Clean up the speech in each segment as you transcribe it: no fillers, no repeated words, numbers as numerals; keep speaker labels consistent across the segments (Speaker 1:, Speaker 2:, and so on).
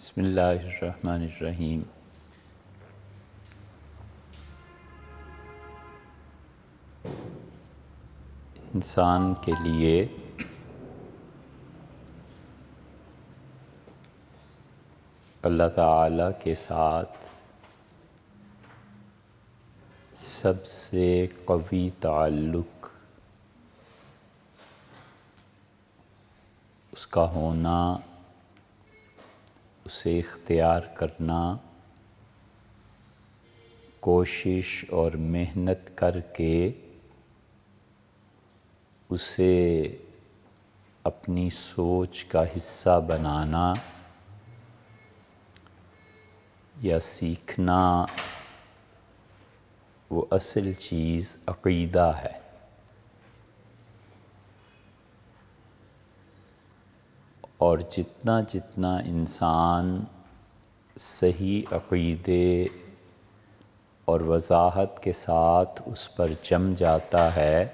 Speaker 1: بسم اللہ الرحمن الرحیم۔ انسان کے لیے اللہ تعالیٰ کے ساتھ سب سے قوی تعلق اس کا ہونا، اسے اختیار کرنا، کوشش اور محنت کر کے اسے اپنی سوچ کا حصہ بنانا یا سیکھنا، وہ اصل چیز عقیدہ ہے۔ اور جتنا جتنا انسان صحیح عقیدے اور وضاحت کے ساتھ اس پر جم جاتا ہے،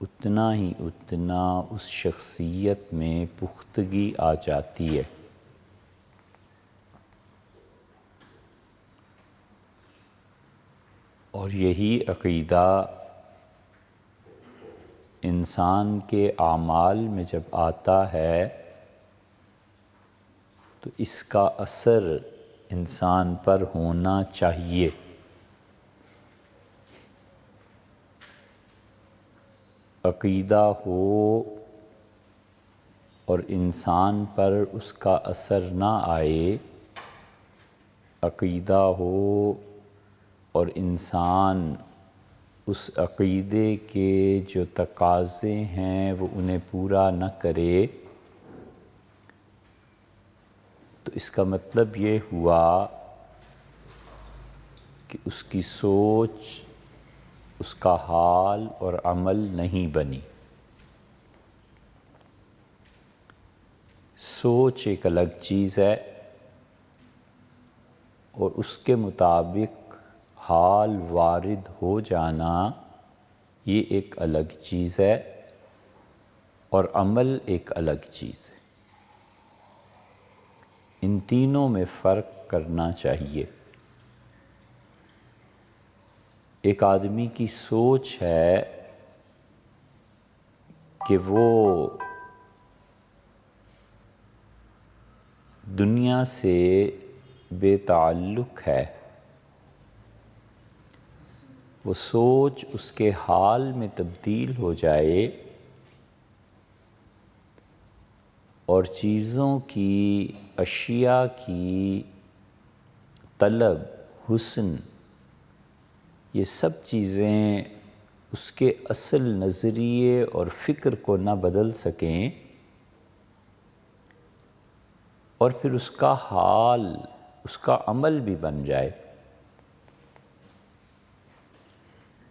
Speaker 1: اتنا ہی اتنا اس شخصیت میں پختگی آ جاتی ہے۔ اور یہی عقیدہ انسان کے اعمال میں جب آتا ہے تو اس کا اثر انسان پر ہونا چاہیے۔ عقیدہ ہو اور انسان پر اس کا اثر نہ آئے، عقیدہ ہو اور انسان اس عقیدے کے جو تقاضے ہیں وہ انہیں پورا نہ کرے، تو اس کا مطلب یہ ہوا کہ اس کی سوچ، اس کا حال اور عمل نہیں بنی۔ سوچ ایک الگ چیز ہے اور اس کے مطابق حال وارد ہو جانا یہ ایک الگ چیز ہے، اور عمل ایک الگ چیز ہے۔ ان تینوں میں فرق کرنا چاہیے۔ ایک آدمی کی سوچ ہے کہ وہ دنیا سے بے تعلق ہے، وہ سوچ اس کے حال میں تبدیل ہو جائے اور چیزوں کی، اشیاء کی طلب، حسن، یہ سب چیزیں اس کے اصل نظریے اور فکر کو نہ بدل سکیں، اور پھر اس کا حال، اس کا عمل بھی بن جائے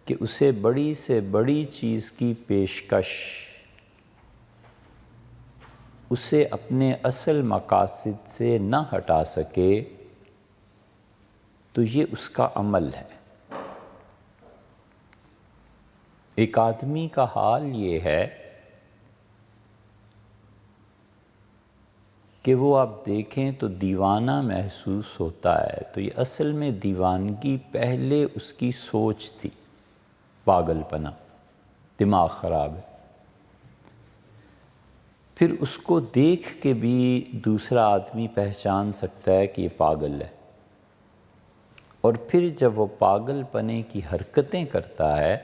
Speaker 1: کہ اسے بڑی سے بڑی چیز کی پیشکش اسے اپنے اصل مقاصد سے نہ ہٹا سکے، تو یہ اس کا عمل ہے۔ ایک آدمی کا حال یہ ہے کہ وہ آپ دیکھیں تو دیوانہ محسوس ہوتا ہے، تو یہ اصل میں دیوانگی پہلے اس کی سوچ تھی، پاگل پنا، دماغ خراب ہے۔ پھر اس کو دیکھ کے بھی دوسرا آدمی پہچان سکتا ہے کہ یہ پاگل ہے، اور پھر جب وہ پاگل پنے کی حرکتیں کرتا ہے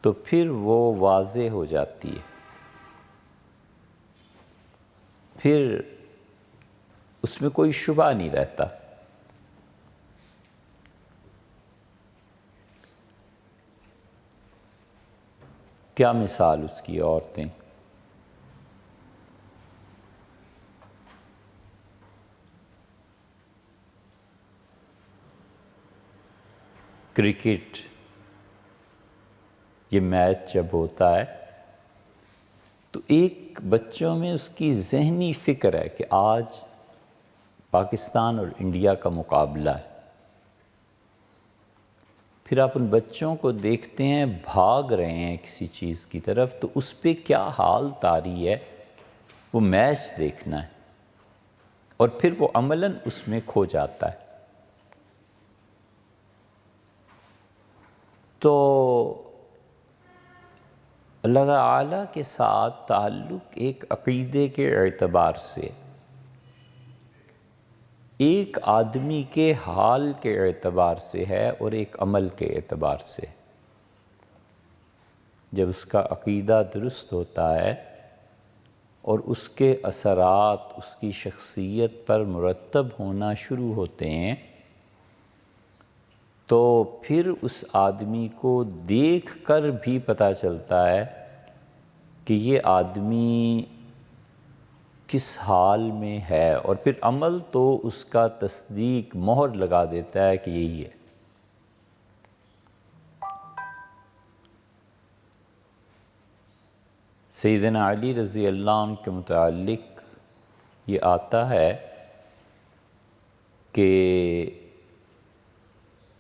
Speaker 1: تو پھر وہ واضح ہو جاتی ہے، پھر اس میں کوئی شبہ نہیں رہتا۔ کیا مثال اس کی؟ عورتیں، کرکٹ، یہ میچ جب ہوتا ہے تو ایک بچوں میں اس کی ذہنی فکر ہے کہ آج پاکستان اور انڈیا کا مقابلہ ہے۔ پھر آپ ان بچوں کو دیکھتے ہیں بھاگ رہے ہیں کسی چیز کی طرف، تو اس پہ کیا حال طاری ہے، وہ میچ دیکھنا ہے۔ اور پھر وہ عملاً اس میں کھو جاتا ہے۔ تو اللہ تعالیٰ کے ساتھ تعلق ایک عقیدے کے اعتبار سے، ایک آدمی کے حال کے اعتبار سے ہے اور ایک عمل کے اعتبار سے۔ جب اس کا عقیدہ درست ہوتا ہے اور اس کے اثرات اس کی شخصیت پر مرتب ہونا شروع ہوتے ہیں، تو پھر اس آدمی کو دیکھ کر بھی پتہ چلتا ہے کہ یہ آدمی کس حال میں ہے، اور پھر عمل تو اس کا تصدیق مہر لگا دیتا ہے کہ یہی ہے۔ سیدنا علی رضی اللہ عنہ کے متعلق یہ آتا ہے کہ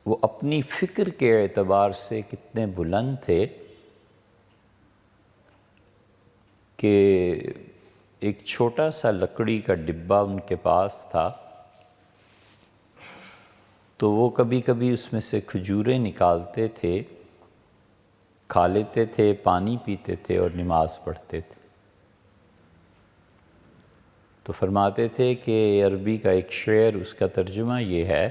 Speaker 1: وہ اپنی فکر کے اعتبار سے کتنے بلند تھے کہ ایک چھوٹا سا لکڑی کا ڈبہ ان کے پاس تھا، تو وہ کبھی کبھی اس میں سے کھجوریں نکالتے تھے، کھا لیتے تھے، پانی پیتے تھے اور نماز پڑھتے تھے۔ تو فرماتے تھے کہ عربی کا ایک شعر، اس کا ترجمہ یہ ہے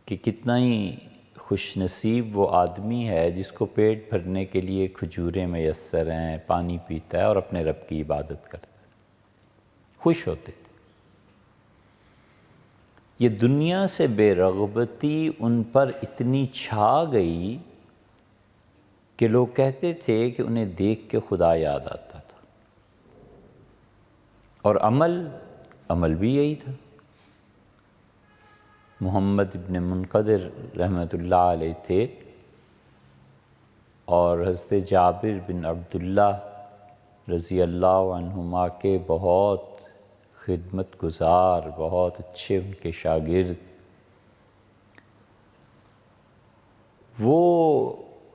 Speaker 1: کہ کتنا ہی خوش نصیب وہ آدمی ہے جس کو پیٹ بھرنے کے لیے کھجوریں میسر ہیں، پانی پیتا ہے اور اپنے رب کی عبادت کرتا ہے۔ خوش ہوتے تھے۔ یہ دنیا سے بے رغبتی ان پر اتنی چھا گئی کہ لوگ کہتے تھے کہ انہیں دیکھ کے خدا یاد آتا تھا، اور عمل بھی یہی تھا۔ محمد ابن منقدر رحمۃ اللہ علیہ تھے، اور حضرت جابر بن عبداللہ رضی اللہ عنہما کے بہت خدمت گزار، بہت اچھے ان کے شاگرد، وہ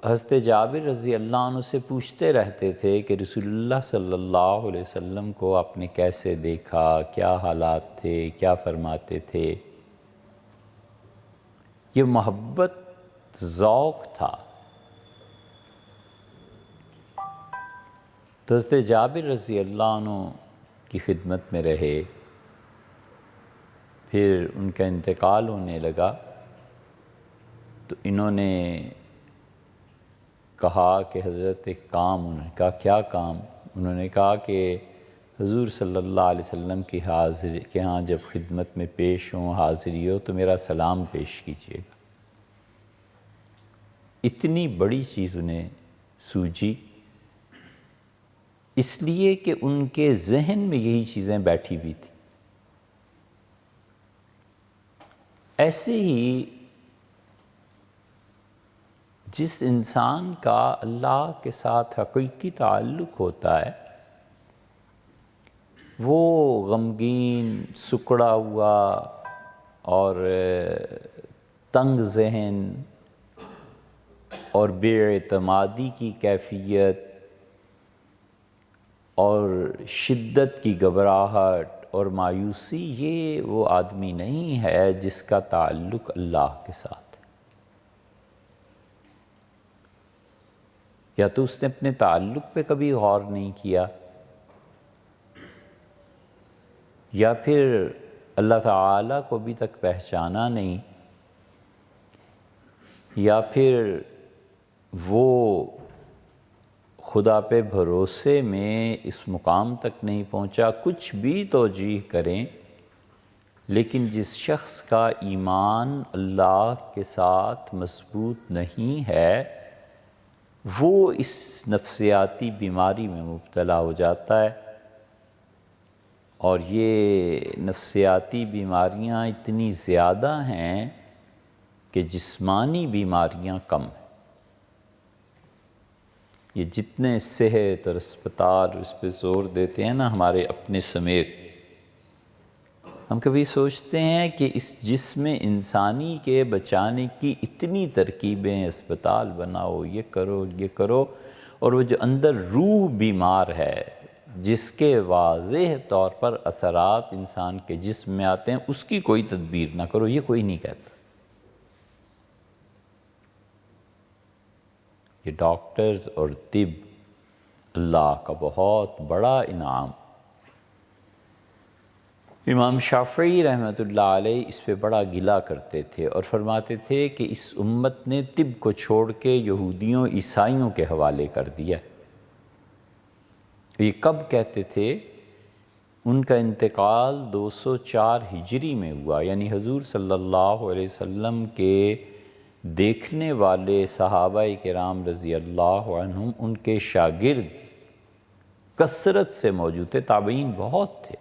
Speaker 1: حضرت جابر رضی اللہ عنہ سے پوچھتے رہتے تھے کہ رسول اللہ صلی اللہ علیہ وسلم کو آپ نے کیسے دیکھا، کیا حالات تھے، کیا فرماتے تھے۔ یہ محبت ذوق تھا۔ تو حضرت جابر رضی اللہ عنہ کی خدمت میں رہے، پھر ان کا انتقال ہونے لگا، تو انہوں نے کہا کہ حضرت ایک کام، انہوں نے کہا کیا کام؟ انہوں نے کہا کہ حضور صلی اللہ علیہ وسلم کی حاضری کے ہاں جب خدمت میں پیش ہوں، حاضری ہو، تو میرا سلام پیش کیجیے گا۔ اتنی بڑی چیز انہیں سوجی، اس لیے کہ ان کے ذہن میں یہی چیزیں بیٹھی ہوئی تھیں۔ ایسے ہی جس انسان کا اللہ کے ساتھ حقیقی تعلق ہوتا ہے، وہ غمگین، سکڑا ہوا اور تنگ ذہن اور بے اعتمادی کی کیفیت اور شدت کی گھبراہٹ اور مایوسی، یہ وہ آدمی نہیں ہے جس کا تعلق اللہ کے ساتھ ہے۔ یا تو اس نے اپنے تعلق پہ کبھی غور نہیں کیا، یا پھر اللہ تعالیٰ کو ابھی تک پہچانا نہیں، یا پھر وہ خدا پہ بھروسے میں اس مقام تک نہیں پہنچا۔ کچھ بھی توجیہ کریں، لیکن جس شخص کا ایمان اللہ کے ساتھ مضبوط نہیں ہے، وہ اس نفسیاتی بیماری میں مبتلا ہو جاتا ہے، اور یہ نفسیاتی بیماریاں اتنی زیادہ ہیں کہ جسمانی بیماریاں کم ہیں۔ یہ جتنے صحت اور اسپتال اس پہ زور دیتے ہیں نا، ہمارے اپنے سمیت، ہم کبھی سوچتے ہیں کہ اس جسم انسانی کے بچانے کی اتنی ترکیبیں، اسپتال بناؤ، یہ کرو یہ کرو، اور وہ جو اندر روح بیمار ہے، جس کے واضح طور پر اثرات انسان کے جسم میں آتے ہیں اس کی کوئی تدبیر نہ کرو، یہ کوئی نہیں کہتا۔ یہ ڈاکٹرز اور طب اللہ کا بہت بڑا انعام۔ امام شافعی رحمۃ اللہ علیہ اس پہ بڑا گلہ کرتے تھے اور فرماتے تھے کہ اس امت نے طب کو چھوڑ کے یہودیوں عیسائیوں کے حوالے کر دیا۔ یہ کب کہتے تھے؟ ان کا انتقال 204 ہجری میں ہوا، یعنی حضور صلی اللہ علیہ وسلم کے دیکھنے والے صحابہ کرام رضی اللہ عنہم ان کے شاگرد کثرت سے موجود تھے، تابعین بہت تھے۔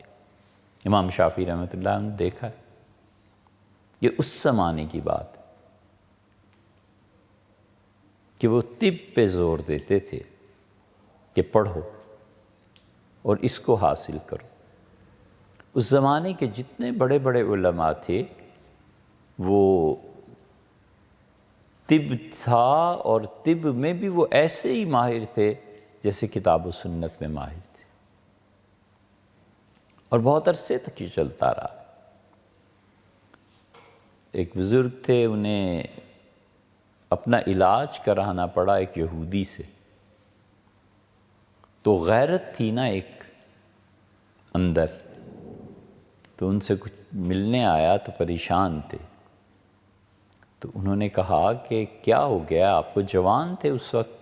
Speaker 1: امام شافعی رحمۃ اللہ نے دیکھا ہے، یہ اس زمانے کی بات ہے کہ وہ طب پہ زور دیتے تھے کہ پڑھو اور اس کو حاصل کرو۔ اس زمانے کے جتنے بڑے بڑے علماء تھے وہ طب تھا، اور طب میں بھی وہ ایسے ہی ماہر تھے جیسے کتاب و سنت میں ماہر تھے، اور بہت عرصے تک یہ چلتا رہا۔ ایک بزرگ تھے، انہیں اپنا علاج کرانا پڑا ایک یہودی سے، تو غیرت تھی نا ایک اندر، تو ان سے کچھ ملنے آیا تو پریشان تھے، تو انہوں نے کہا کہ کیا ہو گیا؟ آپ کو جوان تھے اس وقت،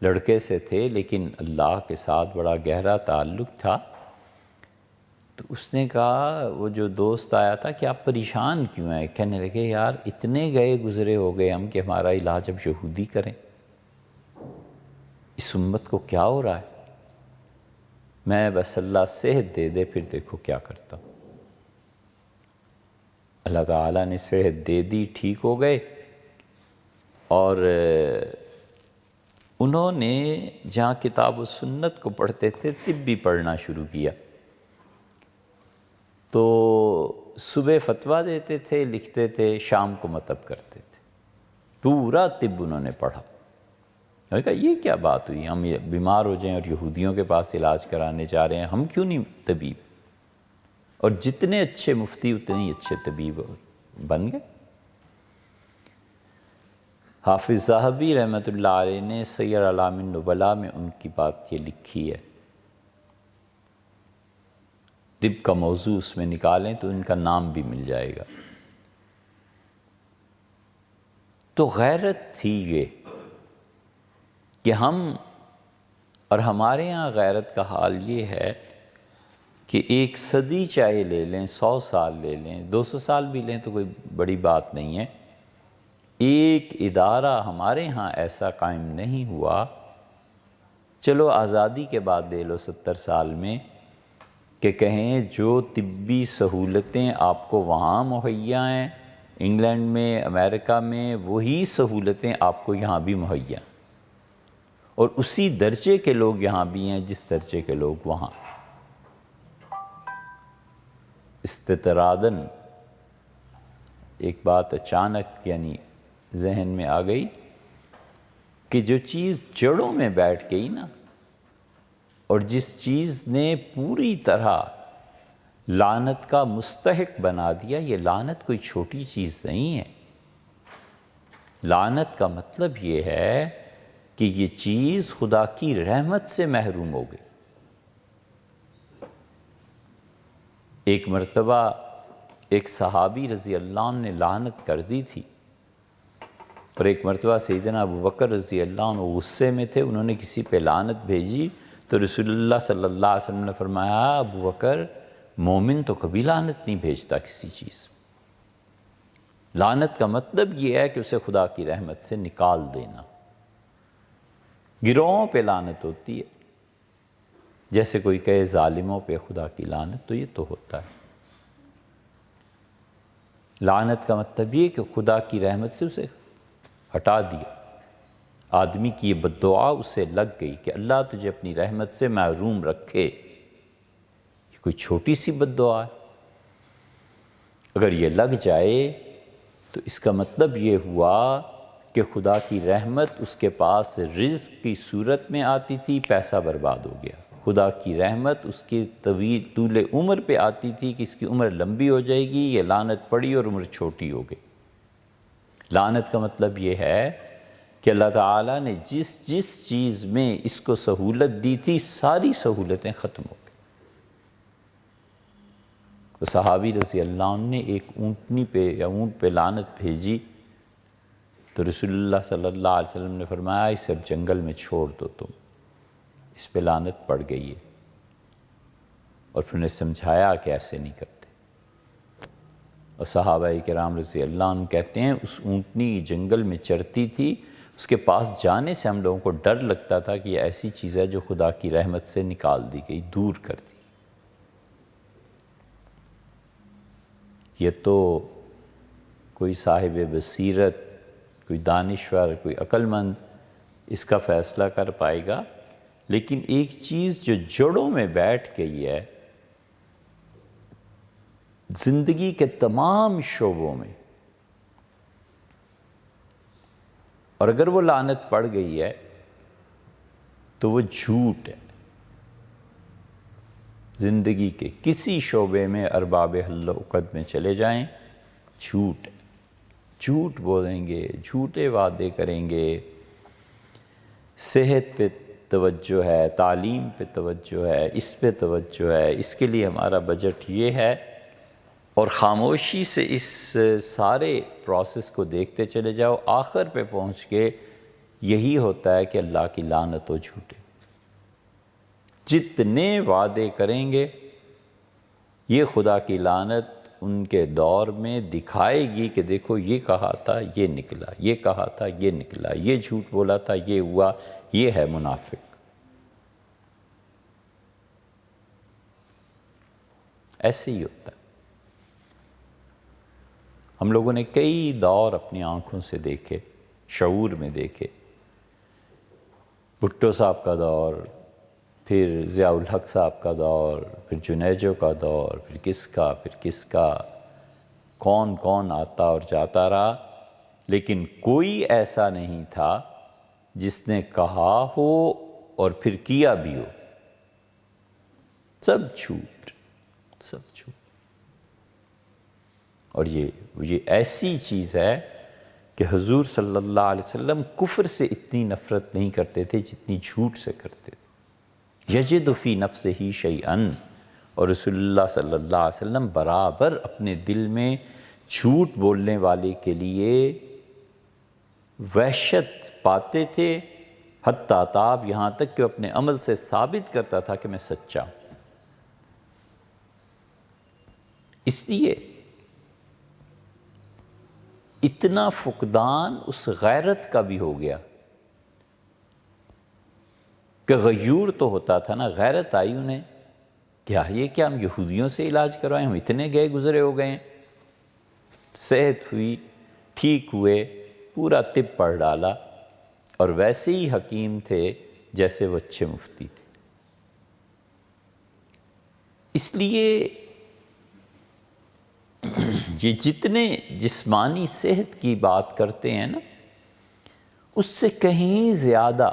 Speaker 1: لڑکے سے تھے لیکن اللہ کے ساتھ بڑا گہرا تعلق تھا۔ تو اس نے کہا، وہ جو دوست آیا تھا، کہ آپ پریشان کیوں ہیں؟ کہنے لگے یار اتنے گئے گزرے ہو گئے ہم کہ ہمارا علاج اب یہودی کریں، اس امت کو کیا ہو رہا ہے؟ میں بس اللہ صحت دے دے پھر دیکھو کیا کرتا ہوں۔ اللہ تعالیٰ نے صحت دے دی، ٹھیک ہو گئے، اور انہوں نے جہاں کتاب و سنت کو پڑھتے تھے طب بھی پڑھنا شروع کیا۔ تو صبح فتویٰ دیتے تھے، لکھتے تھے، شام کو مطب کرتے تھے، پورا طب انہوں نے پڑھا۔ میں نے کہا یہ کیا بات ہوئی؟ ہم بیمار ہو جائیں اور یہودیوں کے پاس علاج کرانے جا رہے ہیں، ہم کیوں نہیں طبیب؟ اور جتنے اچھے مفتی اتنے ہی اچھے طبیب بن گئے۔ حافظ ذہبی رحمۃ اللہ علیہ نے سیر اعلام النبلاء میں ان کی بات یہ لکھی ہے، طب کا موضوع اس میں نکالیں تو ان کا نام بھی مل جائے گا۔ تو غیرت تھی یہ کہ ہم، اور ہمارے یہاں غیرت کا حال یہ ہے کہ 1 صدی چاہے لے لیں، 100 سال لے لیں، 200 سال بھی لیں تو کوئی بڑی بات نہیں ہے، ایک ادارہ ہمارے ہاں ایسا قائم نہیں ہوا، چلو آزادی کے بعد لے لو 70 سال میں، کہ کہیں جو طبی سہولتیں آپ کو وہاں مہیا ہیں انگلینڈ میں، امریکہ میں، وہی سہولتیں آپ کو یہاں بھی مہیا، اور اسی درجے کے لوگ یہاں بھی ہیں جس درجے کے لوگ وہاں۔ استطراداً ایک بات اچانک یعنی ذہن میں آ گئی کہ جو چیز جڑوں میں بیٹھ گئی نا، اور جس چیز نے پوری طرح لعنت کا مستحق بنا دیا، یہ لعنت کوئی چھوٹی چیز نہیں ہے۔ لعنت کا مطلب یہ ہے کہ یہ چیز خدا کی رحمت سے محروم ہو گئی۔ ایک مرتبہ ایک صحابی رضی اللہ عنہ نے لعنت کر دی تھی، اور ایک مرتبہ سیدنا ابوبکر رضی اللہ عنہ غصے میں تھے، انہوں نے کسی پہ لعنت بھیجی، تو رسول اللہ صلی اللہ علیہ وسلم نے فرمایا، ابوبکر مومن تو کبھی لعنت نہیں بھیجتا کسی چیز۔ لعنت کا مطلب یہ ہے کہ اسے خدا کی رحمت سے نکال دینا۔ گروہوں پہ لعنت ہوتی ہے، جیسے کوئی کہے ظالموں پہ خدا کی لعنت، تو یہ تو ہوتا ہے۔ لعنت کا مطلب یہ کہ خدا کی رحمت سے اسے ہٹا دیا، آدمی کی یہ بد دعا اسے لگ گئی کہ اللہ تجھے اپنی رحمت سے محروم رکھے، یہ کوئی چھوٹی سی بد دعا ہے؟ اگر یہ لگ جائے تو اس کا مطلب یہ ہوا کہ خدا کی رحمت اس کے پاس رزق کی صورت میں آتی تھی، پیسہ برباد ہو گیا۔ خدا کی رحمت اس کی طول عمر پہ آتی تھی کہ اس کی عمر لمبی ہو جائے گی، یہ لعنت پڑی اور عمر چھوٹی ہو گئی۔ لعنت کا مطلب یہ ہے کہ اللہ تعالیٰ نے جس جس چیز میں اس کو سہولت دی تھی ساری سہولتیں ختم ہو گئی۔ تو صحابی رضی اللہ عنہ نے ایک اونٹنی پہ یا اونٹ پہ لعنت بھیجی تو رسول اللہ صلی اللہ علیہ وسلم نے فرمایا اسے اب جنگل میں چھوڑ دو، تم اس پہ لعنت پڑ گئی ہے، اور پھر نے سمجھایا کہ ایسے نہیں کرتے۔ اور صحابہ کرام رضی اللہ عنہ کہتے ہیں اس اونٹنی جنگل میں چرتی تھی، اس کے پاس جانے سے ہم لوگوں کو ڈر لگتا تھا کہ یہ ایسی چیز ہے جو خدا کی رحمت سے نکال دی گئی، دور کر دی۔ یہ تو کوئی صاحب بصیرت، کوئی دانشور، کوئی عقل مند اس کا فیصلہ کر پائے گا، لیکن ایک چیز جو جڑوں میں بیٹھ گئی ہے زندگی کے تمام شعبوں میں، اور اگر وہ لعنت پڑ گئی ہے تو وہ جھوٹ ہے۔ زندگی کے کسی شعبے میں ارباب حل و عقد میں چلے جائیں، جھوٹ ہے، جھوٹ بولیں گے، جھوٹے وعدے کریں گے۔ صحت پہ توجہ ہے، تعلیم پہ توجہ ہے، اس پہ توجہ ہے، اس کے لیے ہمارا بجٹ یہ ہے، اور خاموشی سے اس سارے پروسیس کو دیکھتے چلے جاؤ، آخر پہ پہنچ کے یہی ہوتا ہے کہ اللہ کی لعنت و جھوٹے۔ جتنے وعدے کریں گے یہ خدا کی لعنت ان کے دور میں دکھائے گی کہ دیکھو یہ کہا تھا یہ نکلا، یہ کہا تھا یہ نکلا، یہ جھوٹ بولا تھا یہ ہوا، یہ ہے منافق۔ ایسے ہی ہوتا ہے۔ ہم لوگوں نے کئی دور اپنی آنکھوں سے دیکھے، شعور میں دیکھے۔ بھٹو صاحب کا دور، پھر ضیاء الحق صاحب کا دور، پھر جنیجو کا دور، پھر کس کا، کون کون آتا اور جاتا رہا، لیکن کوئی ایسا نہیں تھا جس نے کہا ہو اور پھر کیا بھی ہو۔ سب جھوٹ، سب جھوٹ۔ اور یہ ایسی چیز ہے کہ حضور صلی اللہ علیہ وسلم کفر سے اتنی نفرت نہیں کرتے تھے جتنی جھوٹ سے کرتے تھے۔ یجد فی نفسہ شیئا، اور رسول اللہ صلی اللہ علیہ وسلم برابر اپنے دل میں جھوٹ بولنے والے کے لیے وحشت پاتے تھے، حتیٰ تاب، یہاں تک کہ اپنے عمل سے ثابت کرتا تھا کہ میں سچا ہوں۔ اس لیے اتنا فقدان اس غیرت کا بھی ہو گیا کہ غیور تو ہوتا تھا نا، غیرت آئی انہیں کہ یہ کیا ہم یہودیوں سے علاج کروائیں، ہم اتنے گئے گزرے ہو گئے ہیں۔ صحت ہوئی، ٹھیک ہوئے، پورا طب پڑھ ڈالا، اور ویسے ہی حکیم تھے جیسے وہ اچھے مفتی تھے۔ اس لیے یہ جتنے جسمانی صحت کی بات کرتے ہیں نا، اس سے کہیں زیادہ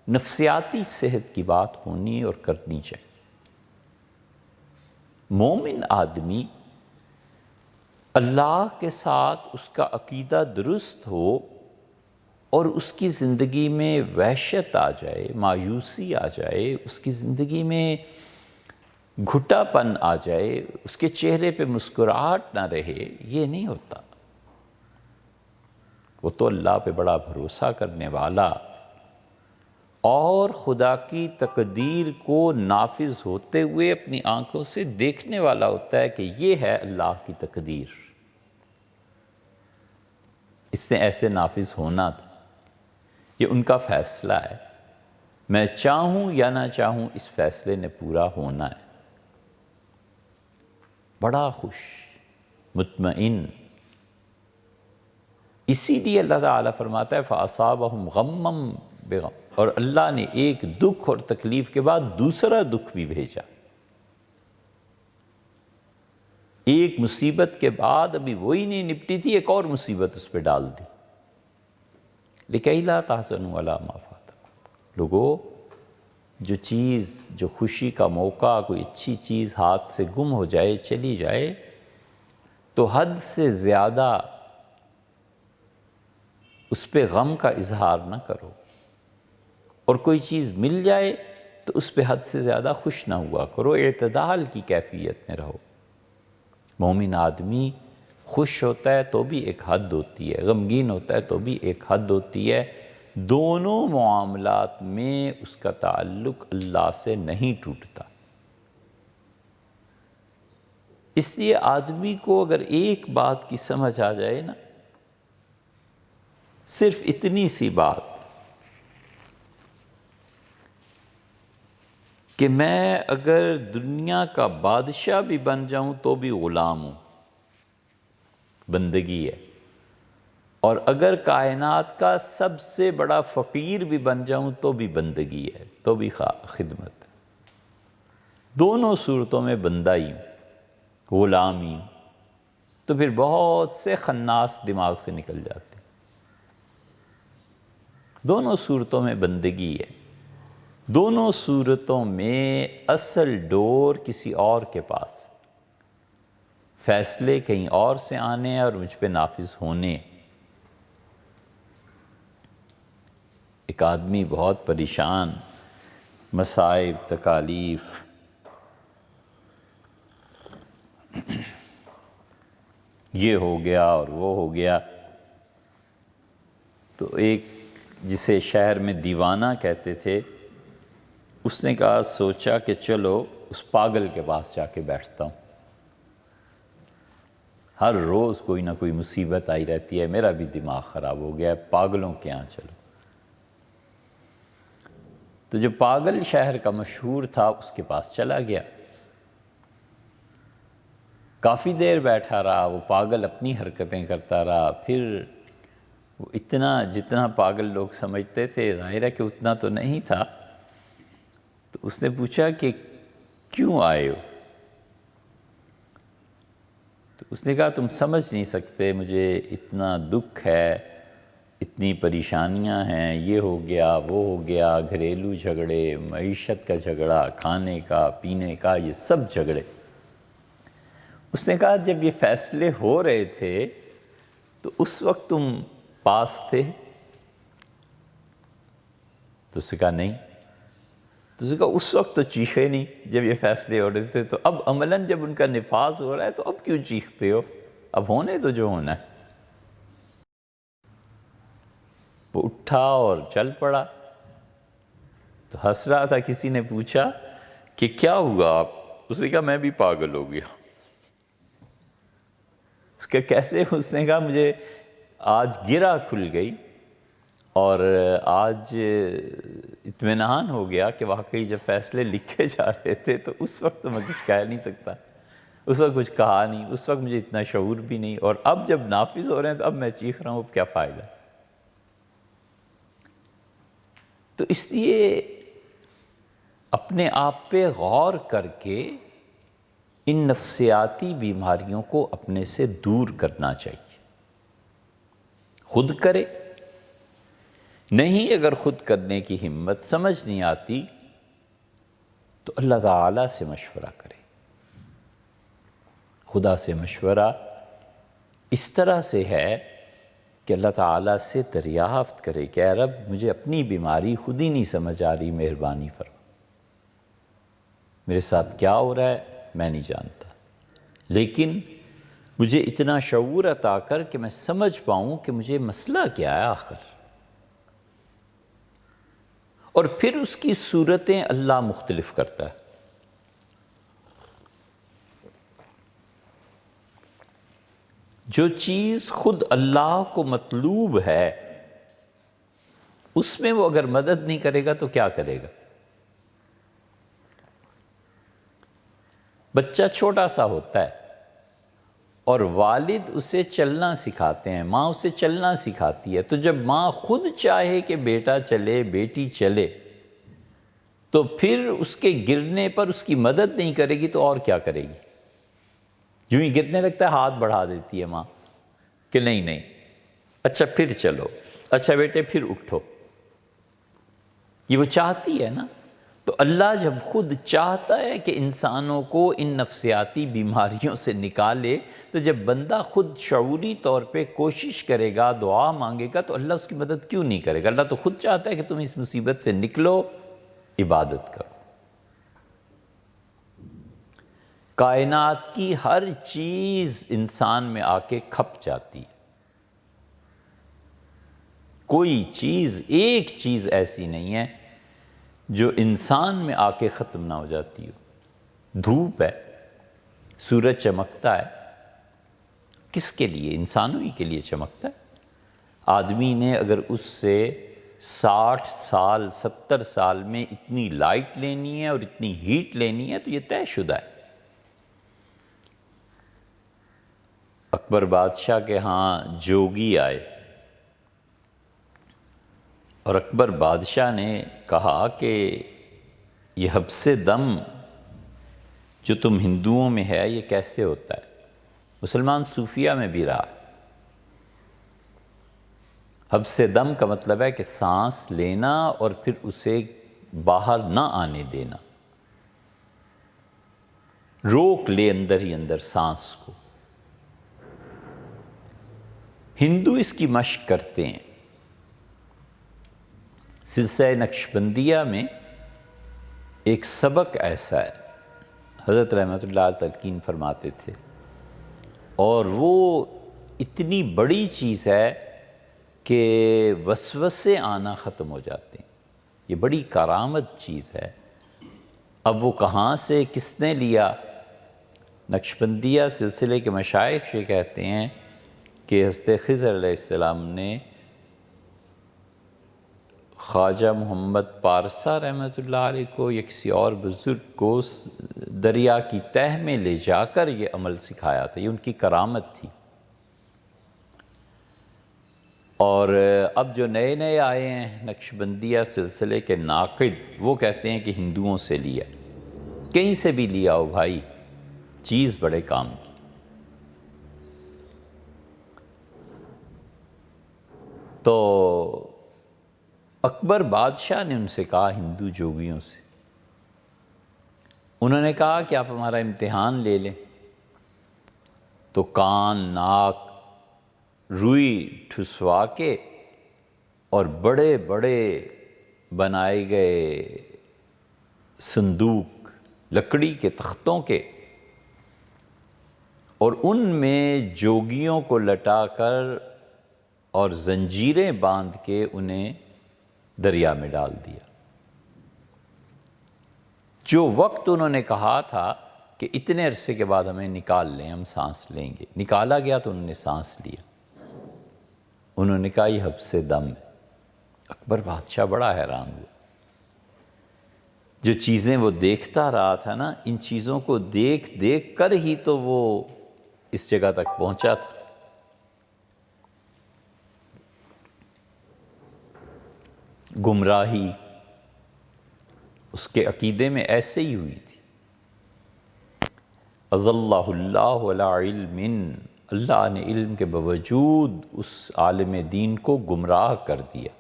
Speaker 1: نفسیاتی صحت کی بات ہونی اور کرنی چاہیے۔ مومن آدمی اللہ کے ساتھ اس کا عقیدہ درست ہو اور اس کی زندگی میں وحشت آ جائے، مایوسی آ جائے، اس کی زندگی میں گھٹا پن آ جائے، اس کے چہرے پہ مسکراہٹ نہ رہے، یہ نہیں ہوتا۔ وہ تو اللہ پہ بڑا بھروسہ کرنے والا اور خدا کی تقدیر کو نافذ ہوتے ہوئے اپنی آنکھوں سے دیکھنے والا ہوتا ہے کہ یہ ہے اللہ کی تقدیر، اس نے ایسے نافذ ہونا تھا، یہ ان کا فیصلہ ہے، میں چاہوں یا نہ چاہوں اس فیصلے نے پورا ہونا ہے۔ بڑا خوش، مطمئن۔ اسی لیے اللہ تعالیٰ فرماتا ہے فَأَصَابَهُمْ غَمًّا بِغَمٍّ، اور اللہ نے ایک دکھ اور تکلیف کے بعد دوسرا دکھ بھی بھیجا۔ ایک مصیبت کے بعد ابھی وہی نہیں نپٹی تھی، ایک اور مصیبت اس پہ ڈال دی۔ لِكَيْ لَا تَحْزَنُوا عَلَىٰ مَا فَاتَكُمْ۔ لوگو، جو چیز، جو خوشی کا موقع، کوئی اچھی چیز ہاتھ سے گم ہو جائے، چلی جائے، تو حد سے زیادہ اس پہ غم کا اظہار نہ کرو، اور کوئی چیز مل جائے تو اس پہ حد سے زیادہ خوش نہ ہوا کرو، اعتدال کی کیفیت میں رہو۔ مومن آدمی خوش ہوتا ہے تو بھی ایک حد ہوتی ہے، غمگین ہوتا ہے تو بھی ایک حد ہوتی ہے، دونوں معاملات میں اس کا تعلق اللہ سے نہیں ٹوٹتا۔ اس لیے آدمی کو اگر ایک بات کی سمجھ آ جائے نا، صرف اتنی سی بات کہ میں اگر دنیا کا بادشاہ بھی بن جاؤں تو بھی غلام ہوں، بندگی ہے، اور اگر کائنات کا سب سے بڑا فقیر بھی بن جاؤں تو بھی بندگی ہے، تو بھی خدمت ہے۔ دونوں صورتوں میں بندہ ہی ہوں، غلام ہی ہوں، تو پھر بہت سے خناس دماغ سے نکل جاتے ہیں۔ دونوں صورتوں میں بندگی ہے، دونوں صورتوں میں اصل ڈور کسی اور کے پاس، فیصلے کہیں اور سے آنے اور مجھ پہ نافذ ہونے۔ ایک آدمی بہت پریشان، مصائب، تکالیف، یہ ہو گیا اور وہ ہو گیا، تو ایک جسے شہر میں دیوانہ کہتے تھے، اس نے کہا، سوچا کہ چلو اس پاگل کے پاس جا کے بیٹھتا ہوں، ہر روز کوئی نہ کوئی مصیبت آئی رہتی ہے، میرا بھی دماغ خراب ہو گیا ہے، پاگلوں کے یہاں چلو۔ تو جو پاگل شہر کا مشہور تھا اس کے پاس چلا گیا، کافی دیر بیٹھا رہا، وہ پاگل اپنی حرکتیں کرتا رہا، پھر وہ جتنا پاگل لوگ سمجھتے تھے، ظاہر ہے کہ اتنا تو نہیں تھا، تو اس نے پوچھا کہ کیوں آئے ہو؟ تو اس نے کہا، تم سمجھ نہیں سکتے، مجھے اتنا دکھ ہے، اتنی پریشانیاں ہیں، یہ ہو گیا، وہ ہو گیا، گھریلو جھگڑے، معیشت کا جھگڑا، کھانے کا، پینے کا، یہ سب جھگڑے۔ اس نے کہا، جب یہ فیصلے ہو رہے تھے تو اس وقت تم پاس تھے؟ تو اس نے کہا نہیں۔ تو اس نے کہا، اس وقت تو چیخے نہیں جب یہ فیصلے ہو رہے تھے، تو اب عملاً جب ان کا نفاذ ہو رہا ہے تو اب کیوں چیختے ہو؟ اب ہونے تو جو ہونا ہے۔ وہ اٹھا اور چل پڑا، تو ہنس رہا تھا، کسی نے پوچھا کہ کیا ہوا آپ؟ اس نے کہا، میں بھی پاگل ہو گیا۔ اس کا کیسے؟ اس نے کہا، مجھے آج گرہ کھل گئی اور آج اطمینان ہو گیا کہ واقعی جب فیصلے لکھے جا رہے تھے تو اس وقت تو میں کچھ کہہ نہیں سکتا، اس وقت کچھ کہا نہیں، اس وقت مجھے اتنا شعور بھی نہیں، اور اب جب نافذ ہو رہے ہیں تو اب میں چیخ رہا ہوں، اب کیا فائدہ؟ تو اس لیے اپنے آپ پہ غور کر کے ان نفسیاتی بیماریوں کو اپنے سے دور کرنا چاہیے۔ خود کرے، نہیں اگر خود کرنے کی ہمت، سمجھ نہیں آتی، تو اللہ تعالیٰ سے مشورہ کرے۔ خدا سے مشورہ اس طرح سے ہے کہ اللہ تعالیٰ سے دریافت کرے کہ اے رب، مجھے اپنی بیماری خود ہی نہیں سمجھ آ رہی، مہربانی فرما، میرے ساتھ کیا ہو رہا ہے میں نہیں جانتا، لیکن مجھے اتنا شعور عطا کر کہ میں سمجھ پاؤں کہ مجھے مسئلہ کیا ہے آخر، اور پھر اس کی صورتیں اللہ مختلف کرتا ہے۔ جو چیز خود اللہ کو مطلوب ہے اس میں وہ اگر مدد نہیں کرے گا تو کیا کرے گا؟ بچہ چھوٹا سا ہوتا ہے اور والد اسے چلنا سکھاتے ہیں، ماں اسے چلنا سکھاتی ہے، تو جب ماں خود چاہے کہ بیٹا چلے، بیٹی چلے، تو پھر اس کے گرنے پر اس کی مدد نہیں کرے گی تو اور کیا کرے گی؟ یوں ہی گرنے لگتا ہے ہاتھ بڑھا دیتی ہے ماں کہ نہیں نہیں، اچھا پھر چلو، اچھا بیٹے پھر اٹھو، یہ وہ چاہتی ہے نا۔ تو اللہ جب خود چاہتا ہے کہ انسانوں کو ان نفسیاتی بیماریوں سے نکالے، تو جب بندہ خود شعوری طور پہ کوشش کرے گا، دعا مانگے گا، تو اللہ اس کی مدد کیوں نہیں کرے گا؟ اللہ تو خود چاہتا ہے کہ تم اس مصیبت سے نکلو، عبادت کرو۔ کائنات کی ہر چیز انسان میں آ کے کھپ جاتی ہے، کوئی چیز، ایک چیز ایسی نہیں ہے جو انسان میں آ کے ختم نہ ہو جاتی ہو۔ دھوپ ہے، سورج چمکتا ہے، کس کے لیے؟ انسانوں ہی کے لیے چمکتا ہے۔ آدمی نے اگر اس سے 60 سال 70 سال میں اتنی لائٹ لینی ہے اور اتنی ہیٹ لینی ہے تو یہ طے شدہ ہے۔ اکبر بادشاہ کے ہاں جوگی آئے اور اکبر بادشاہ نے کہا کہ یہ حبس دم جو تم ہندوؤں میں ہے یہ کیسے ہوتا ہے؟ مسلمان صوفیہ میں بھی رہا ہے۔ حبس دم کا مطلب ہے کہ سانس لینا اور پھر اسے باہر نہ آنے دینا، روک لے اندر ہی اندر سانس کو۔ ہندو اس کی مشق کرتے ہیں۔ سلسلہ نقشبندیہ میں ایک سبق ایسا ہے، حضرت رحمۃ اللہ تلقین فرماتے تھے، اور وہ اتنی بڑی چیز ہے کہ وسوسے آنا ختم ہو جاتے ہیں۔ یہ بڑی کرامت چیز ہے۔ اب وہ کہاں سے کس نے لیا؟ نقشبندیہ سلسلے کے مشائخ یہ کہتے ہیں کہ حضرت خضر علیہ السلام نے خواجہ محمد پارسا رحمۃ اللہ علیہ کو یا کسی اور بزرگ کو دریا کی تہہ میں لے جا کر یہ عمل سکھایا تھا، یہ ان کی کرامت تھی۔ اور اب جو نئے نئے آئے ہیں نقشبندیہ سلسلے کے ناقد، وہ کہتے ہیں کہ ہندوؤں سے لیا، کہیں سے بھی لیا ہو بھائی، چیز بڑے کام کی۔ تو اکبر بادشاہ نے ان سے کہا، ہندو جوگیوں سے، انہوں نے کہا کہ آپ ہمارا امتحان لے لیں۔ تو کان، ناک، روئی ٹھسوا کے اور بڑے بڑے بنائے گئے صندوق لکڑی کے تختوں کے، اور ان میں جوگیوں کو لٹا کر اور زنجیریں باندھ کے انہیں دریا میں ڈال دیا۔ جو وقت انہوں نے کہا تھا کہ اتنے عرصے کے بعد ہمیں نکال لیں، ہم سانس لیں گے، نکالا گیا تو انہوں نے سانس لیا۔ انہوں نے کہا یہ حبس دم ہے۔ اکبر بادشاہ بڑا حیران ہوا۔ جو چیزیں وہ دیکھتا رہا تھا نا، ان چیزوں کو دیکھ دیکھ کر ہی تو وہ اس جگہ تک پہنچا تھا۔ گمراہی اس کے عقیدے میں ایسے ہی ہوئی تھی۔ اضلہ اللہ علی علم، اللہ نے علم کے باوجود اس عالم دین کو گمراہ کر دیا۔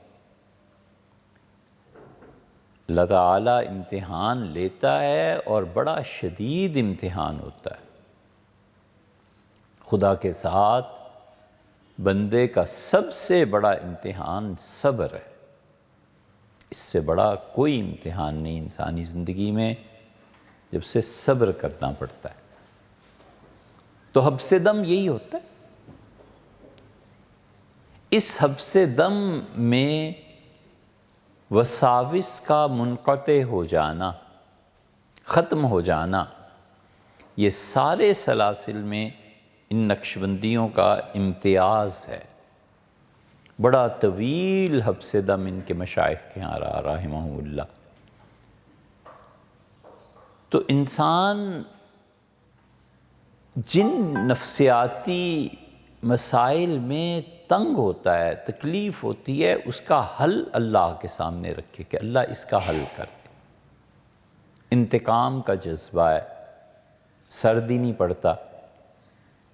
Speaker 1: اللہ تعالیٰ امتحان لیتا ہے اور بڑا شدید امتحان ہوتا ہے۔ خدا کے ساتھ بندے کا سب سے بڑا امتحان صبر ہے۔ اس سے بڑا کوئی امتحان نہیں انسانی زندگی میں جب سے صبر کرنا پڑتا ہے۔ تو حبس دم یہی ہوتا ہے۔ اس حبس دم میں وساوس کا منقطع ہو جانا، ختم ہو جانا، یہ سارے سلاسل میں ان نقشبندیوں کا امتیاز ہے۔ بڑا طویل حبس دم ان کے مشائخ کے یہاں رہا رحمہ اللہ۔ تو انسان جن نفسیاتی مسائل میں تنگ ہوتا ہے، تکلیف ہوتی ہے، اس کا حل اللہ کے سامنے رکھے کہ اللہ اس کا حل کر دے۔ انتقام کا جذبہ ہے، سرد ہی نہیں پڑتا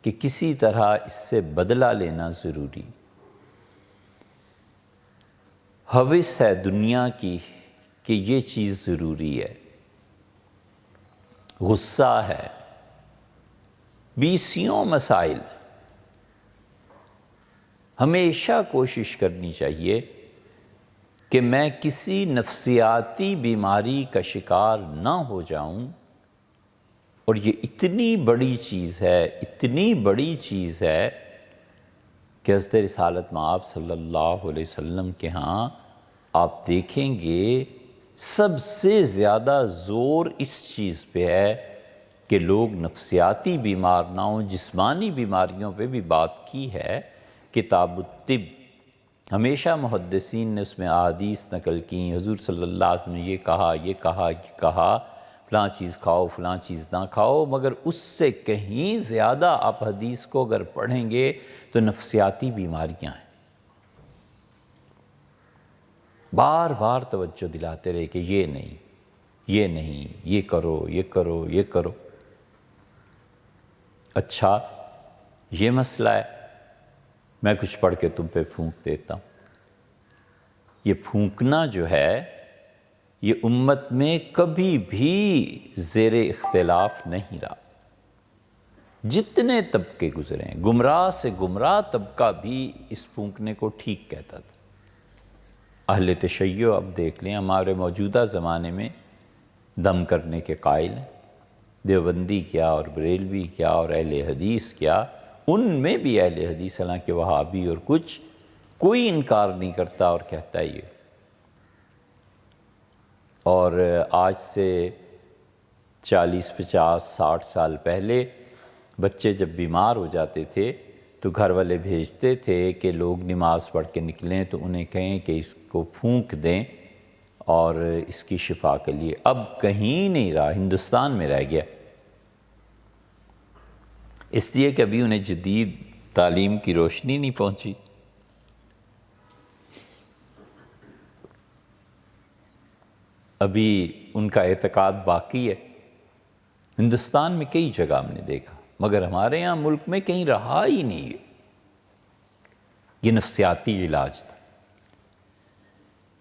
Speaker 1: کہ کسی طرح اس سے بدلہ لینا ضروری۔ ہوس ہے دنیا کی کہ یہ چیز ضروری ہے، غصہ ہے، بیسیوں مسائل۔ ہمیشہ کوشش کرنی چاہیے کہ میں کسی نفسیاتی بیماری کا شکار نہ ہو جاؤں، اور یہ اتنی بڑی چیز ہے، اتنی بڑی چیز ہے کہ حضرت رسالت مآب صلی اللہ علیہ وسلم کے ہاں آپ دیکھیں گے سب سے زیادہ زور اس چیز پہ ہے کہ لوگ نفسیاتی بیمار نہ ہوں۔ جسمانی بیماریوں پہ بھی بات کی ہے کتاب الطب، ہمیشہ محدثین نے اس میں احادیث نقل کی، حضور صلی اللہ علیہ وسلم نے یہ کہا، یہ کہا، یہ کہا، فلاں چیز کھاؤ، فلاں چیز نہ کھاؤ، مگر اس سے کہیں زیادہ آپ حدیث کو اگر پڑھیں گے تو نفسیاتی بیماریاں ہیں۔ بار بار توجہ دلاتے رہے کہ یہ نہیں، یہ نہیں، یہ کرو، یہ کرو، یہ کرو۔ اچھا یہ مسئلہ ہے، میں کچھ پڑھ کے تم پہ پھونک دیتا ہوں۔ یہ پھونکنا جو ہے یہ امت میں کبھی بھی زیر اختلاف نہیں رہا۔ جتنے طبقے گزرے ہیں، گمراہ سے گمراہ طبقہ بھی اس پھونکنے کو ٹھیک کہتا تھا۔ اہل تشیع اب دیکھ لیں، ہمارے موجودہ زمانے میں دم کرنے کے قائل ہیں، دیوبندی کیا اور بریلوی کیا اور اہل حدیث کیا، ان میں بھی اہل حدیث حالانکہ وہابی اور کچھ کوئی انکار نہیں کرتا اور کہتا ہے یہ۔ اور آج سے 40، 50، 60 سال پہلے بچے جب بیمار ہو جاتے تھے تو گھر والے بھیجتے تھے کہ لوگ نماز پڑھ کے نکلیں تو انہیں کہیں کہ اس کو پھونک دیں اور اس کی شفا کے لیے۔ اب کہیں نہیں رہا، ہندوستان میں رہ گیا، اس لیے کہ ابھی انہیں جدید تعلیم کی روشنی نہیں پہنچی۔ ابھی ان کا اعتقاد باقی ہے۔ ہندوستان میں کئی جگہ ہم نے دیکھا، مگر ہمارے یہاں ملک میں کہیں رہا ہی نہیں ہے۔ یہ نفسیاتی علاج تھا۔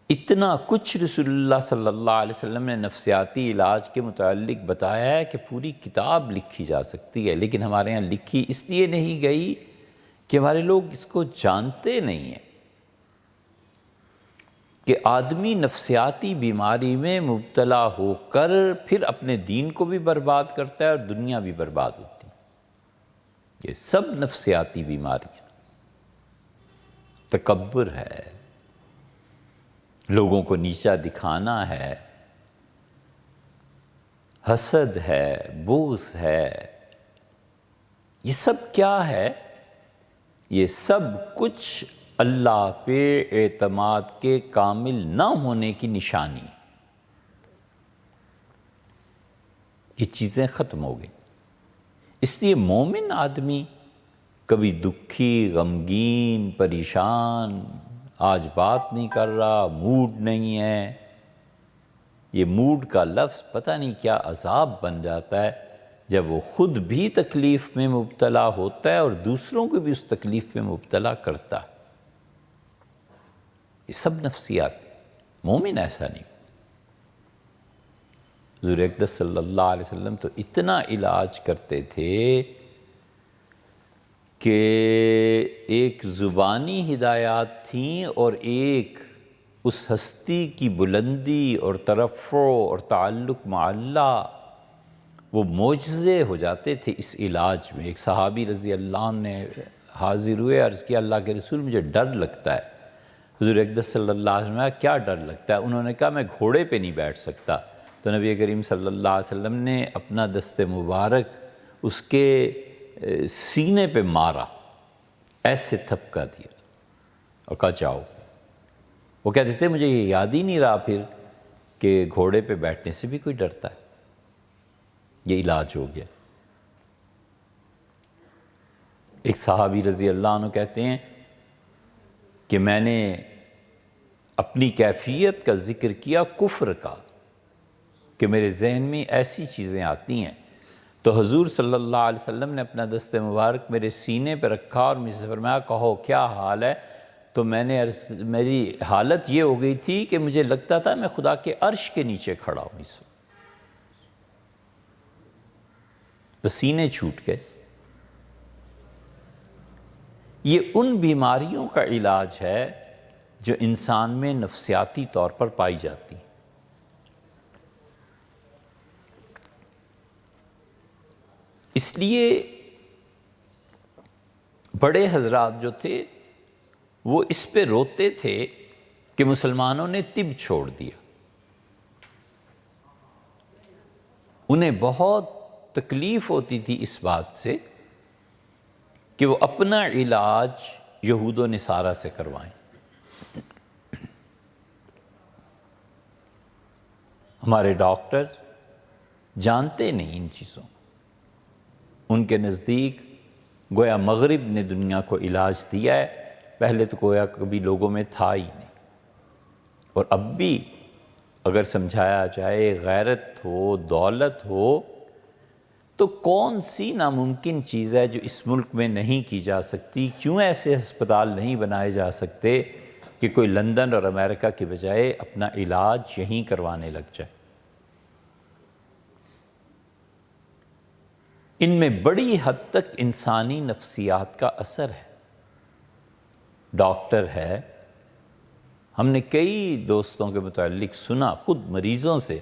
Speaker 1: اتنا کچھ رسول اللہ صلی اللہ علیہ وسلم نے نفسیاتی علاج کے متعلق بتایا ہے کہ پوری کتاب لکھی جا سکتی ہے، لیکن ہمارے یہاں لکھی اس لیے نہیں گئی کہ ہمارے لوگ اس کو جانتے نہیں ہیں کہ آدمی نفسیاتی بیماری میں مبتلا ہو کر پھر اپنے دین کو بھی برباد کرتا ہے اور دنیا بھی برباد ہوتی ہے۔ یہ سب نفسیاتی بیماریاں، تکبر ہے، لوگوں کو نیچا دکھانا ہے، حسد ہے، بغض ہے، یہ سب کیا ہے؟ یہ سب کچھ اللہ پہ اعتماد کے کامل نہ ہونے کی نشانی۔ یہ چیزیں ختم ہو گئی۔ اس لیے مومن آدمی کبھی دکھی، غمگین، پریشان، آج بات نہیں کر رہا، موڈ نہیں ہے، یہ موڈ کا لفظ پتہ نہیں کیا عذاب بن جاتا ہے جب وہ خود بھی تکلیف میں مبتلا ہوتا ہے اور دوسروں کو بھی اس تکلیف میں مبتلا کرتا ہے۔ یہ سب نفسیات، مومن ایسا نہیں۔ حضور اقدس صلی اللہ علیہ وسلم تو اتنا علاج کرتے تھے کہ ایک زبانی ہدایات تھیں اور ایک اس ہستی کی بلندی اور ترفع اور تعلق مع اللہ، وہ معجزے ہو جاتے تھے اس علاج میں۔ ایک صحابی رضی اللہ عنہ نے حاضر ہوئے، عرض کیا اللہ کے رسول مجھے ڈر لگتا ہے۔ حضور اقدس صلی اللہ علیہ وسلم نے کہا کیا ڈر لگتا ہے؟ انہوں نے کہا میں گھوڑے پہ نہیں بیٹھ سکتا۔ تو نبی کریم صلی اللہ علیہ وسلم نے اپنا دست مبارک اس کے سینے پہ مارا، ایسے تھپکا دیا اور کہا جاؤ۔ وہ کہتے تھے مجھے یہ یاد ہی نہیں رہا پھر کہ گھوڑے پہ بیٹھنے سے بھی کوئی ڈرتا ہے۔ یہ علاج ہو گیا۔ ایک صحابی رضی اللہ عنہ کہتے ہیں کہ میں نے اپنی کیفیت کا ذکر کیا کفر کا، کہ میرے ذہن میں ایسی چیزیں آتی ہیں، تو حضور صلی اللہ علیہ وسلم نے اپنا دست مبارک میرے سینے پہ رکھا اور مجھ سے فرمایا کہو کیا حال ہے؟ تو میری حالت یہ ہو گئی تھی کہ مجھے لگتا تھا میں خدا کے عرش کے نیچے کھڑا ہوں اس وقت، پسینے چھوٹ گئے۔ یہ ان بیماریوں کا علاج ہے جو انسان میں نفسیاتی طور پر پائی جاتی ہیں۔ اس لیے بڑے حضرات جو تھے وہ اس پہ روتے تھے کہ مسلمانوں نے طب چھوڑ دیا۔ انہیں بہت تکلیف ہوتی تھی اس بات سے کہ وہ اپنا علاج یہود و نصارہ سے کروائیں۔ ہمارے ڈاکٹرز جانتے نہیں ان چیزوں کو، ان کے نزدیک گویا مغرب نے دنیا کو علاج دیا ہے، پہلے تو گویا کبھی لوگوں میں تھا ہی نہیں۔ اور اب بھی اگر سمجھایا جائے غیرت ہو، دولت ہو، تو کون سی ناممکن چیز ہے جو اس ملک میں نہیں کی جا سکتی؟ کیوں ایسے ہسپتال نہیں بنائے جا سکتے کہ کوئی لندن اور امریکہ کے بجائے اپنا علاج یہیں کروانے لگ جائے؟ ان میں بڑی حد تک انسانی نفسیات کا اثر ہے۔ ڈاکٹر ہے، ہم نے کئی دوستوں کے متعلق سنا، خود مریضوں سے،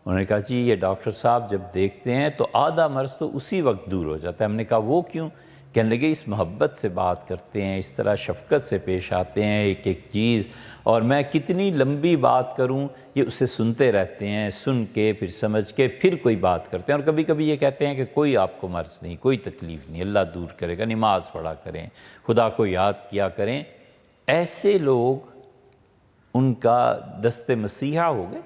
Speaker 1: انہوں نے کہا جی یہ ڈاکٹر صاحب جب دیکھتے ہیں تو آدھا مرض تو اسی وقت دور ہو جاتا ہے۔ ہم نے کہا وہ کیوں؟ کہنے لگے اس محبت سے بات کرتے ہیں، اس طرح شفقت سے پیش آتے ہیں ایک ایک چیز، اور میں کتنی لمبی بات کروں یہ اسے سنتے رہتے ہیں، سن کے پھر سمجھ کے پھر کوئی بات کرتے ہیں، اور کبھی کبھی یہ کہتے ہیں کہ کوئی آپ کو مرض نہیں، کوئی تکلیف نہیں، اللہ دور کرے گا، نماز پڑھا کریں، خدا کو یاد کیا کریں۔ ایسے لوگ ان کا دست مسیحا ہو گئے۔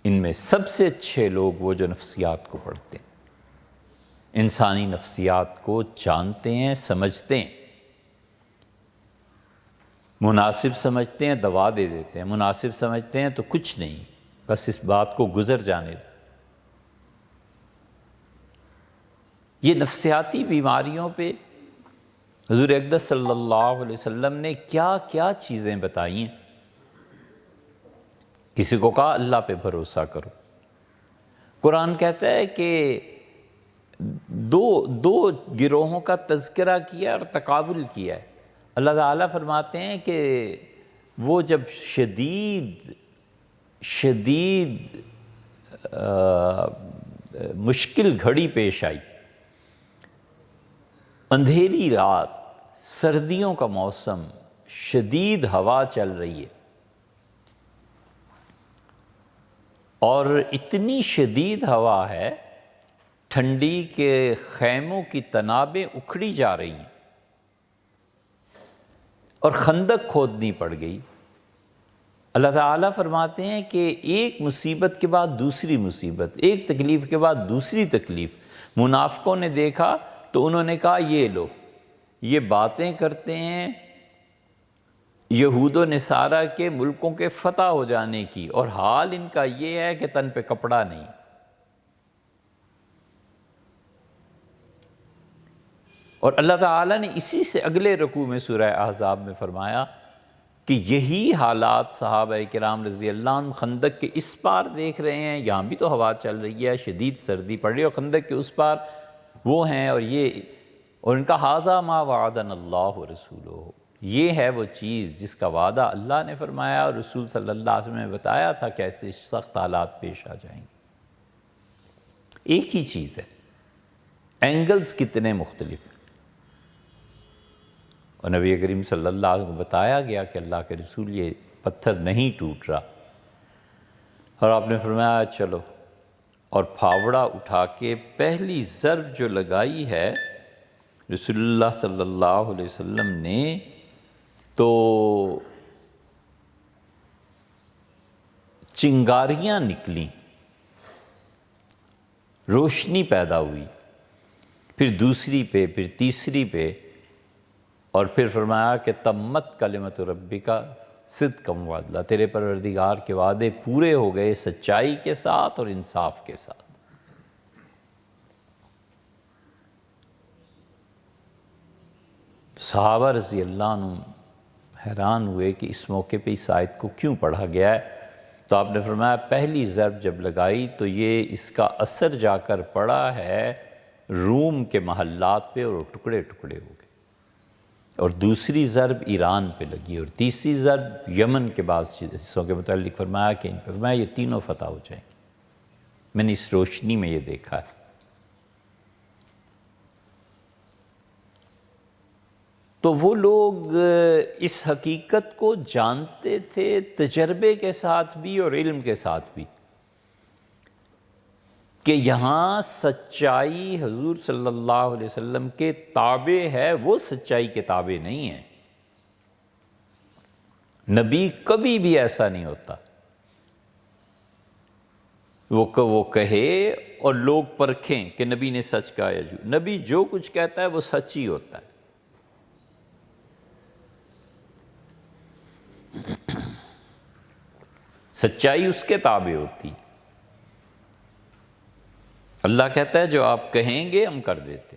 Speaker 1: ان میں سب سے اچھے لوگ وہ جو نفسیات کو پڑھتے ہیں، انسانی نفسیات کو جانتے ہیں، سمجھتے ہیں، مناسب سمجھتے ہیں دوا دے دیتے ہیں، مناسب سمجھتے ہیں تو کچھ نہیں، بس اس بات کو گزر جانے دو۔ یہ نفسیاتی بیماریوں پہ حضور اقدس صلی اللہ علیہ وسلم نے کیا کیا چیزیں بتائی ہیں۔ کسی کو کہا اللہ پہ بھروسہ کرو۔ قرآن کہتا ہے کہ دو گروہوں کا تذکرہ کیا اور تقابل کیا ہے۔ اللہ تعالیٰ فرماتے ہیں کہ وہ جب شدید مشکل گھڑی پیش آئی، اندھیری رات، سردیوں کا موسم، شدید ہوا چل رہی ہے، اور اتنی شدید ہوا ہے ٹھنڈی کے خیموں کی تنابیں اکھڑی جا رہی ہیں، اور خندق کھودنی پڑ گئی۔ اللہ تعالیٰ فرماتے ہیں کہ ایک مصیبت کے بعد دوسری مصیبت، ایک تکلیف کے بعد دوسری تکلیف۔ منافقوں نے دیکھا تو انہوں نے کہا یہ لو، یہ باتیں کرتے ہیں یہود و نصارہ کے ملکوں کے فتح ہو جانے کی، اور حال ان کا یہ ہے کہ تن پہ کپڑا نہیں۔ اور اللہ تعالیٰ نے اسی سے اگلے رکوع میں سورہ احزاب میں فرمایا کہ یہی حالات صحابہ کرام رضی اللہ عنہ خندق کے اس پار دیکھ رہے ہیں، یہاں بھی تو ہوا چل رہی ہے، شدید سردی پڑ رہی ہے، اور خندق کے اس پار وہ ہیں، اور ان کا ھذا ما وعدنا اللہ ورسولہ، یہ ہے وہ چیز جس کا وعدہ اللہ نے فرمایا اور رسول صلی اللہ علیہ وسلم نے بتایا تھا کہ ایسے سخت حالات پیش آ جائیں گے۔ ایک ہی چیز ہے، اینگلز کتنے مختلف ہیں، اور نبی کریم صلی اللہ علیہ وسلم کو بتایا گیا کہ اللہ کے رسول یہ پتھر نہیں ٹوٹ رہا، اور آپ نے فرمایا چلو، اور پھاوڑا اٹھا کے پہلی ضرب جو لگائی ہے رسول اللہ صلی اللہ علیہ وسلم نے، تو چنگاریاں نکلیں، روشنی پیدا ہوئی، پھر دوسری پہ، پھر تیسری پہ، اور پھر فرمایا کہ تمت کلمت ربک صدقا وعدلا، تیرے پروردگار کے وعدے پورے ہو گئے سچائی کے ساتھ اور انصاف کے ساتھ۔ صحابہ رضی اللہ عنہ حیران ہوئے کہ اس موقع پہ اس آیت کو کیوں پڑھا گیا ہے؟ تو آپ نے فرمایا پہلی ضرب جب لگائی تو یہ اس کا اثر جا کر پڑا ہے روم کے محلات پہ، اور وہ ٹکڑے ٹکڑے ہو گئے، اور دوسری ضرب ایران پہ لگی، اور تیسری ضرب یمن کے بعض حصوں کے متعلق فرمایا کہ ان پہ فرمایا یہ تینوں فتح ہو جائیں گے۔ میں نے اس روشنی میں یہ دیکھا ہے۔ تو وہ لوگ اس حقیقت کو جانتے تھے تجربے کے ساتھ بھی اور علم کے ساتھ بھی، کہ یہاں سچائی حضور صلی اللہ علیہ وسلم کے تابع ہے، وہ سچائی کے تابع نہیں ہے۔ نبی کبھی بھی ایسا نہیں ہوتا، وہ کہے اور لوگ پرکھیں کہ نبی نے سچ کہا یا جھوٹ۔ نبی جو کچھ کہتا ہے وہ سچ ہی ہوتا ہے۔ سچائی اس کے تابع ہوتی۔ اللہ کہتا ہے جو آپ کہیں گے ہم کر دیتے۔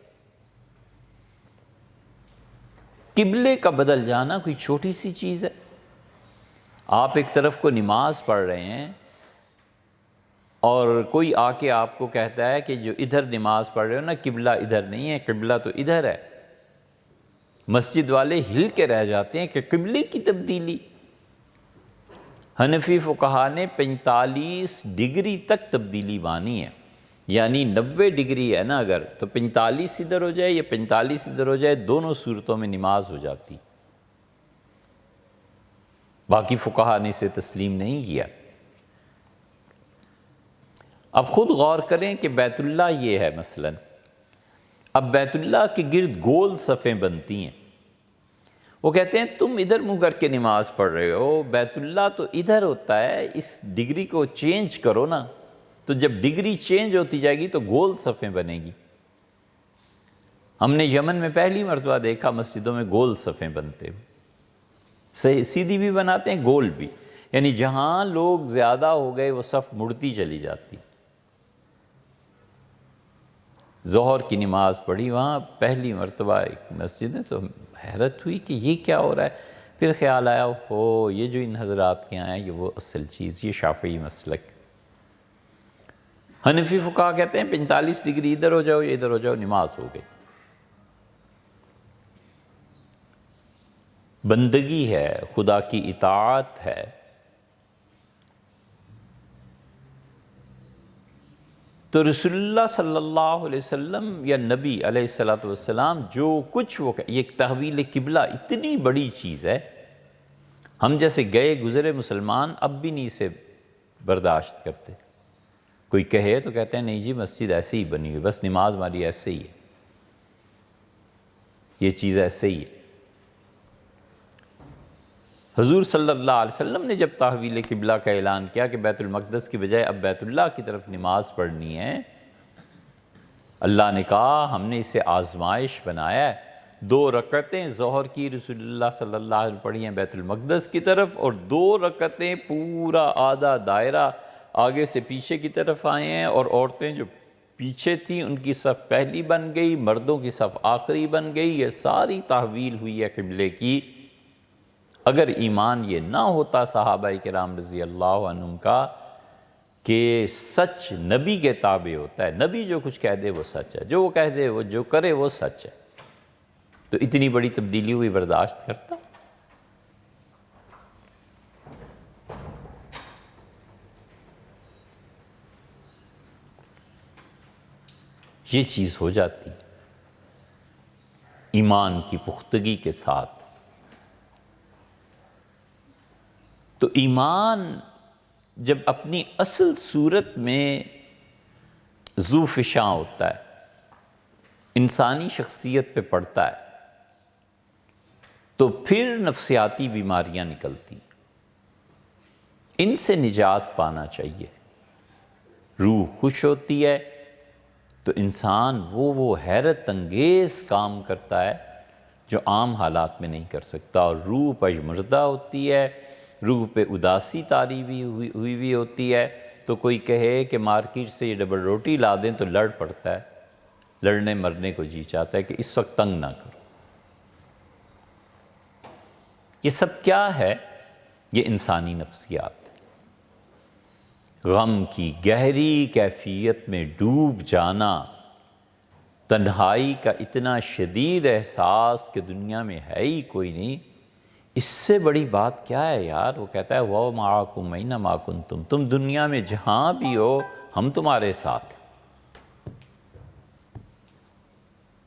Speaker 1: قبلے کا بدل جانا کوئی چھوٹی سی چیز ہے؟ آپ ایک طرف کو نماز پڑھ رہے ہیں اور کوئی آ کے آپ کو کہتا ہے کہ جو ادھر نماز پڑھ رہے ہو نا، قبلہ ادھر نہیں ہے، قبلہ تو ادھر ہے۔ مسجد والے ہل کے رہ جاتے ہیں کہ قبلے کی تبدیلی۔ حنفی فقہا نے 45 ڈگری تک تبدیلی مانی ہے، یعنی 90 ڈگری ہے نا اگر، تو 45 ادھر ہو جائے یا 45 ادھر ہو جائے، دونوں صورتوں میں نماز ہو جاتی۔ باقی فقہا نے اسے تسلیم نہیں کیا۔ اب خود غور کریں کہ بیت اللہ یہ ہے مثلا، اب بیت اللہ کے گرد گول صفیں بنتی ہیں۔ وہ کہتے ہیں تم ادھر منہ کر کے نماز پڑھ رہے ہو، بیت اللہ تو ادھر ہوتا ہے، اس ڈگری کو چینج کرو نا۔ تو جب ڈگری چینج ہوتی جائے گی تو گول صفیں بنے گی۔ ہم نے یمن میں پہلی مرتبہ دیکھا مسجدوں میں گول صفیں بنتے ہوئے، سیدھی بھی بناتے ہیں گول بھی، یعنی جہاں لوگ زیادہ ہو گئے وہ صف مڑتی چلی جاتی۔ ظہر کی نماز پڑھی وہاں پہلی مرتبہ ایک مسجد میں، تو حیرت ہوئی کہ یہ کیا ہو رہا ہے۔ پھر خیال آیا ہو یہ جو ان حضرات کے آئے ہیں یہ وہ اصل چیز، یہ شافعی مسلک۔ حنفی فقہا کہتے ہیں 45 ڈگری ادھر ہو جاؤ یا ادھر ہو جاؤ، نماز ہو گئی۔ بندگی ہے، خدا کی اطاعت ہے۔ تو رسول اللہ صلی اللہ علیہ وسلم یا نبی علیہ السلام جو کچھ وہ یہ ایک تحویل قبلہ اتنی بڑی چیز ہے، ہم جیسے گئے گزرے مسلمان اب بھی نہیں اسے برداشت کرتے۔ کوئی کہے تو کہتے ہیں نہیں جی مسجد ایسے ہی بنی ہوئی، بس نماز ہماری ایسے ہی ہے، یہ چیز ایسے ہی ہے۔ حضور صلی اللہ علیہ وسلم نے جب تحویل قبلہ کا اعلان کیا کہ بیت المقدس کی بجائے اب بیت اللہ کی طرف نماز پڑھنی ہے، اللہ نے کہا ہم نے اسے آزمائش بنایا ہے۔ 2 رکعتیں ظہر کی رسول اللہ صلی اللہ علیہ وسلم پڑھی ہیں بیت المقدس کی طرف، اور 2 رکعتیں پورا آدھا دائرہ آگے سے پیچھے کی طرف آئے ہیں، اور عورتیں جو پیچھے تھیں ان کی صف پہلی بن گئی، مردوں کی صف آخری بن گئی۔ یہ ساری تحویل ہوئی ہے قبلے کی۔ اگر ایمان یہ نہ ہوتا صحابہ کرام رضی اللہ عنہم کا کہ سچ نبی کے تابع ہوتا ہے، نبی جو کچھ کہہ دے وہ سچ ہے، جو وہ کہہ دے وہ جو کرے وہ سچ ہے، تو اتنی بڑی تبدیلی ہوئی برداشت کرتا؟ یہ چیز ہو جاتی ایمان کی پختگی کے ساتھ۔ تو ایمان جب اپنی اصل صورت میں ذو فشاں ہوتا ہے، انسانی شخصیت پہ پڑتا ہے، تو پھر نفسیاتی بیماریاں نکلتی، ان سے نجات پانا چاہیے۔ روح خوش ہوتی ہے تو انسان وہ حیرت انگیز کام کرتا ہے جو عام حالات میں نہیں کر سکتا، اور روح پژمردہ ہوتی ہے، روح پہ اداسی طاری ہوئی ہوتی ہے، تو کوئی کہے کہ مارکیٹ سے یہ ڈبل روٹی لا دیں تو لڑ پڑتا ہے، لڑنے مرنے کو جی چاہتا ہے کہ اس وقت تنگ نہ کرو۔ یہ سب کیا ہے؟ یہ انسانی نفسیات، غم کی گہری کیفیت میں ڈوب جانا، تنہائی کا اتنا شدید احساس کہ دنیا میں ہے ہی کوئی نہیں، اس سے بڑی بات کیا ہے یار؟ وہ کہتا ہے وَوَ مَعَكُمْ أَيْنَمَا كُنْتُمْ، تم دنیا میں جہاں بھی ہو ہم تمہارے ساتھ۔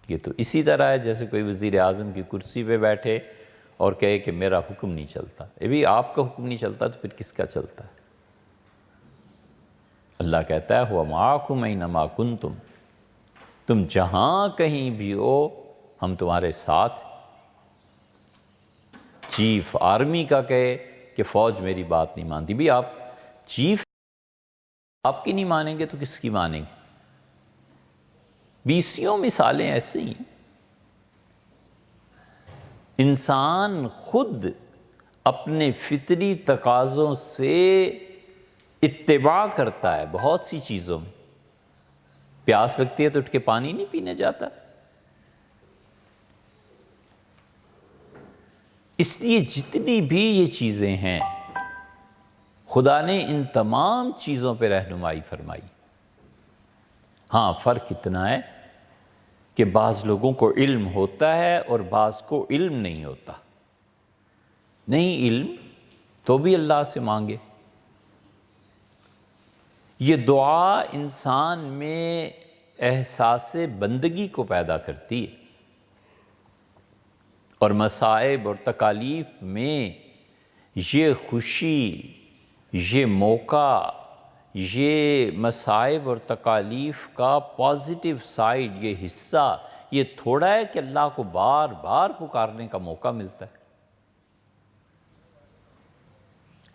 Speaker 1: یہ تو اسی طرح ہے جیسے کوئی وزیر اعظم کی کرسی پہ بیٹھے اور کہے کہ میرا حکم نہیں چلتا۔ بھی آپ کا حکم نہیں چلتا تو پھر کس کا چلتا ہے؟ اللہ کہتا ہے ہوا معاکم اینما کنتم، تم جہاں کہیں بھی ہو ہم تمہارے ساتھ۔ چیف آرمی کا کہے کہ فوج میری بات نہیں مانتی، بھی آپ چیف آپ کی نہیں مانیں گے تو کس کی مانیں گے؟ بیسیوں مثالیں ایسے ہی ہیں۔ انسان خود اپنے فطری تقاضوں سے اتباع کرتا ہے بہت سی چیزوں میں۔ پیاس لگتی ہے تو اٹھ کے پانی نہیں پینے جاتا، اس لیے جتنی بھی یہ چیزیں ہیں خدا نے ان تمام چیزوں پہ رہنمائی فرمائی۔ ہاں فرق اتنا ہے کہ بعض لوگوں کو علم ہوتا ہے اور بعض کو علم نہیں ہوتا۔ نہیں علم تو بھی اللہ سے مانگے۔ یہ دعا انسان میں احساس بندگی کو پیدا کرتی ہے، اور مصائب اور تکالیف میں یہ خوشی، یہ موقع، یہ مصائب اور تکالیف کا پازیٹیو سائیڈ، یہ حصہ یہ تھوڑا ہے کہ اللہ کو بار بار پکارنے کا موقع ملتا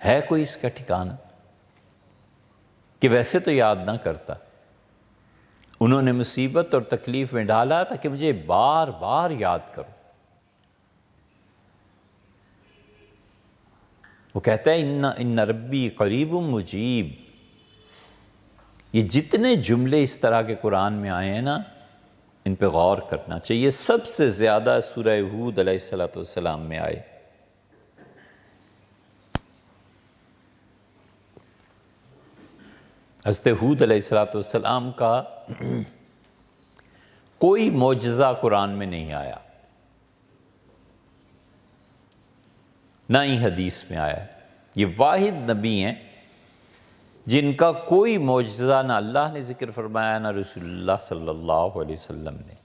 Speaker 1: ہے کوئی اس کا ٹھکانہ کہ ویسے تو یاد نہ کرتا، انہوں نے مصیبت اور تکلیف میں ڈالا تھا کہ مجھے بار بار یاد کرو۔ وہ کہتا ہے ان ربی قریب مجیب۔ یہ جتنے جملے اس طرح کے قرآن میں آئے ہیں نا، ان پہ غور کرنا چاہیے۔ سب سے زیادہ سورہ ہود علیہ السلام میں آئے۔ حضرت ہود علیہ السلام کا کوئی معجزہ قرآن میں نہیں آیا، نہ ہی حدیث میں آیا۔ یہ واحد نبی ہیں جن کا کوئی معجزہ نہ اللہ نے ذکر فرمایا نہ رسول اللہ صلی اللہ علیہ وسلم نے۔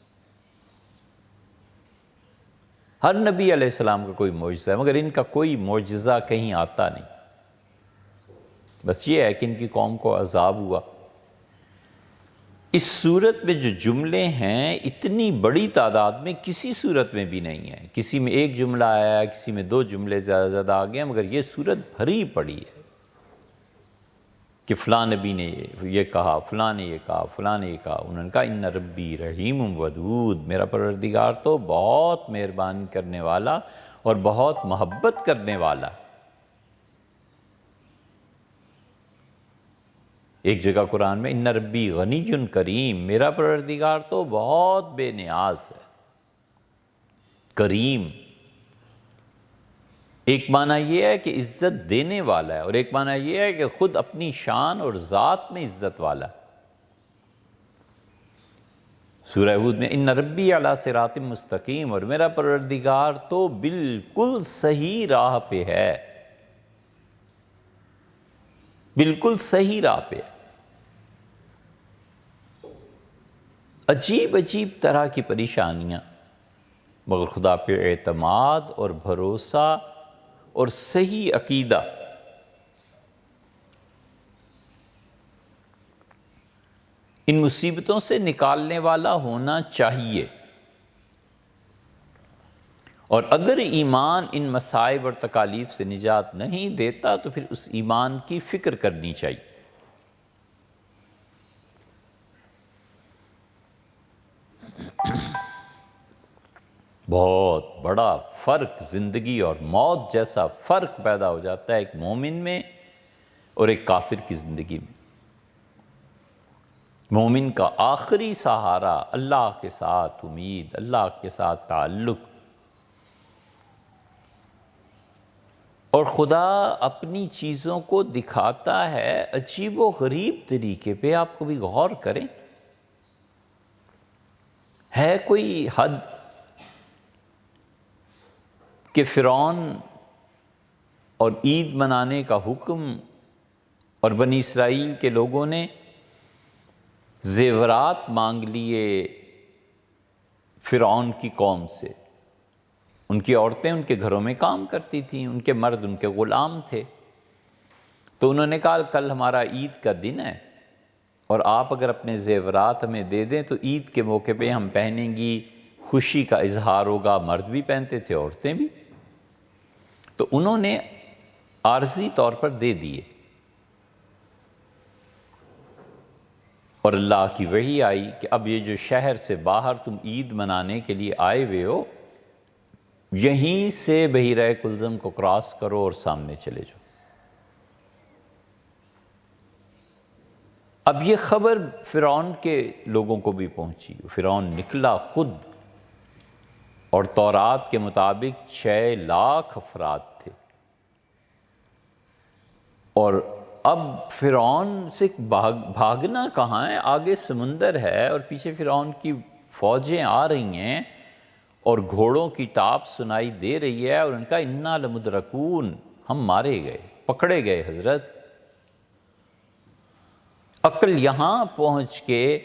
Speaker 1: ہر نبی علیہ السلام کا کوئی معجزہ ہے، مگر ان کا کوئی معجزہ کہیں آتا نہیں۔ بس یہ ہے کہ ان کی قوم کو عذاب ہوا۔ اس صورت میں جو جملے ہیں اتنی بڑی تعداد میں کسی صورت میں بھی نہیں ہے۔ کسی میں ایک جملہ آیا ہے، کسی میں دو جملے زیادہ زیادہ آ گئے ہیں، مگر یہ صورت بھری پڑی ہے کہ فلاں نبی نے یہ کہا، فلاں نے یہ کہا، فلاں نے یہ کہا۔ انہوں نے کہا ان ربی رحیم ودود، میرا پروردگار تو بہت مہربانی کرنے والا اور بہت محبت کرنے والا۔ ایک جگہ قرآن میں ان ربی غنی کریم، میرا پروردگار تو بہت بے نیاز ہے، کریم۔ ایک معنی یہ ہے کہ عزت دینے والا ہے، اور ایک معنی یہ ہے کہ خود اپنی شان اور ذات میں عزت والا ہے۔ سورہ ہود میں ان ربی علی صراط مستقیم، اور میرا پروردگار تو بالکل صحیح راہ پہ ہے، بالکل صحیح راہ پہ ہے۔ عجیب عجیب طرح کی پریشانیاں، مگر خدا پہ اعتماد اور بھروسہ اور صحیح عقیدہ، ان مصیبتوں سے نکالنے والا ہونا چاہیے۔ اور اگر ایمان ان مصائب اور تکالیف سے نجات نہیں دیتا تو پھر اس ایمان کی فکر کرنی چاہیے۔ بہت بڑا فرق، زندگی اور موت جیسا فرق پیدا ہو جاتا ہے ایک مومن میں اور ایک کافر کی زندگی میں۔ مومن کا آخری سہارا اللہ کے ساتھ امید، اللہ کے ساتھ تعلق، اور خدا اپنی چیزوں کو دکھاتا ہے عجیب و غریب طریقے پہ. آپ کبھی غور کریں، ہے کوئی حد کہ فرعون اور عید منانے کا حکم اور بنی اسرائیل کے لوگوں نے زیورات مانگ لیے فرعون کی قوم سے. ان کی عورتیں ان کے گھروں میں کام کرتی تھیں، ان کے مرد ان کے غلام تھے. تو انہوں نے کہا کل ہمارا عید کا دن ہے اور آپ اگر اپنے زیورات ہمیں دے دیں تو عید کے موقع پہ ہم پہنیں گی، خوشی کا اظہار ہوگا. مرد بھی پہنتے تھے، عورتیں بھی. تو انہوں نے عارضی طور پر دے دیے، اور اللہ کی وحی آئی کہ اب یہ جو شہر سے باہر تم عید منانے کے لیے آئے ہوئے ہو، یہیں سے بحیرہ کلزم کو کراس کرو اور سامنے چلے جاؤ. اب یہ خبر فرعون کے لوگوں کو بھی پہنچی. فرعون نکلا خود، اور تورات کے مطابق 6 لاکھ افراد تھے. اور اب فرعون سے بھاگنا کہاں ہے؟ آگے سمندر ہے اور پیچھے فرعون کی فوجیں آ رہی ہیں اور گھوڑوں کی ٹاپ سنائی دے رہی ہے، اور ان کا انا لمدرکون، ہم مارے گئے، پکڑے گئے حضرت. عقل یہاں پہنچ کے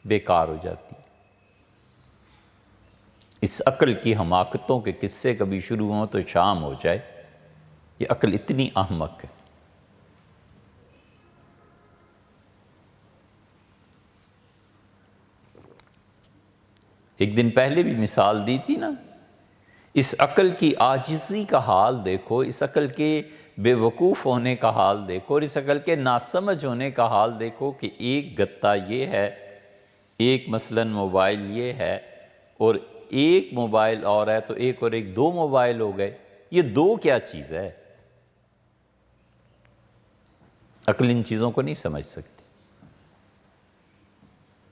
Speaker 1: بیکار ہو جاتی. اس عقل کی حماقتوں کے قصے کبھی شروع ہوں تو شام ہو جائے. یہ عقل اتنی احمق ہے. ایک دن پہلے بھی مثال دی تھی نا، اس عقل کی عاجزی کا حال دیکھو، اس عقل کے بے وقوف ہونے کا حال دیکھو، اور اس عقل کے ناسمجھ ہونے کا حال دیکھو کہ ایک گتا یہ ہے، ایک مثلاً موبائل یہ ہے، اور ایک موبائل اور ہے تو ایک اور ایک 2 موبائل ہو گئے. یہ 2 کیا چیز ہے؟ عقل ان چیزوں کو نہیں سمجھ سکتی.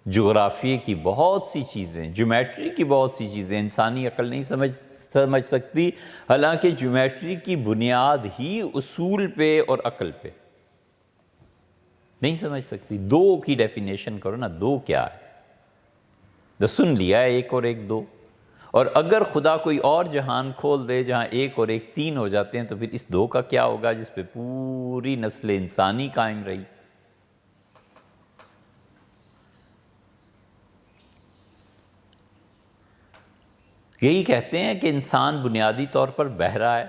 Speaker 1: جغرافیے کی بہت سی چیزیں، جیومیٹری کی بہت سی چیزیں انسانی عقل نہیں سمجھ سکتی، حالانکہ جیومیٹری کی بنیاد ہی اصول پہ اور عقل پہ. نہیں سمجھ سکتی. 2 کی ڈیفینیشن کرو نا، 2 کیا ہے؟ تو سن لیا ہے 1 اور 1 2. اور اگر خدا کوئی اور جہان کھول دے جہاں 1 اور 1 3 ہو جاتے ہیں، تو پھر اس 2 کا کیا ہوگا جس پہ پوری نسل انسانی قائم رہی؟ یہی کہتے ہیں کہ انسان بنیادی طور پر بہرا ہے،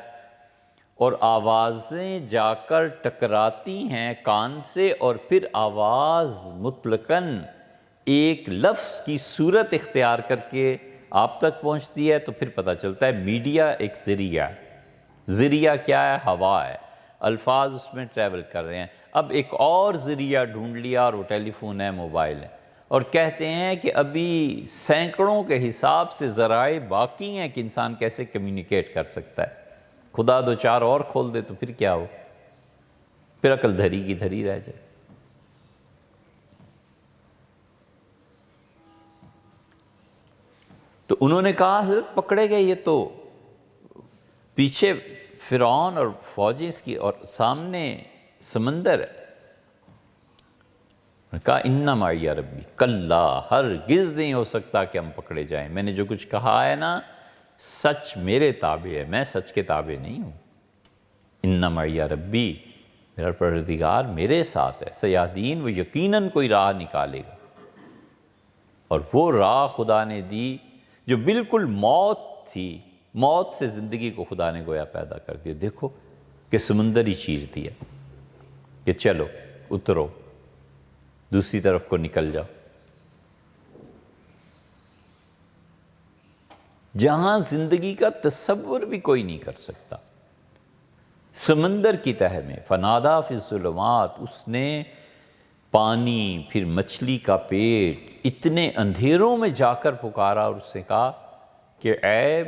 Speaker 1: اور آوازیں جا کر ٹکراتی ہیں کان سے، اور پھر آواز مطلقاً ایک لفظ کی صورت اختیار کر کے آپ تک پہنچتی ہے. تو پھر پتہ چلتا ہے میڈیا ایک ذریعہ ہے. ذریعہ کیا ہے؟ ہوا ہے. الفاظ اس میں ٹریول کر رہے ہیں. اب ایک اور ذریعہ ڈھونڈ لیا، اور وہ ٹیلی فون ہے، موبائل ہے. اور کہتے ہیں کہ ابھی سینکڑوں کے حساب سے ذرائع باقی ہیں کہ انسان کیسے کمیونیکیٹ کر سکتا ہے. خدا 2-4 اور کھول دے تو پھر کیا ہو؟ پھر عقل دھری کی دھری رہ جائے. تو انہوں نے کہا حضرت پکڑے گئے، یہ تو پیچھے فرعون اور فوجیں اس کی، اور سامنے سمندر ہے. کہا اِنَّ مَعِیَ رَبِّی، کلا، ہرگز نہیں ہو سکتا کہ ہم پکڑے جائیں. میں نے جو کچھ کہا ہے نا، سچ میرے تابع ہے، میں سچ کے تابع نہیں ہوں. اِنَّ مَعِیَ رَبِّی، میرا پروردگار میرے ساتھ ہے. سیہدین، وہ یقیناً کوئی راہ نکالے گا. اور وہ راہ خدا نے دی جو بالکل موت تھی. موت سے زندگی کو خدا نے گویا پیدا کر دیا. دیکھو کہ سمندر ہی چیر دیا کہ چلو اترو، دوسری طرف کو نکل جاؤ. جہاں زندگی کا تصور بھی کوئی نہیں کر سکتا. سمندر کی تہہ میں فنادا فی الظلمات، اس نے پانی، پھر مچھلی کا پیٹ، اتنے اندھیروں میں جا کر پکارا، اور اس نے کہا کہ عیب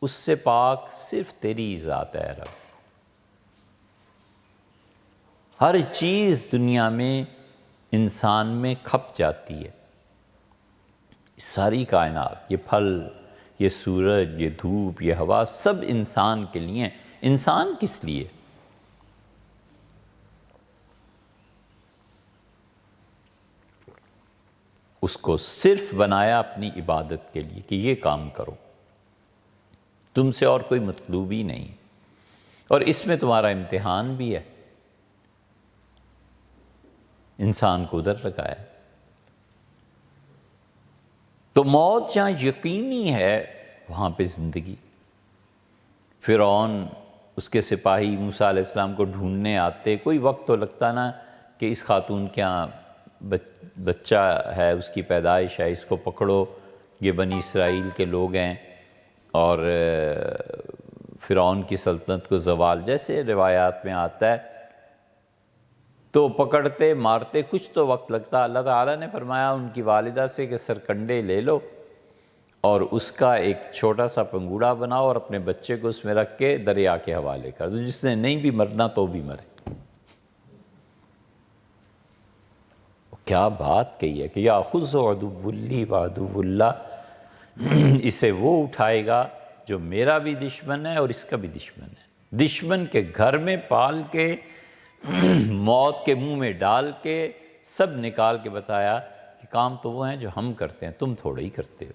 Speaker 1: اس سے پاک صرف تیری ذات ہے رب. ہر چیز دنیا میں انسان میں کھپ جاتی ہے. ساری کائنات، یہ پھل، یہ سورج، یہ دھوپ، یہ ہوا، سب انسان کے لیے. انسان کس لیے؟ اس کو صرف بنایا اپنی عبادت کے لیے کہ یہ کام کرو، تم سے اور کوئی مطلوب ہی نہیں، اور اس میں تمہارا امتحان بھی ہے، انسان کو ادھر لگایا۔ تو موت جہاں یقینی ہے وہاں پہ زندگی۔ فرعون، اس کے سپاہی موسیٰ علیہ السلام کو ڈھونڈنے آتے، کوئی وقت تو لگتا نا کہ اس خاتون کے یہاں بچہ ہے، اس کی پیدائش ہے، اس کو پکڑو، یہ بنی اسرائیل کے لوگ ہیں، اور فرعون کی سلطنت کو زوال، جیسے روایات میں آتا ہے، تو پکڑتے مارتے، کچھ تو وقت لگتا۔ اللہ تعالیٰ نے فرمایا ان کی والدہ سے کہ سرکنڈے لے لو اور اس کا ایک چھوٹا سا پنگوڑا بناؤ اور اپنے بچے کو اس میں رکھ کے دریا کے حوالے کر دو، جس نے نہیں بھی مرنا تو بھی مرے۔ کیا بات کہی ہے کہ یاخذ عدو لی وعدو اللہ، اسے وہ اٹھائے گا جو میرا بھی دشمن ہے اور اس کا بھی دشمن ہے، دشمن کے گھر میں پال کے، موت کے منہ میں ڈال کے، سب نکال کے بتایا کہ کام تو وہ ہیں جو ہم کرتے ہیں، تم تھوڑے ہی کرتے ہو۔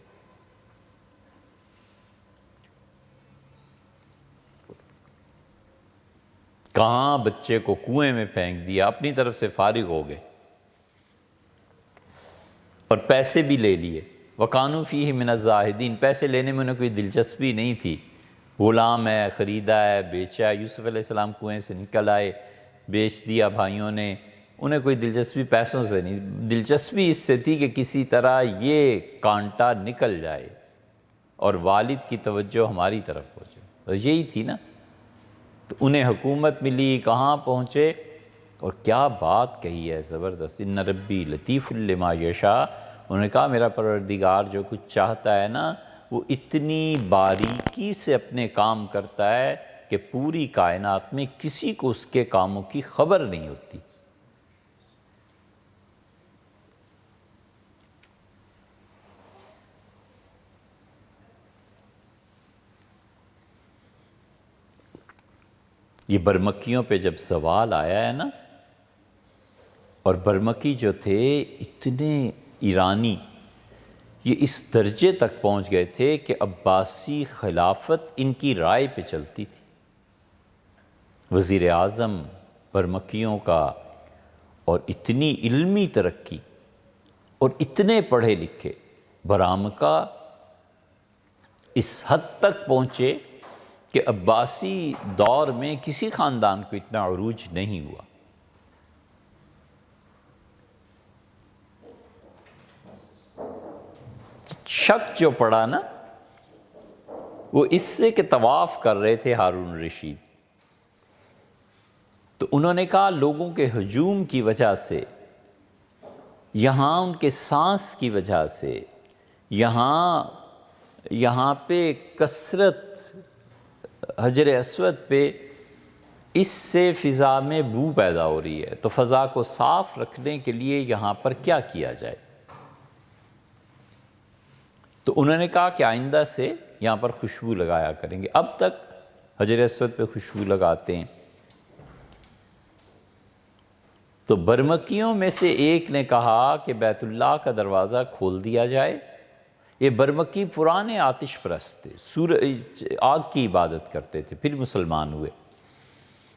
Speaker 1: کہاں بچے کو کنویں میں پھینک دیا، اپنی طرف سے فارغ ہو گئے اور پیسے بھی لے لیے۔ وَقَانُوا فِيهِ مِنَ الزَّاهِدِينَ، پیسے لینے میں انہیں کوئی دلچسپی نہیں تھی، غلام ہے، خریدا ہے، بیچا ہے۔ یوسف علیہ السلام کنویں سے نکل آئے، بیچ دیا بھائیوں نے، انہیں کوئی دلچسپی پیسوں سے نہیں، دلچسپی اس سے تھی کہ کسی طرح یہ کانٹا نکل جائے اور والد کی توجہ ہماری طرف ہو جائے، اور یہی تھی نا۔ تو انہیں حکومت ملی، کہاں پہنچے، اور کیا بات کہی ہے زبردست، ان ربی لطیف لما یشاء۔ انہوں نے کہا میرا پروردگار جو کچھ چاہتا ہے نا وہ اتنی باریکی سے اپنے کام کرتا ہے کہ پوری کائنات میں کسی کو اس کے کاموں کی خبر نہیں ہوتی۔ یہ برمکیوں پہ جب زوال آیا ہے نا، اور برمکی جو تھے اتنے ایرانی، یہ اس درجے تک پہنچ گئے تھے کہ عباسی خلافت ان کی رائے پہ چلتی تھی۔ وزیر اعظم برمکیوں کا، اور اتنی علمی ترقی اور اتنے پڑھے لکھے، برامکہ اس حد تک پہنچے کہ عباسی دور میں کسی خاندان کو اتنا عروج نہیں ہوا۔ شک جو پڑا نا وہ اس سے کہ طواف کر رہے تھے ہارون رشید، تو انہوں نے کہا لوگوں کے ہجوم کی وجہ سے، یہاں ان کے سانس کی وجہ سے، یہاں پہ کثرت حجر اسود پہ، اس سے فضا میں بو پیدا ہو رہی ہے، تو فضا کو صاف رکھنے کے لیے یہاں پر کیا کیا جائے؟ تو انہوں نے کہا کہ آئندہ سے یہاں پر خوشبو لگایا کریں گے۔ اب تک حجر اسود پہ خوشبو لگاتے ہیں۔ تو برمکیوں میں سے ایک نے کہا کہ بیت اللہ کا دروازہ کھول دیا جائے۔ یہ برمکی پرانے آتش پرست تھے، آگ کی عبادت کرتے تھے، پھر مسلمان ہوئے،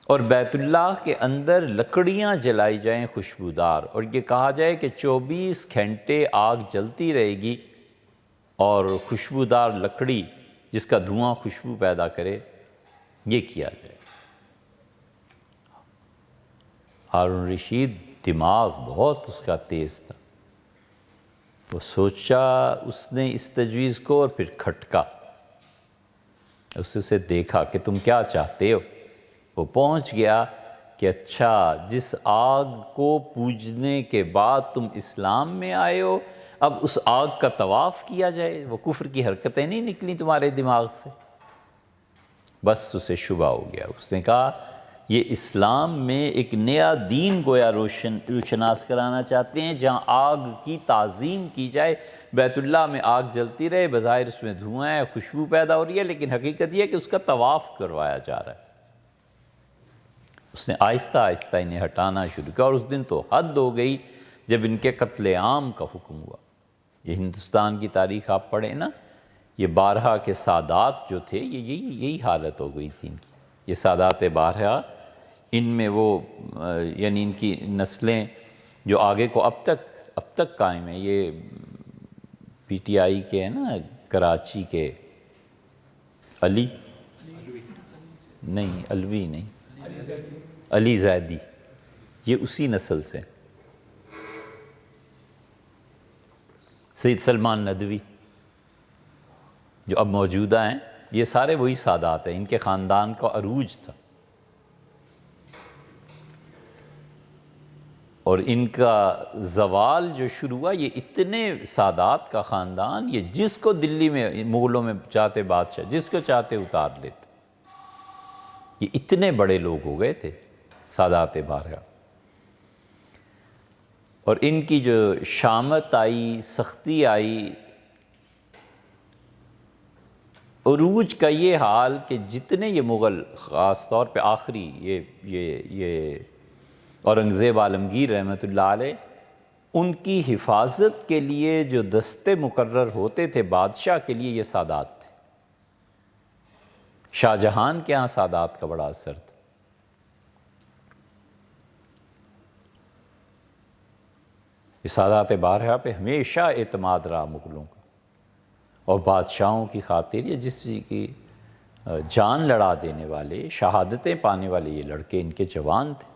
Speaker 1: اور بیت اللہ کے اندر لکڑیاں جلائی جائیں خوشبودار، اور یہ کہا جائے کہ 24 گھنٹے آگ جلتی رہے گی، اور خوشبودار لکڑی جس کا دھواں خوشبو پیدا کرے، یہ کیا جائے۔ ہارون رشید دماغ بہت اس کا تیز تھا، وہ سوچا اس نے اس تجویز کو، اور پھر کھٹکا، اسے دیکھا کہ تم کیا چاہتے ہو۔ وہ پہنچ گیا کہ اچھا، جس آگ کو پوجنے کے بعد تم اسلام میں آئے ہو، اب اس آگ کا طواف کیا جائے، وہ کفر کی حرکتیں نہیں نکلیں تمہارے دماغ سے؟ بس اسے شبہ ہو گیا، اس نے کہا یہ اسلام میں ایک نیا دین گویا روشناس کرانا چاہتے ہیں، جہاں آگ کی تعظیم کی جائے، بیت اللہ میں آگ جلتی رہے، بظاہر اس میں دھواں ہے، خوشبو پیدا ہو رہی ہے، لیکن حقیقت یہ ہے کہ اس کا طواف کروایا جا رہا ہے۔ اس نے آہستہ آہستہ انہیں ہٹانا شروع کیا، اور اس دن تو حد ہو گئی جب ان کے قتل عام کا حکم ہوا۔ یہ ہندوستان کی تاریخ آپ پڑھیں نا، یہ بارہا کے سادات جو تھے، یہی حالت ہو گئی تھی ان کی۔ یہ سادات بارہا، ان میں وہ یعنی ان کی نسلیں جو آگے کو اب تک قائم ہیں، یہ پی ٹی آئی کے ہیں نا کراچی کے، علی نہیں، علوی نہیں، علی زیدی، یہ اسی نسل سے۔ سید سلمان ندوی جو اب موجودہ ہیں، یہ سارے وہی سادات ہیں، ان کے خاندان کا عروج تھا، اور ان کا زوال جو شروع ہوا، یہ اتنے سادات کا خاندان، یہ جس کو دلی میں مغلوں میں چاہتے بادشاہ، جس کو چاہتے اتار لیتے، یہ اتنے بڑے لوگ ہو گئے تھے سادات بارہا۔ اور ان کی جو شامت آئی، سختی آئی، عروج کا یہ حال کہ جتنے یہ مغل، خاص طور پہ آخری یہ اورنگزیب عالمگیر رحمۃ اللہ علیہ، ان کی حفاظت کے لیے جو دستے مقرر ہوتے تھے بادشاہ کے لیے، یہ سادات تھے۔ شاہ جہان کے ہاں سادات کا بڑا اثر تھا۔ یہ سادات بارہا پہ ہمیشہ اعتماد رہا مغلوں کا، اور بادشاہوں کی خاطر یہ جس کی جان لڑا دینے والے، شہادتیں پانے والے یہ لڑکے ان کے جوان تھے،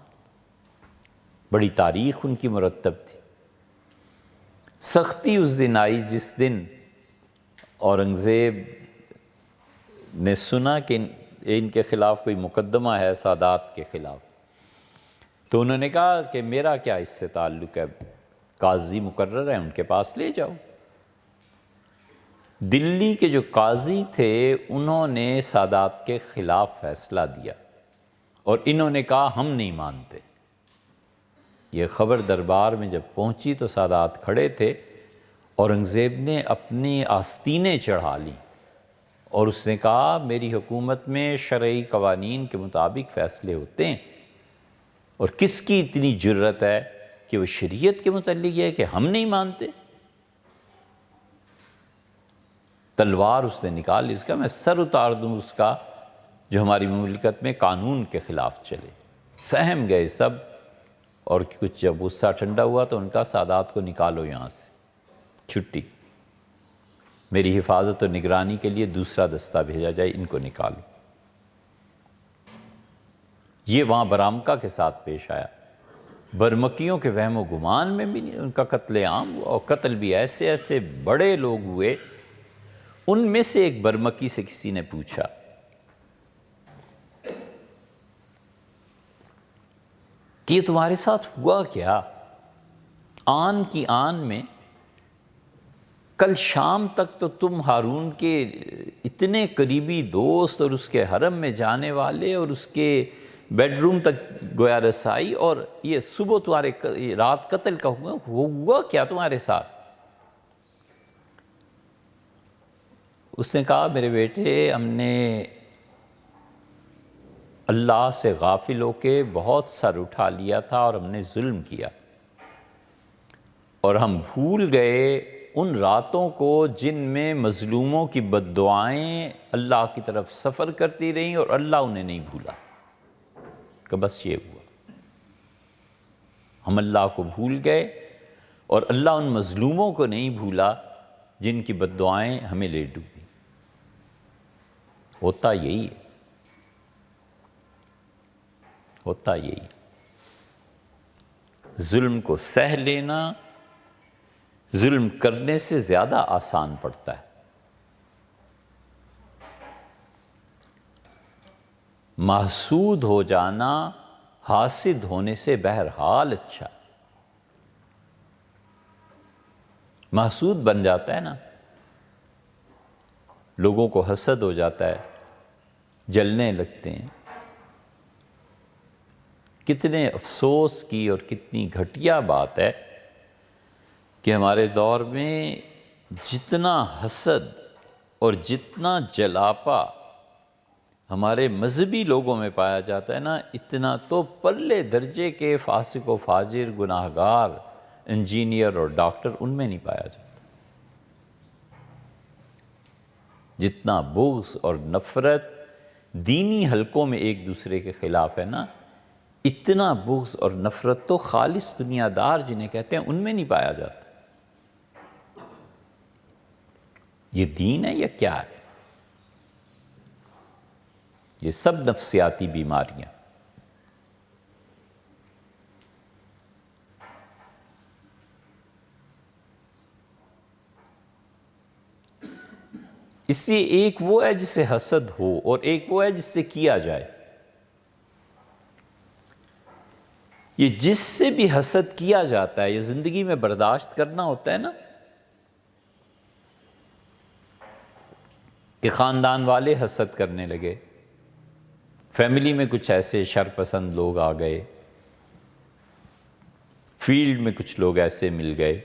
Speaker 1: بڑی تاریخ ان کی مرتب تھی۔ سختی اس دن آئی جس دن اورنگزیب نے سنا کہ ان کے خلاف کوئی مقدمہ ہے سادات کے خلاف، تو انہوں نے کہا کہ میرا کیا اس سے تعلق ہے، قاضی مقرر ہیں، ان کے پاس لے جاؤ۔ دلی کے جو قاضی تھے انہوں نے سادات کے خلاف فیصلہ دیا، اور انہوں نے کہا ہم نہیں مانتے۔ یہ خبر دربار میں جب پہنچی تو سادات کھڑے تھے، اورنگزیب نے اپنی آستینیں چڑھا لیں، اور اس نے کہا میری حکومت میں شرعی قوانین کے مطابق فیصلے ہوتے ہیں، اور کس کی اتنی جرت ہے کہ وہ شریعت کے متعلق ہے کہ ہم نہیں مانتے۔ تلوار اس نے نکال لی، اس کا میں سر اتار دوں اس کا جو ہماری مملکت میں قانون کے خلاف چلے۔ سہم گئے سب، اور کچھ جب غصہ ٹھنڈا ہوا تو ان کا سادات کو نکالو یہاں سے، چھٹی، میری حفاظت اور نگرانی کے لیے دوسرا دستہ بھیجا جائے، ان کو نکالو۔ یہ وہاں برامکا کے ساتھ پیش آیا، برمکیوں کے وہم و گمان میں بھی ان کا قتل عام ہوا، اور قتل بھی ایسے ایسے بڑے لوگ ہوئے۔ ان میں سے ایک برمکی سے کسی نے پوچھا کہ یہ تمہارے ساتھ ہوا کیا؟ آن کی آن میں کل شام تک تو تم ہارون کے اتنے قریبی دوست اور اس کے حرم میں جانے والے اور اس کے بیڈ روم تک گویا رسائی، اور یہ صبح تمہارے رات قتل کا ہوا کیا تمہارے ساتھ؟ اس نے کہا میرے بیٹے، ہم نے اللہ سے غافل ہو کے بہت سر اٹھا لیا تھا، اور ہم نے ظلم کیا، اور ہم بھول گئے ان راتوں کو جن میں مظلوموں کی بد دعائیں اللہ کی طرف سفر کرتی رہیں، اور اللہ انہیں نہیں بھولا، کہ بس یہ ہوا، ہم اللہ کو بھول گئے، اور اللہ ان مظلوموں کو نہیں بھولا جن کی بد دعائیں ہمیں لے ڈوبی۔ ہوتا یہی ہے، ہوتا یہی ہے۔ ظلم کو سہ لینا ظلم کرنے سے زیادہ آسان پڑتا ہے۔ محسود ہو جانا حاسد ہونے سے بہرحال اچھا۔ محسود بن جاتا ہے نا، لوگوں کو حسد ہو جاتا ہے، جلنے لگتے ہیں۔ کتنے افسوس کی اور کتنی گھٹیا بات ہے کہ ہمارے دور میں جتنا حسد اور جتنا جلاپا ہمارے مذہبی لوگوں میں پایا جاتا ہے نا، اتنا تو پرلے درجے کے فاسق و فاجر، گناہگار، انجینئر اور ڈاکٹر ان میں نہیں پایا جاتا۔ جتنا بغض اور نفرت دینی حلقوں میں ایک دوسرے کے خلاف ہے نا، اتنا بغض اور نفرت تو خالص دنیا دار جنہیں کہتے ہیں ان میں نہیں پایا جاتا۔ یہ دین ہے یا کیا ہے؟ یہ سب نفسیاتی بیماریاں۔ اس لیے ایک وہ ہے جس سے حسد ہو اور ایک وہ ہے جس سے کیا جائے۔ یہ جس سے بھی حسد کیا جاتا ہے یہ زندگی میں برداشت کرنا ہوتا ہے نا، کہ خاندان والے حسد کرنے لگے، فیملی میں کچھ ایسے شرپسند لوگ آ گئے، فیلڈ میں کچھ لوگ ایسے مل گئے۔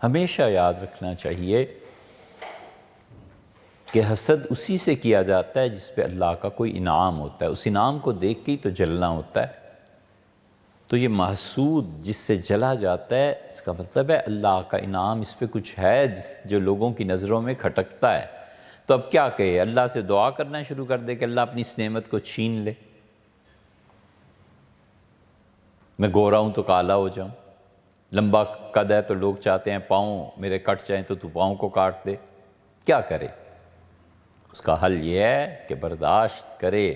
Speaker 1: ہمیشہ یاد رکھنا چاہیے کہ حسد اسی سے کیا جاتا ہے جس پہ اللہ کا کوئی انعام ہوتا ہے، اس انعام کو دیکھ کے ہی تو جلنا ہوتا ہے۔ تو یہ محسود جس سے جلا جاتا ہے اس کا مطلب ہے اللہ کا انعام اس پہ کچھ ہے جو لوگوں کی نظروں میں کھٹکتا ہے۔ تو اب کیا کہے؟ اللہ سے دعا کرنا شروع کر دے کہ اللہ اپنی اس نعمت کو چھین لے۔ میں گورا ہوں تو کالا ہو جاؤں، لمبا قد ہے تو لوگ چاہتے ہیں پاؤں میرے کٹ جائیں تو پاؤں کو کاٹ دے۔ کیا کرے؟ اس کا حل یہ ہے کہ برداشت کرے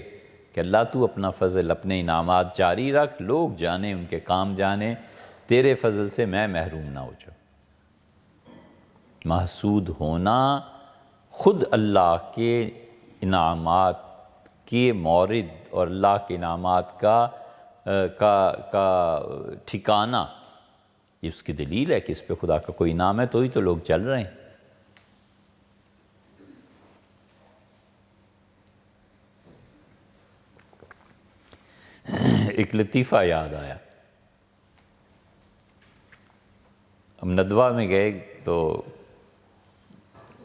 Speaker 1: کہ اللہ تو اپنا فضل، اپنے انعامات جاری رکھ، لوگ جانیں، ان کے کام جانیں، تیرے فضل سے میں محروم نہ ہو جاؤں۔ محسود ہونا خود اللہ کے انعامات کے مورد اور اللہ کے انعامات کا ٹھکانہ، یہ اس کی دلیل ہے کہ اس پہ خدا کا کوئی انعام ہے تو ہی تو لوگ چل رہے ہیں۔ ایک لطیفہ یاد آیا، ہم ندوہ میں گئے تو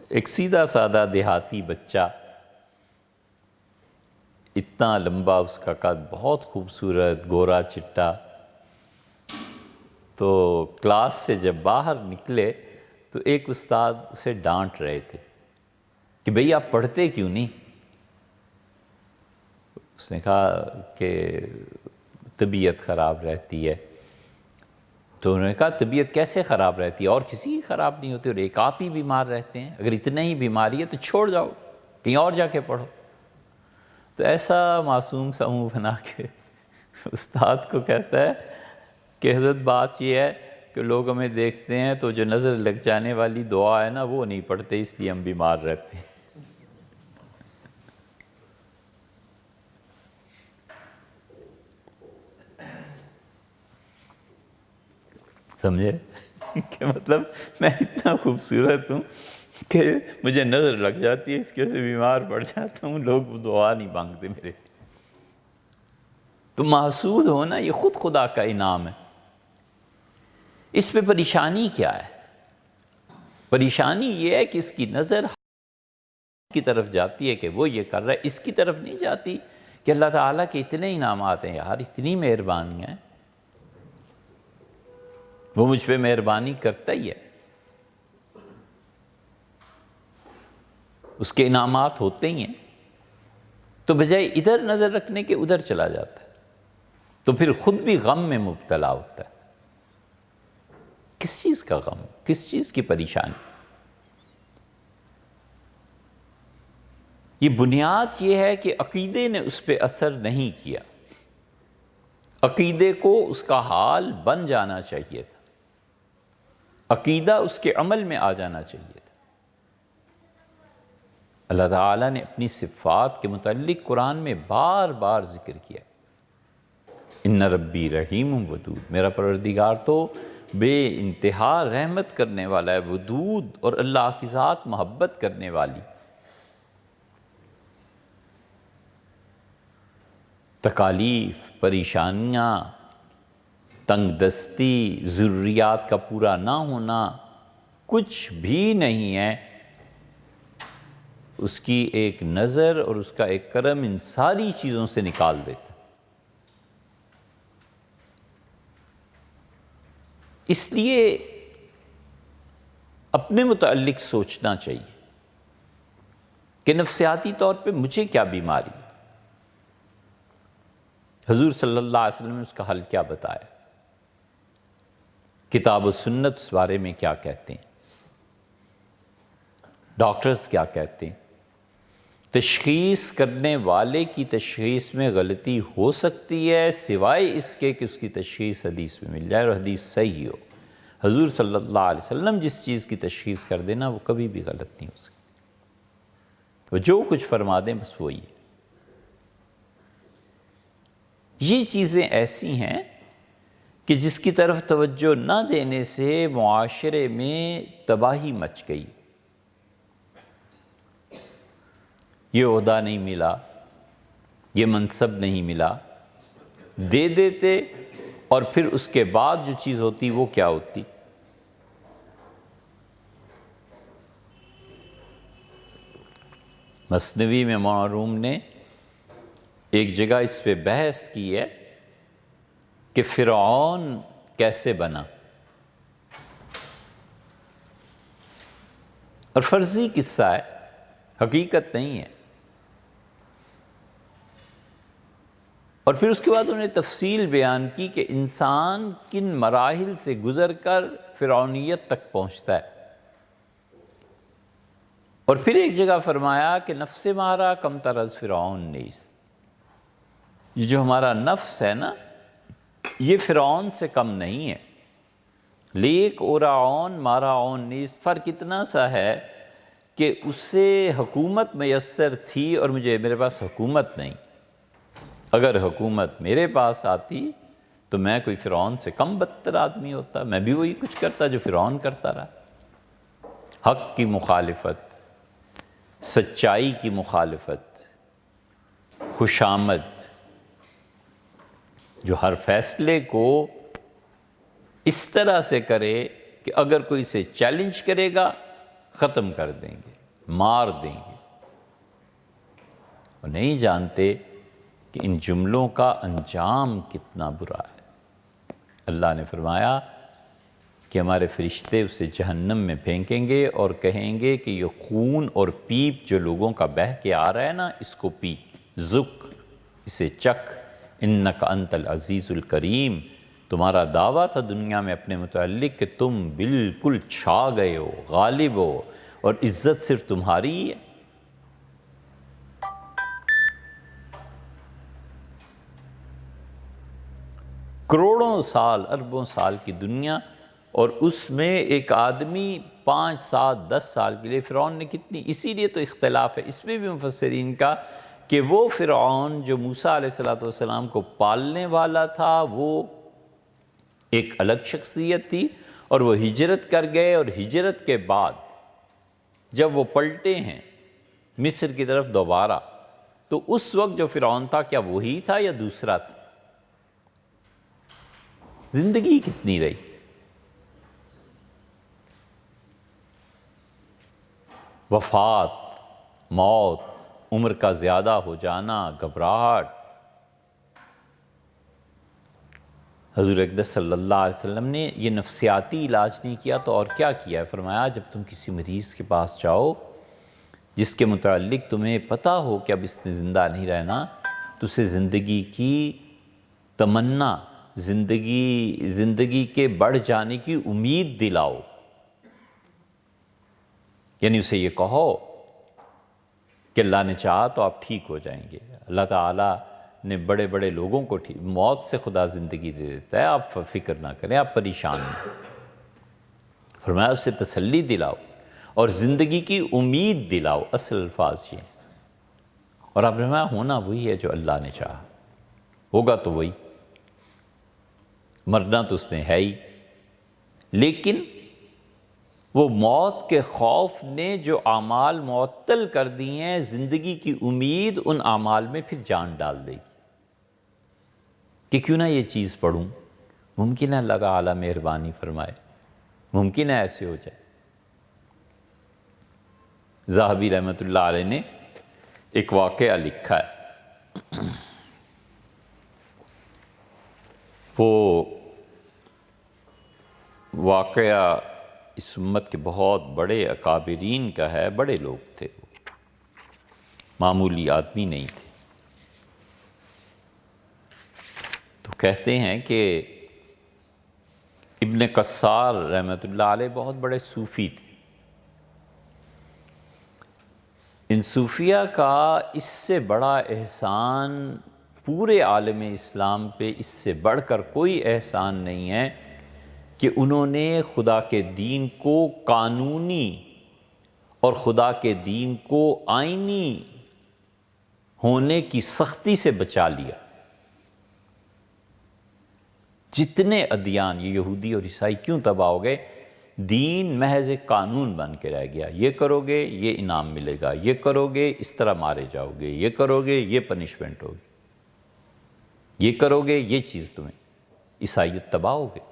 Speaker 1: ایک سیدھا سادہ دیہاتی بچہ، اتنا لمبا اس کا قد، بہت خوبصورت، گورا چٹا، تو کلاس سے جب باہر نکلے تو ایک استاد اسے ڈانٹ رہے تھے کہ بھئی آپ پڑھتے کیوں نہیں؟ اس نے کہا کہ طبیعت خراب رہتی ہے۔ تو انہوں نے کہا طبیعت کیسے خراب رہتی ہے؟ اور کسی کی خراب نہیں ہوتی، اور ایک آپ ہی بیمار رہتے ہیں، اگر اتنا ہی بیماری ہے تو چھوڑ جاؤ، کہیں اور جا کے پڑھو۔ تو ایسا معصوم سا منہ بنا کے استاد کو کہتا ہے کہ حضرت بات یہ ہے کہ لوگ ہمیں دیکھتے ہیں تو جو نظر لگ جانے والی دعا ہے نا وہ نہیں پڑھتے، اس لیے ہم بیمار رہتے ہیں۔ سمجھے کہ مطلب میں اتنا خوبصورت ہوں کہ مجھے نظر لگ جاتی ہے، اس کی وجہ سے بیمار پڑ جاتا ہوں، لوگ دعا نہیں مانگتے میرے۔ تو محسود ہونا یہ خود خدا کا انعام ہے۔ اس پہ پریشانی کیا ہے؟ پریشانی یہ ہے کہ اس کی نظر کی طرف جاتی ہے کہ وہ یہ کر رہا ہے، اس کی طرف نہیں جاتی کہ اللہ تعالیٰ کے اتنے انعامات ہیں یار، اتنی مہربانیاں ہیں، وہ مجھ پہ مہربانی کرتا ہی ہے، اس کے انعامات ہوتے ہی ہیں۔ تو بجائے ادھر نظر رکھنے کے ادھر چلا جاتا ہے، تو پھر خود بھی غم میں مبتلا ہوتا ہے۔ کس چیز کا غم؟ کس چیز کی پریشانی؟ یہ بنیاد یہ ہے کہ عقیدے نے اس پہ اثر نہیں کیا، عقیدے کو اس کا حال بن جانا چاہیے تھا، عقیدہ اس کے عمل میں آ جانا چاہیے تھا۔ اللہ تعالیٰ نے اپنی صفات کے متعلق قرآن میں بار بار ذکر کیا، ان ربی رحیم ودود، میرا پروردگار تو بے انتہا رحمت کرنے والا ہے، ودود، اور اللہ کی ذات محبت کرنے والی۔ تکالیف، پریشانیاں، تنگ دستی، ضروریات کا پورا نہ ہونا کچھ بھی نہیں ہے اس کی ایک نظر اور اس کا ایک کرم ان ساری چیزوں سے نکال دیتا. اس لیے اپنے متعلق سوچنا چاہیے کہ نفسیاتی طور پہ مجھے کیا بیماری ہے. حضور صلی اللہ علیہ وسلم نے اس کا حل کیا بتایا، کتاب و سنت اس بارے میں کیا کہتے ہیں، ڈاکٹرز کیا کہتے ہیں. تشخیص کرنے والے کی تشخیص میں غلطی ہو سکتی ہے سوائے اس کے کہ اس کی تشخیص حدیث میں مل جائے اور حدیث صحیح ہو. حضور صلی اللہ علیہ وسلم جس چیز کی تشخیص کر دینا وہ کبھی بھی غلط نہیں ہو سکتی. وہ جو کچھ فرما دیں بس وہی ہے. یہ چیزیں ایسی ہیں کہ جس کی طرف توجہ نہ دینے سے معاشرے میں تباہی مچ گئی. یہ عہدہ نہیں ملا، یہ منصب نہیں ملا، دے دیتے اور پھر اس کے بعد جو چیز ہوتی وہ کیا ہوتی. مثنوی میں مولانا روم نے ایک جگہ اس پہ بحث کی ہے کہ فرعون کیسے بنا، اور فرضی قصہ ہے، حقیقت نہیں ہے. اور پھر اس کے بعد انہوں نے تفصیل بیان کی کہ انسان کن مراحل سے گزر کر فرعونیت تک پہنچتا ہے. اور پھر ایک جگہ فرمایا کہ نفس مارا کم تر از فرعون نیست. یہ جو ہمارا نفس ہے نا یہ فرعون سے کم نہیں ہے. لیک اورعون ماراعون نیست، فرق اتنا سا ہے کہ اسے حکومت میسر تھی اور میرے پاس حکومت نہیں. اگر حکومت میرے پاس آتی تو میں کوئی فرعون سے کم بدتر آدمی ہوتا، میں بھی وہی کچھ کرتا جو فرعون کرتا رہا. حق کی مخالفت، سچائی کی مخالفت، خوشامد، جو ہر فیصلے کو اس طرح سے کرے کہ اگر کوئی اسے چیلنج کرے گا ختم کر دیں گے، مار دیں گے. اور نہیں جانتے کہ ان جملوں کا انجام کتنا برا ہے. اللہ نے فرمایا کہ ہمارے فرشتے اسے جہنم میں پھینکیں گے اور کہیں گے کہ یہ خون اور پیپ جو لوگوں کا بہہ کے آ رہا ہے نا اس کو پی، ذق، اسے چکھ، انک انت العزیز الکریم. تمہارا دعویٰ تھا دنیا میں اپنے متعلق کہ تم بالکل چھا گئے ہو، غالب ہو اور عزت صرف تمہاری ہی ہے. کروڑوں سال، اربوں سال کی دنیا، اور اس میں ایک آدمی 5 7 10 سال کے لیے. فرعون نے کتنی، اسی لیے تو اختلاف ہے اس میں بھی مفسرین کا کہ وہ فرعون جو موسیٰ علیہ السلام کو پالنے والا تھا وہ ایک الگ شخصیت تھی، اور وہ ہجرت کر گئے، اور ہجرت کے بعد جب وہ پلٹے ہیں مصر کی طرف دوبارہ تو اس وقت جو فرعون تھا کیا وہی تھا یا دوسرا تھا؟ زندگی کتنی رہی. وفات، موت، عمر کا زیادہ ہو جانا، گھبراہٹ. حضور اقدس صلی اللہ علیہ وسلم نے یہ نفسیاتی علاج نہیں کیا تو اور کیا کیا ہے؟ فرمایا جب تم کسی مریض کے پاس جاؤ جس کے متعلق تمہیں پتہ ہو کہ اب اس نے زندہ نہیں رہنا تو اسے زندگی کی تمنا، زندگی کے بڑھ جانے کی امید دلاؤ. یعنی اسے یہ کہو کہ اللہ نے چاہا تو آپ ٹھیک ہو جائیں گے. اللہ تعالیٰ نے بڑے بڑے لوگوں کو موت سے خدا زندگی دے دیتا ہے، آپ فکر نہ کریں، آپ پریشان نہیں. فرمایا اسے تسلی دلاؤ اور زندگی کی امید دلاؤ. اصل الفاظ یہ. اور آپ فرمایا ہونا وہی ہے جو اللہ نے چاہا، ہوگا تو وہی، مرنا تو اس نے ہے ہی. لیکن وہ موت کے خوف نے جو اعمال معطل کر دی ہیں، زندگی کی امید ان اعمال میں پھر جان ڈال دے گی کہ کیوں نہ یہ چیز پڑھوں، ممکن ہے اللہ تعالیٰ مہربانی فرمائے، ممکن ہے ایسے ہو جائے. ذہبی رحمۃ اللہ علیہ نے ایک واقعہ لکھا ہے، وہ واقعہ اس امت کے بہت بڑے اکابرین کا ہے، بڑے لوگ تھے، وہ معمولی آدمی نہیں تھے۔ تو کہتے ہیں کہ ابن قصار رحمۃ اللہ علیہ بہت بڑے صوفی تھے۔ ان صوفیہ کا اس سے بڑا احسان پورے عالم اسلام پہ اس سے بڑھ کر کوئی احسان نہیں ہے کہ انہوں نے خدا کے دین کو قانونی اور خدا کے دین کو آئینی ہونے کی سختی سے بچا لیا۔ جتنے ادیان، یہ یہودی اور عیسائی کیوں تباہ ہو گئے؟ دین محض ایک قانون بن کے رہ گیا، یہ کرو گے یہ انعام ملے گا، یہ کرو گے اس طرح مارے جاؤ گے، یہ کرو گے یہ پنشمنٹ ہوگی، یہ کرو گے یہ چیز تمہیں۔ عیسائیت تباہ ہو گئی۔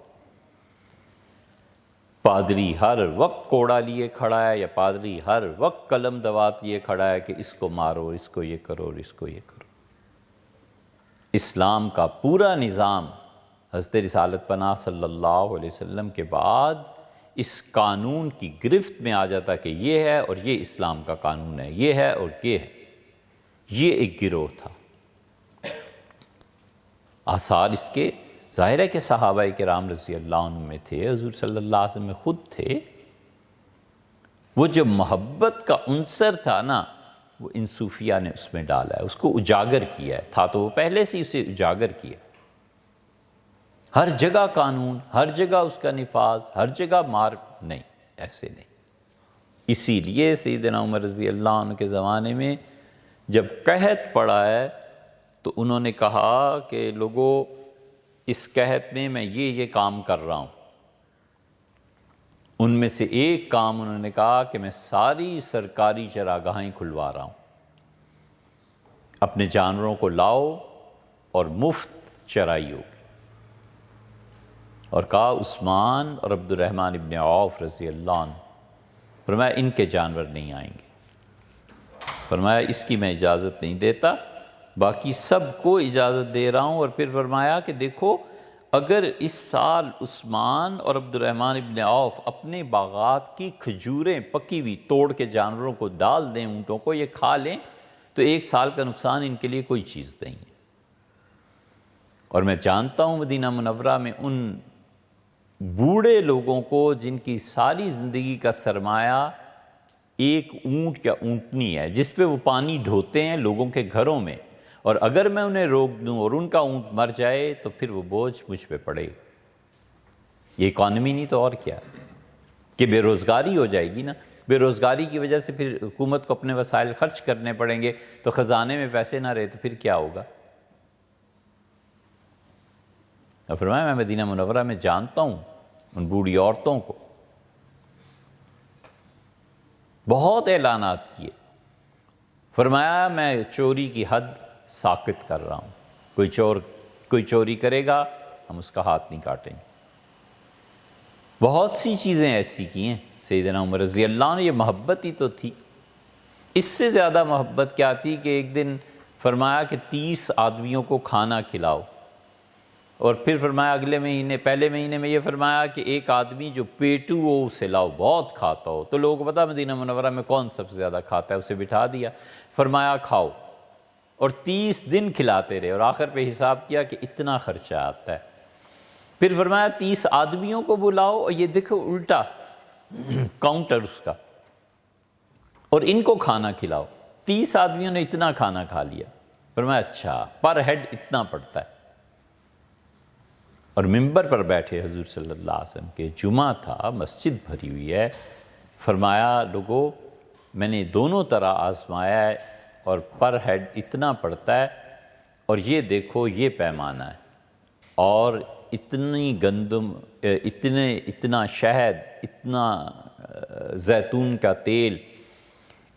Speaker 1: پادری ہر وقت کوڑا لیے کھڑا ہے، یا پادری ہر وقت قلم دوات لیے کھڑا ہے کہ اس کو مارو، اس کو یہ کرو اور اس کو یہ کرو۔ اسلام کا پورا نظام حضرت رسالت پناہ صلی اللہ علیہ وسلم کے بعد اس قانون کی گرفت میں آ جاتا کہ یہ ہے اور یہ اسلام کا قانون ہے، یہ ہے اور یہ ہے۔ یہ ایک گروہ تھا۔ آثار اس کے ظاہر ہے کہ صحابہ کرام رضی اللہ عنہ میں تھے، حضور صلی اللہ علیہ وسلم میں خود تھے۔ وہ جو محبت کا عنصر تھا نا، وہ ان صوفیہ نے اس میں ڈالا ہے، اس کو اجاگر کیا ہے، تھا تو وہ پہلے سے اسے اجاگر کیا۔ ہر جگہ قانون، ہر جگہ اس کا نفاذ، ہر جگہ مار، نہیں، ایسے نہیں۔ اسی لیے سیدنا عمر رضی اللہ عنہ کے زمانے میں جب قحط پڑا ہے تو انہوں نے کہا کہ لوگوں اس قحط میں یہ کام کر رہا ہوں۔ ان میں سے ایک کام انہوں نے کہا کہ میں ساری سرکاری چراگاہیں کھلوا رہا ہوں، اپنے جانوروں کو لاؤ اور مفت چرائی ہوگی۔ اور کہا عثمان اور عبد الرحمن ابن عوف رضی اللہ عنہ، فرمایا ان کے جانور نہیں آئیں گے، فرمایا اس کی میں اجازت نہیں دیتا، باقی سب کو اجازت دے رہا ہوں۔ اور پھر فرمایا کہ دیکھو اگر اس سال عثمان اور عبد الرحمن ابن عوف اپنے باغات کی کھجوریں پکی ہوئی توڑ کے جانوروں کو ڈال دیں، اونٹوں کو یہ کھا لیں، تو ایک سال کا نقصان ان کے لیے کوئی چیز نہیں ہے۔ اور میں جانتا ہوں مدینہ منورہ میں ان بوڑھے لوگوں کو جن کی ساری زندگی کا سرمایہ ایک اونٹ یا اونٹنی ہے، جس پہ وہ پانی ڈھوتے ہیں لوگوں کے گھروں میں، اور اگر میں انہیں روک دوں اور ان کا اونٹ مر جائے تو پھر وہ بوجھ مجھ پہ پڑے۔ یہ اکانومی نہیں تو اور کیا، کہ بے روزگاری ہو جائے گی نا۔ بے روزگاری کی وجہ سے پھر حکومت کو اپنے وسائل خرچ کرنے پڑیں گے، تو خزانے میں پیسے نہ رہے تو پھر کیا ہوگا؟ اور فرمایا میں مدینہ منورہ میں جانتا ہوں ان بوڑھی عورتوں کو، بہت اعلانات کیے، فرمایا میں چوری کی حد ساقط کر رہا ہوں، کوئی چوری کرے گا ہم اس کا ہاتھ نہیں کاٹیں گے۔ بہت سی چیزیں ایسی کی ہیں سیدنا عمر رضی اللہ عنہ، یہ محبت ہی تو تھی۔ اس سے زیادہ محبت کیا تھی کہ ایک دن فرمایا کہ 30 آدمیوں کو کھانا کھلاؤ، اور پھر فرمایا پہلے مہینے میں یہ فرمایا کہ ایک آدمی جو پیٹو ہو اسے لاؤ، بہت کھاتا ہو۔ تو لوگوں کو پتا مدینہ منورہ میں کون سب سے زیادہ کھاتا ہے، اسے بٹھا دیا، فرمایا کھاؤ، اور 30 دن کھلاتے رہے، اور آخر پہ حساب کیا کہ اتنا خرچہ آتا ہے۔ پھر فرمایا 30 آدمیوں کو بلاؤ، اور یہ دیکھو الٹا کاؤنٹر اس کا، اور ان کو کھانا کھلاؤ۔ 30 آدمیوں نے اتنا کھانا کھا لیا، فرمایا اچھا پر ہیڈ اتنا پڑتا ہے۔ اور ممبر پر بیٹھے حضور صلی اللہ علیہ وسلم کے، جمعہ تھا، مسجد بھری ہوئی ہے، فرمایا لوگو میں نے دونوں طرح آزمایا ہے اور پر ہیڈ اتنا پڑتا ہے، اور یہ دیکھو یہ پیمانہ ہے، اور اتنی گندم، اتنا شہد، اتنا زیتون کا تیل،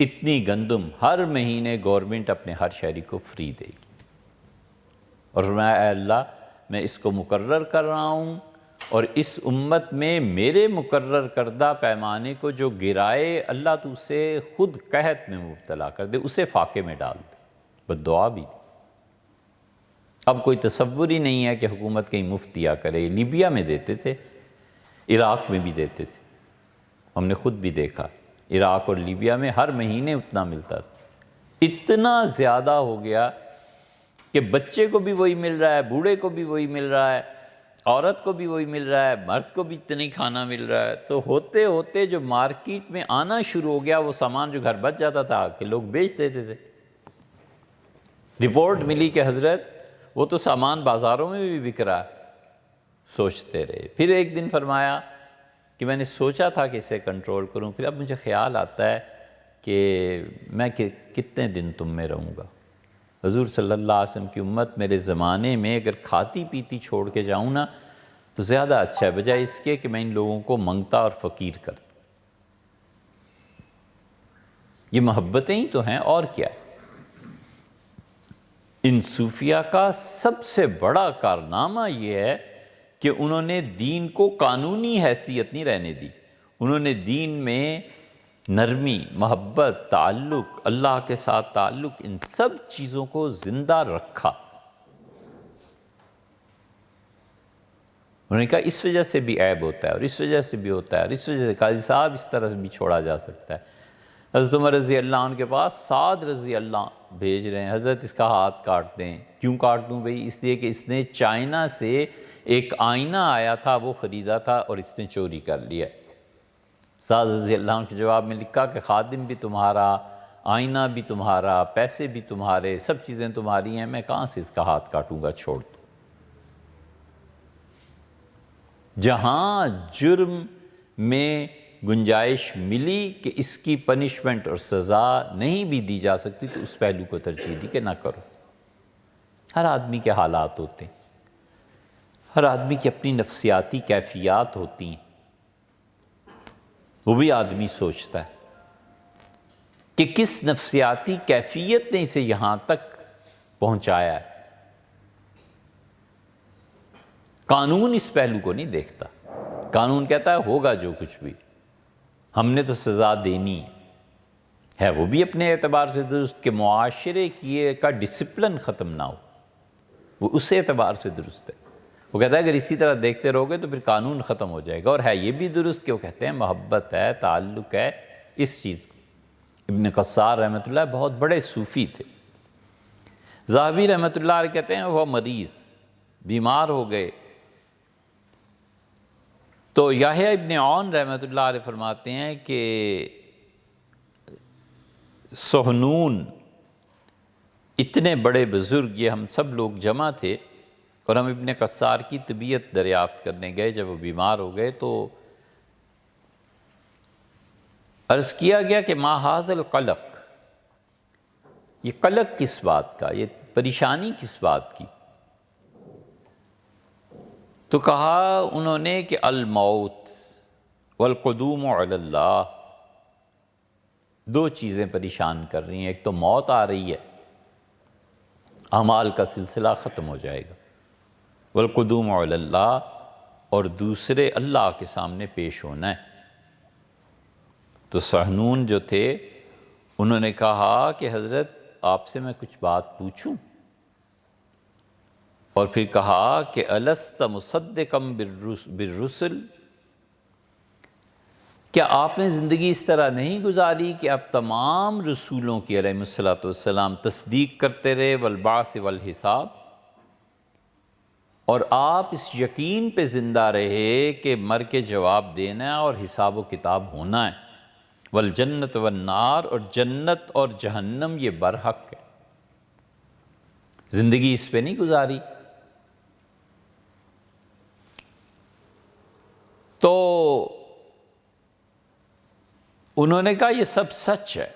Speaker 1: اتنی گندم ہر مہینے گورنمنٹ اپنے ہر شہری کو فری دے گی۔ اور فرمایا اے اللہ میں اس کو مقرر کر رہا ہوں اور اس امت میں میرے مقرر کردہ پیمانے کو جو گرائے اللہ تو اسے خود قحط میں مبتلا کر دے، اسے فاقے میں ڈال دے۔ بد دعا بھی۔ اب کوئی تصور ہی نہیں ہے کہ حکومت کہیں مفت دیا کرے۔ لیبیا میں دیتے تھے، عراق میں بھی دیتے تھے، ہم نے خود بھی دیکھا، عراق اور لیبیا میں ہر مہینے اتنا ملتا تھا۔ اتنا زیادہ ہو گیا کہ بچے کو بھی وہی مل رہا ہے، بوڑھے کو بھی وہی مل رہا ہے، عورت کو بھی وہی مل رہا ہے، مرد کو بھی اتنا ہی کھانا مل رہا ہے۔ تو ہوتے ہوتے جو مارکیٹ میں آنا شروع ہو گیا، وہ سامان جو گھر بچ جاتا تھا کہ لوگ بیچ دیتے تھے۔ رپورٹ ملی کہ حضرت وہ تو سامان بازاروں میں بھی بک رہا ہے۔ سوچتے رہے۔ پھر ایک دن فرمایا کہ میں نے سوچا تھا کہ اسے کنٹرول کروں، پھر اب مجھے خیال آتا ہے کہ میں کتنے دن تم میں رہوں گا۔ حضور صلی اللہ علیہ وسلم کی امت میرے زمانے میں اگر کھاتی پیتی چھوڑ کے جاؤں نا تو زیادہ اچھا ہے، بجائے اس کے کہ میں ان لوگوں کو منگتا اور فقیر کر دوں۔ یہ محبتیں ہی تو ہیں، اور کیا ہے۔ ان صوفیہ کا سب سے بڑا کارنامہ یہ ہے کہ انہوں نے دین کو قانونی حیثیت نہیں رہنے دی، انہوں نے دین میں نرمی، محبت، تعلق، اللہ کے ساتھ تعلق، ان سب چیزوں کو زندہ رکھا۔ انہوں نے کہا اس وجہ سے بھی عیب ہوتا ہے، اور اس وجہ سے بھی ہوتا ہے، اور اس وجہ سے قاضی صاحب اس طرح سے بھی چھوڑا جا سکتا ہے۔ حضرت عمر رضی اللہ عنہ کے پاس سعد رضی اللہ بھیج رہے ہیں، حضرت اس کا ہاتھ کاٹ دیں۔ کیوں کاٹ دوں بھئی؟ اس لیے کہ اس نے چائنا سے ایک آئینہ آیا تھا، وہ خریدا تھا اور اس نے چوری کر لیا۔ سعد رضی اللہ عنہ کے جواب میں لکھا کہ خادم بھی تمہارا، آئینہ بھی تمہارا، پیسے بھی تمہارے، سب چیزیں تمہاری ہیں، میں کہاں سے اس کا ہاتھ کاٹوں گا، چھوڑ دو۔ جہاں جرم میں گنجائش ملی کہ اس کی پنشمنٹ اور سزا نہیں بھی دی جا سکتی تو اس پہلو کو ترجیح دی کہ نہ کرو۔ ہر آدمی کے حالات ہوتے ہیں، ہر آدمی کی اپنی نفسیاتی کیفیات ہوتی ہیں، وہ بھی آدمی سوچتا ہے کہ کس نفسیاتی کیفیت نے اسے یہاں تک پہنچایا ہے۔ قانون اس پہلو کو نہیں دیکھتا، قانون کہتا ہے ہوگا جو کچھ بھی، ہم نے تو سزا دینی ہے۔ وہ بھی اپنے اعتبار سے درست کہ معاشرے کا ڈسپلن ختم نہ ہو، وہ اس اعتبار سے درست ہے۔ وہ کہتا ہے اگر اسی طرح دیکھتے رہو گے تو پھر قانون ختم ہو جائے گا، اور ہے یہ بھی درست کہ وہ کہتے ہیں محبت ہے، تعلق ہے، اس چیز کو۔ ابن قصار رحمۃ اللہ بہت بڑے صوفی تھے۔ ذہبی رحمۃ اللہ علیہ کہتے ہیں وہ مریض، بیمار ہو گئے تو یحییٰ ابن عون رحمۃ اللہ علیہ فرماتے ہیں کہ سہنون اتنے بڑے بزرگ، یہ ہم سب لوگ جمع تھے اور ہم ابن قصار کی طبیعت دریافت کرنے گئے۔ جب وہ بیمار ہو گئے تو عرض کیا گیا کہ ما ھذا القلق، یہ قلق کس بات کا، یہ پریشانی کس بات کی؟ تو کہا انہوں نے کہ الموت والقدوم علی اللہ، دو چیزیں پریشان کر رہی ہیں، ایک تو موت آ رہی ہے، اعمال کا سلسلہ ختم ہو جائے گا، والقدوم علی اللہ، اور دوسرے اللہ کے سامنے پیش ہونا ہے۔ تو سہنون جو تھے انہوں نے کہا کہ حضرت آپ سے میں کچھ بات پوچھوں؟ اور پھر کہا کہ الست مصدقا بالرسل، کیا آپ نے زندگی اس طرح نہیں گزاری کہ آپ تمام رسولوں کی علیہ الصلوۃ والسلام تصدیق کرتے رہے، والبعث والحساب، اور آپ اس یقین پہ زندہ رہے کہ مر کے جواب دینا ہے اور حساب و کتاب ہونا ہے، والجنت والنار، اور جنت اور جہنم یہ برحق ہے، زندگی اس پہ نہیں گزاری؟ تو انہوں نے کہا یہ سب سچ ہے،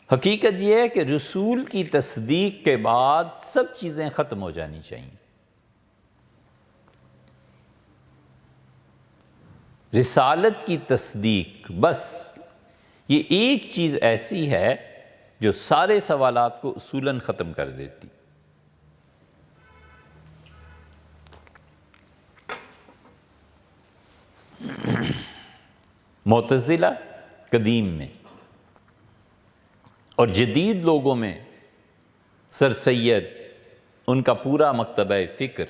Speaker 1: حقیقت یہ ہے کہ رسول کی تصدیق کے بعد سب چیزیں ختم ہو جانی چاہیے۔ رسالت کی تصدیق، بس یہ ایک چیز ایسی ہے جو سارے سوالات کو اصولاً ختم کر دیتی۔ معتزلہ قدیم میں اور جدید لوگوں میں سر سید، ان کا پورا مکتبہ فکر،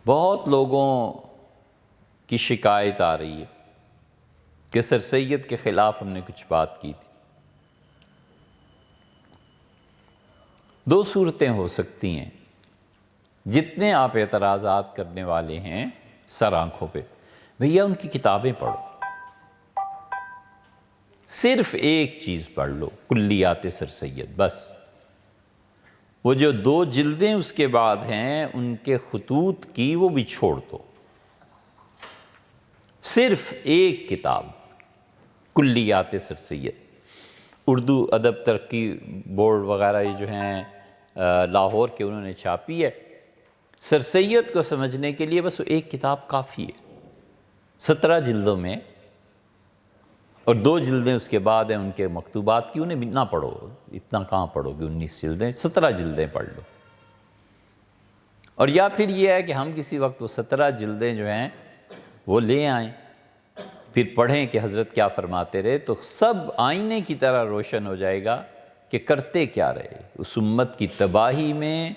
Speaker 1: بہت لوگوں کی شکایت آ رہی ہے کہ سر سید کے خلاف ہم نے کچھ بات کی تھی۔ دو صورتیں ہو سکتی ہیں، جتنے آپ اعتراضات کرنے والے ہیں سر آنکھوں پہ، بھیا ان کی کتابیں پڑھو، صرف ایک چیز پڑھ لو، کلیات سر سید، بس۔ وہ جو 2 جلدیں اس کے بعد ہیں ان کے خطوط کی وہ بھی چھوڑ دو، صرف ایک کتاب کلیات سر سید۔ اردو ادب ترقی بورڈ وغیرہ یہ جو ہیں لاہور کے، انہوں نے چھاپی ہے۔ سر سید کو سمجھنے کے لیے بس وہ ایک کتاب کافی ہے، 17 جلدوں میں، اور 2 جلدیں اس کے بعد ہیں ان کے مکتوبات کی، انہیں نہ پڑھو، اتنا کہاں پڑھو گے، 19 جلدیں، 17 جلدیں پڑھ لو۔ اور یا پھر یہ ہے کہ ہم کسی وقت وہ 17 جلدیں جو ہیں وہ لے آئیں، پھر پڑھیں کہ حضرت کیا فرماتے رہے، تو سب آئینے کی طرح روشن ہو جائے گا کہ کرتے کیا رہے۔ اس امت کی تباہی میں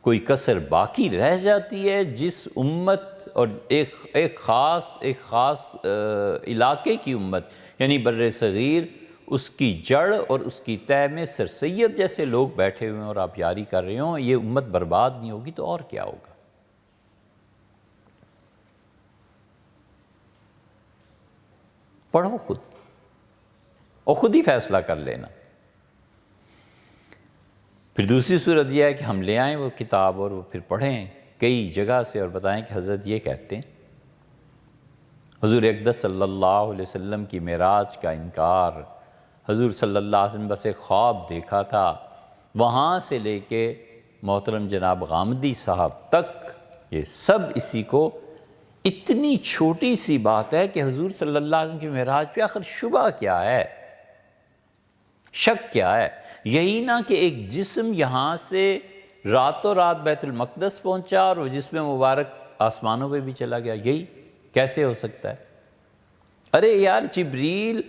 Speaker 1: کوئی کسر باقی رہ جاتی ہے، جس امت اور ایک خاص علاقے کی امت یعنی بر صغیر، اس کی جڑ اور اس کی تہ میں سر سید جیسے لوگ بیٹھے ہوئے ہیں اور آپ یاری کر رہے ہوں، یہ امت برباد نہیں ہوگی تو اور کیا ہوگا۔ پڑھو خود اور خود ہی فیصلہ کر لینا۔ پھر دوسری صورت یہ ہے کہ ہم لے آئیں وہ کتاب اور وہ پھر پڑھیں کئی جگہ سے اور بتائیں کہ حضرت یہ کہتے ہیں۔ حضور اقدس صلی اللہ علیہ وسلم کی معراج کا انکار، حضور صلی اللہ علیہ وسلم بس ایک خواب دیکھا تھا، وہاں سے لے کے محترم جناب غامدی صاحب تک، یہ سب اسی کو، اتنی چھوٹی سی بات ہے کہ حضور صلی اللہ علیہ وسلم کی معراج پہ آخر شبہ کیا ہے، شک کیا ہے؟ یہی نہ کہ ایک جسم یہاں سے راتوں رات بیت المقدس پہنچا اور وہ جسم مبارک آسمانوں پہ بھی چلا گیا، یہی کیسے ہو سکتا ہے؟ ارے یار، جبریل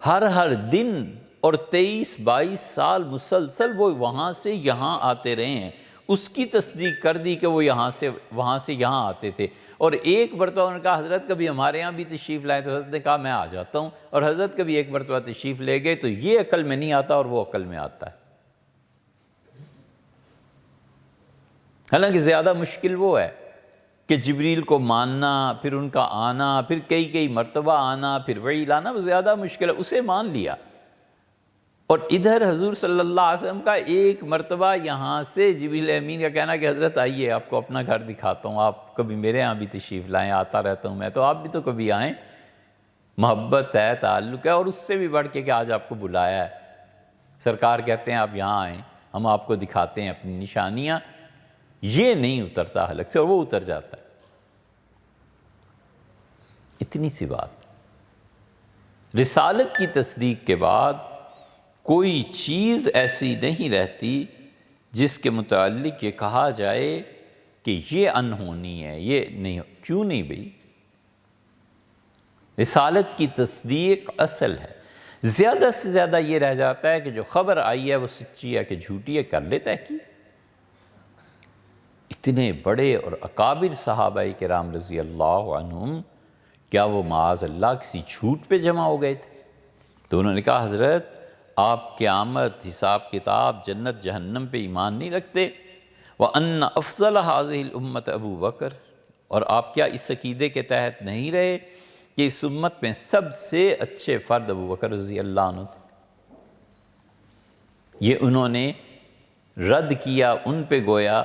Speaker 1: ہر دن اور 23-22 سال مسلسل وہ وہاں سے یہاں آتے رہے ہیں، اس کی تصدیق کر دی کہ وہ وہاں سے یہاں آتے تھے، اور ایک مرتبہ انہوں نے کہا حضرت کبھی ہمارے یہاں بھی تشریف لائیں، تو حضرت نے کہا میں آ جاتا ہوں، اور حضرت کبھی ایک مرتبہ تشریف لے گئے تو یہ عقل میں نہیں آتا اور وہ عقل میں آتا ہے۔ حالانکہ زیادہ مشکل وہ ہے کہ جبریل کو ماننا، پھر ان کا آنا، پھر کئی مرتبہ آنا، پھر وحی لانا، وہ زیادہ مشکل ہے، اسے مان لیا۔ اور ادھر حضور صلی اللہ علیہ وسلم کا ایک مرتبہ یہاں سے جبریل امین کا کہنا کہ حضرت آئیے آپ کو اپنا گھر دکھاتا ہوں، آپ کبھی میرے ہاں بھی تشریف لائیں، آتا رہتا ہوں میں، تو آپ بھی تو کبھی آئیں، محبت ہے، تعلق ہے، اور اس سے بھی بڑھ کے کہ آج آپ کو بلایا ہے، سرکار کہتے ہیں آپ یہاں آئیں، ہم آپ کو دکھاتے ہیں اپنی نشانیاں، یہ نہیں اترتا حلق سے اور وہ اتر جاتا ہے۔ اتنی سی بات۔ رسالت کی تصدیق کے بعد کوئی چیز ایسی نہیں رہتی جس کے متعلق یہ کہا جائے کہ یہ انہونی ہے، یہ نہیں، کیوں نہیں بھئی؟ رسالت کی تصدیق اصل ہے۔ زیادہ سے زیادہ یہ رہ جاتا ہے کہ جو خبر آئی ہے وہ سچی ہے کہ جھوٹی ہے، کر لیتا ہے کہ اتنے بڑے اور اکابر صحابہ کرام رضی اللہ عنہم، کیا وہ معاذ اللہ کسی جھوٹ پہ جمع ہو گئے تھے؟ تو انہوں نے کہا حضرت آپ قیامت، حساب کتاب، جنت جہنم پہ ایمان نہیں رکھتے، وَأَنَّ أَفْضَلَ هَذِهِ الْأُمَّةِ أَبُو بکر، اور آپ کیا اس عقیدے کے تحت نہیں رہے کہ اس امت میں سب سے اچھے فرد ابو بکر رضی اللہ عنہ تھے؟ یہ انہوں نے رد کیا ان پہ گویا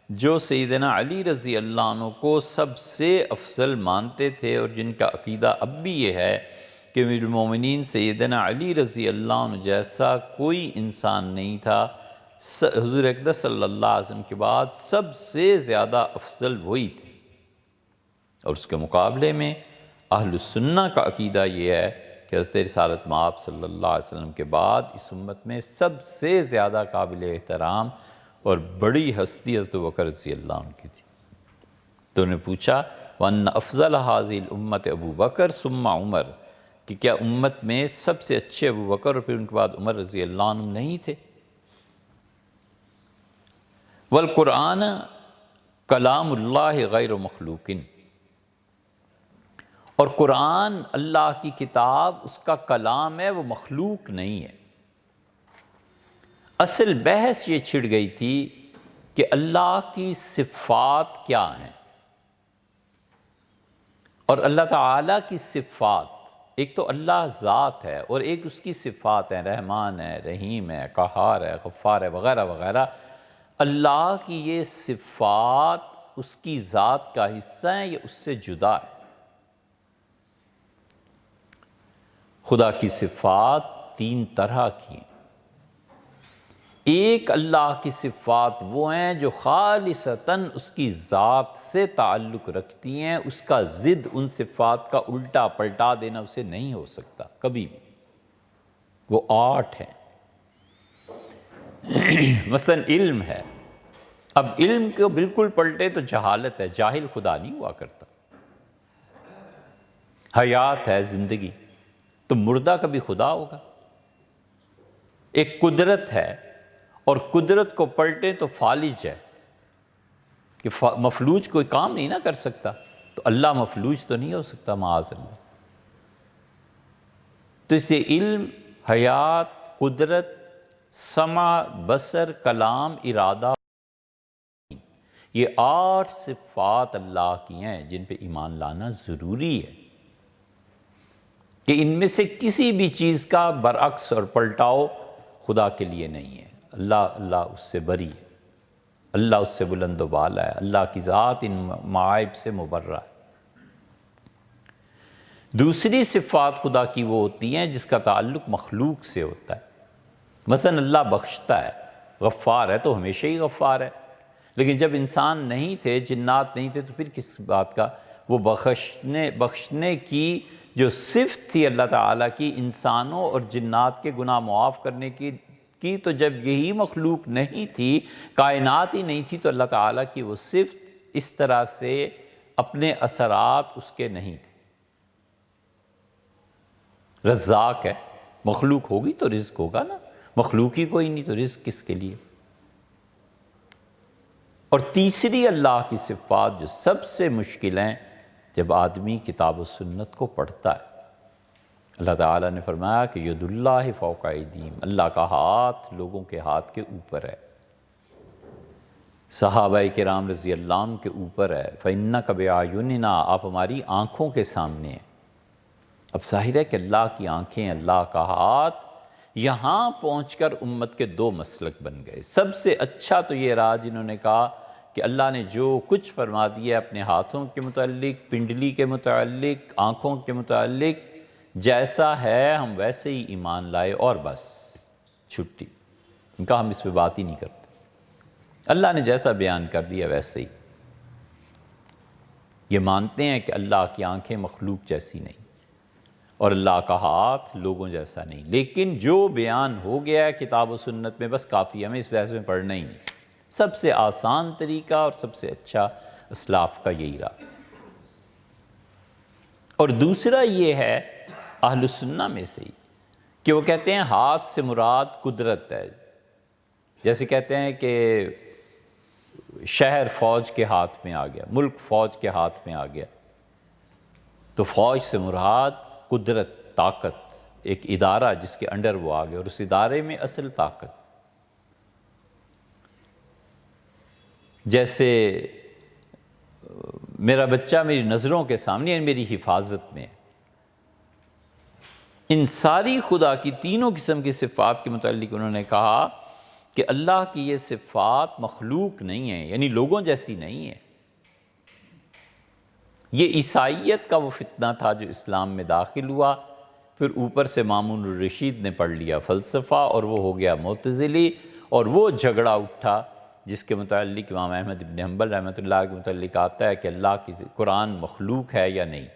Speaker 1: جو سیدنا علی رضی اللہ عنہ کو سب سے افضل مانتے تھے، اور جن کا عقیدہ اب بھی یہ ہے کہ امیر المومنین سیدنا علی رضی اللہ عنہ جیسا کوئی انسان نہیں تھا، حضور اقدس صلی اللہ علیہ وسلم کے بعد سب سے زیادہ افضل وہی تھے۔ اور اس کے مقابلے میں اہل السنہ کا عقیدہ یہ ہے کہ حضرت رسالت مآب صلی اللہ علیہ وسلم کے بعد اس امت میں سب سے زیادہ قابل احترام اور بڑی ہستی حضرت ابوبکر رضی اللہ عنہ کی تھی۔ تو انہوں نے پوچھا وَأَنَّ أَفْضَلَ هَذِهِ الْأُمَّةِ ابو بکر ثم عمر، کہ کیا امت میں سب سے اچھے ابو بکر اور پھر ان کے بعد عمر رضی اللہ عنہ نہیں تھے؟ وَالْقُرْآنَ کلام اللہ غیر مخلوق، اور قرآن اللہ کی کتاب اس کا کلام ہے، وہ مخلوق نہیں ہے۔ اصل بحث یہ چھڑ گئی تھی کہ اللہ کی صفات کیا ہیں، اور اللہ تعالیٰ کی صفات، ایک تو اللہ ذات ہے اور ایک اس کی صفات ہیں، رحمان ہے، رحیم ہے، قہار ہے، غفار ہے، وغیرہ وغیرہ۔ اللہ کی یہ صفات اس کی ذات کا حصہ ہیں یا اس سے جدا ہے؟ خدا کی صفات تین طرح کی ہیں۔ ایک اللہ کی صفات وہ ہیں جو خالصتاً اس کی ذات سے تعلق رکھتی ہیں، اس کا ضد ان صفات کا الٹا پلٹا دینا اسے نہیں ہو سکتا کبھی بھی، وہ 8 ہیں۔ مثلا علم ہے، اب علم کو بالکل پلٹے تو جہالت ہے، جاہل خدا نہیں ہوا کرتا۔ حیات ہے، زندگی، تو مردہ کبھی خدا ہوگا؟ ایک قدرت ہے اور قدرت کو پلٹے تو فالج ہے، کہ مفلوج کوئی کام نہیں نہ کر سکتا، تو اللہ مفلوج تو نہیں ہو سکتا معاذ اللہ۔ تو اس سے علم، حیات، قدرت، سمع، بصر، کلام، ارادہ، یہ 8 صفات اللہ کی ہیں جن پہ ایمان لانا ضروری ہے، کہ ان میں سے کسی بھی چیز کا برعکس اور پلٹاؤ خدا کے لیے نہیں ہے۔ اللہ اس سے بری ہے، اللہ اس سے بلند و بالا ہے، اللہ کی ذات ان معائب سے مبرہ ہے۔ دوسری صفات خدا کی وہ ہوتی ہیں جس کا تعلق مخلوق سے ہوتا ہے۔ مثلا اللہ بخشتا ہے، غفار ہے تو ہمیشہ ہی غفار ہے، لیکن جب انسان نہیں تھے، جنات نہیں تھے، تو پھر کس بات کا؟ وہ بخشنے کی جو صفت تھی اللہ تعالیٰ کی انسانوں اور جنات کے گناہ معاف کرنے کی، تو جب یہی مخلوق نہیں تھی، کائنات ہی نہیں تھی، تو اللہ تعالیٰ کی وہ صفت اس طرح سے اپنے اثرات اس کے نہیں تھے۔ رزاق ہے، مخلوق ہوگی تو رزق ہوگا نا، مخلوق ہی کوئی نہیں تو رزق کس کے لیے؟ اور تیسری اللہ کی صفات جو سب سے مشکل ہیں جب آدمی کتاب و سنت کو پڑھتا ہے، اللہ تعالیٰ نے فرمایا کہ ید اللہ فوق ایدیہم، اللہ کا ہاتھ لوگوں کے ہاتھ کے اوپر ہے، صحابہ کرام رضی اللہ عنہ کے اوپر ہے۔ فَإِنَّكَ بِأَعْيُنِنَا، آپ ہماری آنکھوں کے سامنے ہیں۔ اب ظاہر ہے کہ اللہ کی آنکھیں، اللہ کا ہاتھ، یہاں پہنچ کر امت کے 2 مسلک بن گئے۔ سب سے اچھا تو یہ رہا جنہوں نے کہا کہ اللہ نے جو کچھ فرما دیا اپنے ہاتھوں کے متعلق، پنڈلی کے متعلق، آنکھوں کے متعلق، جیسا ہے ہم ویسے ہی ایمان لائے، اور بس چھٹی، ان کا ہم اس پہ بات ہی نہیں کرتے، اللہ نے جیسا بیان کر دیا ویسے ہی۔ یہ مانتے ہیں کہ اللہ کی آنکھیں مخلوق جیسی نہیں، اور اللہ کا ہاتھ لوگوں جیسا نہیں، لیکن جو بیان ہو گیا ہے کتاب و سنت میں بس کافی، ہمیں اس بحث میں پڑھنا ہی نہیں۔ سب سے آسان طریقہ اور سب سے اچھا اسلاف کا یہی رہا۔ اور دوسرا یہ ہے اہل السنہ میں سے ہی کہ وہ کہتے ہیں ہاتھ سے مراد قدرت ہے، جیسے کہتے ہیں کہ شہر فوج کے ہاتھ میں آ گیا، ملک فوج کے ہاتھ میں آ گیا، تو فوج سے مراد قدرت، طاقت، ایک ادارہ جس کے انڈر وہ آ گیا، اور اس ادارے میں اصل طاقت، جیسے میرا بچہ میری نظروں کے سامنے، یعنی میری حفاظت میں۔ ان ساری خدا کی تینوں قسم کی صفات کے متعلق انہوں نے کہا کہ اللہ کی یہ صفات مخلوق نہیں ہیں، یعنی لوگوں جیسی نہیں ہیں۔ یہ عیسائیت کا وہ فتنہ تھا جو اسلام میں داخل ہوا، پھر اوپر سے مامون الرشید نے پڑھ لیا فلسفہ، اور وہ ہو گیا معتزلی، اور وہ جھگڑا اٹھا جس کے متعلق امام احمد بن حنبل رحمۃ اللہ کے متعلق آتا ہے کہ اللہ کی قرآن مخلوق ہے یا نہیں۔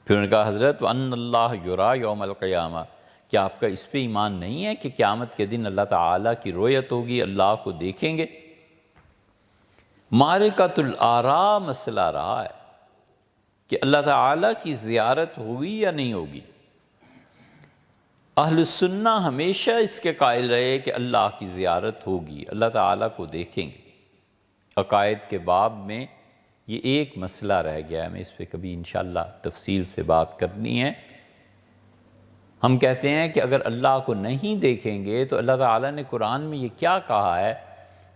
Speaker 1: پھر انہوں نے کہا حضرت وَأَنَّ اللَّهَ يُرَى يَوْمَ الْقِيَامَةِ، کیا آپ کا اس پہ ایمان نہیں ہے کہ قیامت کے دن اللہ تعالیٰ کی رؤیت ہوگی، اللہ کو دیکھیں گے؟ معرکۃ الآراء مسئلہ رہا ہے کہ اللہ تعالیٰ کی زیارت ہوگی یا نہیں ہوگی۔ اہل السنہ ہمیشہ اس کے قائل رہے کہ اللہ کی زیارت ہوگی، اللہ تعالیٰ کو دیکھیں گے۔ عقائد کے باب میں یہ ایک مسئلہ رہ گیا ہے، ہمیں اس پہ کبھی انشاءاللہ تفصیل سے بات کرنی ہے۔ ہم کہتے ہیں کہ اگر اللہ کو نہیں دیکھیں گے تو اللہ تعالیٰ نے قرآن میں یہ کیا کہا ہے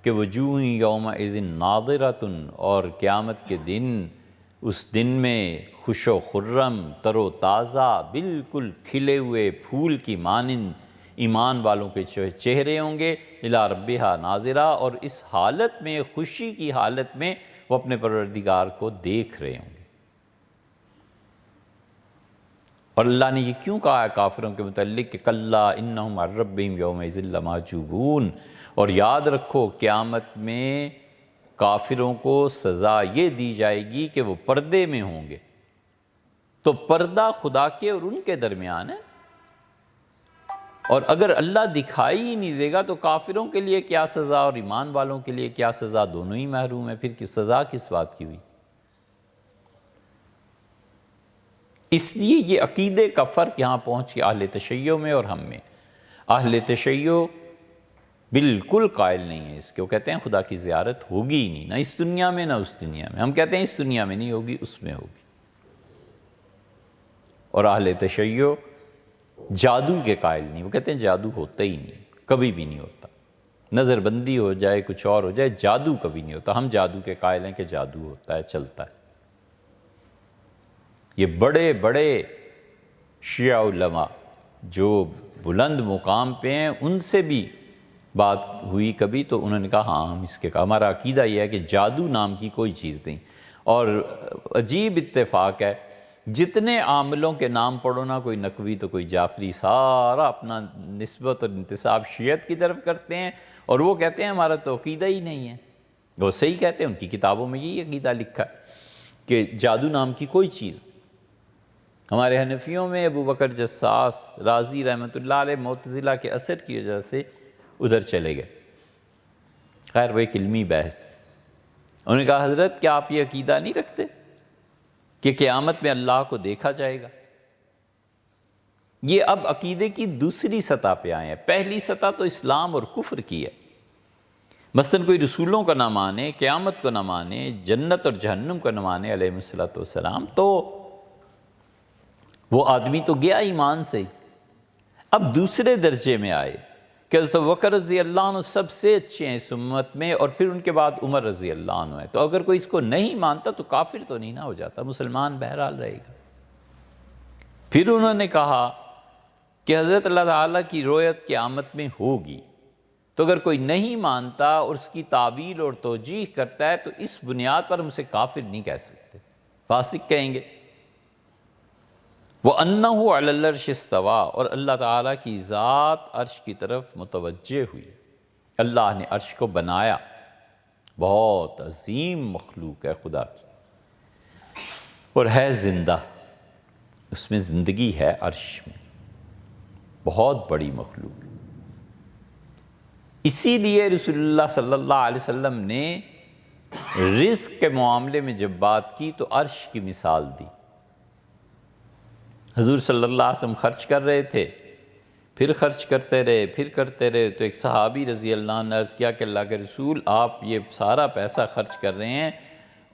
Speaker 1: کہ وجوہ یومئذ ناظرۃ، اور قیامت کے دن، اس دن میں خوش و خرم، تر و تازہ، بالکل کھلے ہوئے پھول کی مانند ایمان والوں کے چہرے ہوں گے، الی ربہا ناظرہ، اور اس حالت میں، خوشی کی حالت میں وہ اپنے پروردگار کو دیکھ رہے ہوں گے۔ اور اللہ نے یہ کیوں کہا ہے کافروں کے متعلق کہ کلا انہم عن ربہم یومئذ لمحجوبون، اور یاد رکھو قیامت میں کافروں کو سزا یہ دی جائے گی کہ وہ پردے میں ہوں گے۔ تو پردہ خدا کے اور ان کے درمیان ہے، اور اگر اللہ دکھائی ہی نہیں دے گا تو کافروں کے لیے کیا سزا اور ایمان والوں کے لیے کیا سزا، دونوں ہی محروم ہیں، پھر سزا کس بات کی ہوئی؟ اس لیے یہ عقیدے کا فرق یہاں پہنچ گیا اہل تشیع میں اور ہم میں۔ اہل تشیع بالکل قائل نہیں ہے اس کے، وہ کہتے ہیں خدا کی زیارت ہوگی ہی نہیں، نہ اس دنیا میں نہ اس دنیا میں۔ ہم کہتے ہیں اس دنیا میں نہیں ہوگی، اس میں ہوگی۔ اور اہل تشیع جادو کے قائل نہیں، وہ کہتے ہیں جادو ہوتا ہی نہیں، کبھی بھی نہیں ہوتا، نظر بندی ہو جائے، کچھ اور ہو جائے، جادو کبھی نہیں ہوتا۔ ہم جادو کے قائل ہیں کہ جادو ہوتا ہے، چلتا ہے۔ یہ بڑے بڑے شیعہ علماء جو بلند مقام پہ ہیں، ان سے بھی بات ہوئی کبھی تو انہوں نے کہا ہاں ہم اس کے ہمارا عقیدہ یہ ہے کہ جادو نام کی کوئی چیز نہیں۔ اور عجیب اتفاق ہے، جتنے عاملوں کے نام پڑھو نا، کوئی نقوی تو کوئی جعفری، سارا اپنا نسبت اور انتساب شیعت کی طرف کرتے ہیں، اور وہ کہتے ہیں ہمارا تو عقیدہ ہی نہیں ہے۔ وہ صحیح کہتے ہیں، ان کی کتابوں میں یہی عقیدہ لکھا ہے کہ جادو نام کی کوئی چیز۔ ہمارے حنفیوں میں ابو بکر جساس رازی رحمۃ اللہ علیہ معتزلہ کے اثر کی وجہ سے ادھر چلے گئے۔ خیر وہ ایک علمی بحث۔ انہوں نے کہا حضرت کیا آپ یہ عقیدہ نہیں رکھتے کہ قیامت میں اللہ کو دیکھا جائے گا؟ یہ اب عقیدے کی دوسری سطح پہ آئے ہیں۔ پہلی سطح تو اسلام اور کفر کی ہے۔ مثلا کوئی رسولوں کا نہ مانے، قیامت کو نہ مانے، جنت اور جہنم کو نہ مانے علیہ الصلوۃ والسلام، تو وہ آدمی تو گیا ایمان سے ہی۔ اب دوسرے درجے میں آئے کہ حضرت ابوبکر رضی اللہ عنہ سب سے اچھے ہیں اس امت میں، اور پھر ان کے بعد عمر رضی اللہ عنہ ہے۔ تو اگر کوئی اس کو نہیں مانتا تو کافر تو نہیں نہ ہو جاتا، مسلمان بہرحال رہے گا۔ پھر انہوں نے کہا کہ حضرت اللہ تعالیٰ کی رؤیت قیامت میں ہوگی، تو اگر کوئی نہیں مانتا اور اس کی تعویل اور توجیہ کرتا ہے تو اس بنیاد پر ہم اسے کافر نہیں کہہ سکتے، فاسق کہیں گے۔ وَأَنَّهُ عَلَى الْعَرْشِ اسْتَوَىٰ، اور اللہ تعالیٰ کی ذات عرش کی طرف متوجہ ہوئی۔ اللہ نے عرش کو بنایا، بہت عظیم مخلوق ہے خدا کی، اور ہے زندہ، اس میں زندگی ہے عرش میں، بہت بڑی مخلوق ہے۔ اسی لیے رسول اللہ صلی اللہ علیہ وسلم نے رزق کے معاملے میں جب بات کی تو عرش کی مثال دی۔ حضور صلی اللہ علیہ وسلم خرچ کر رہے تھے، پھر خرچ کرتے رہے، پھر کرتے رہے، تو ایک صحابی رضی اللہ عنہ نے عرض کیا کہ اللہ کے رسول آپ یہ سارا پیسہ خرچ کر رہے ہیں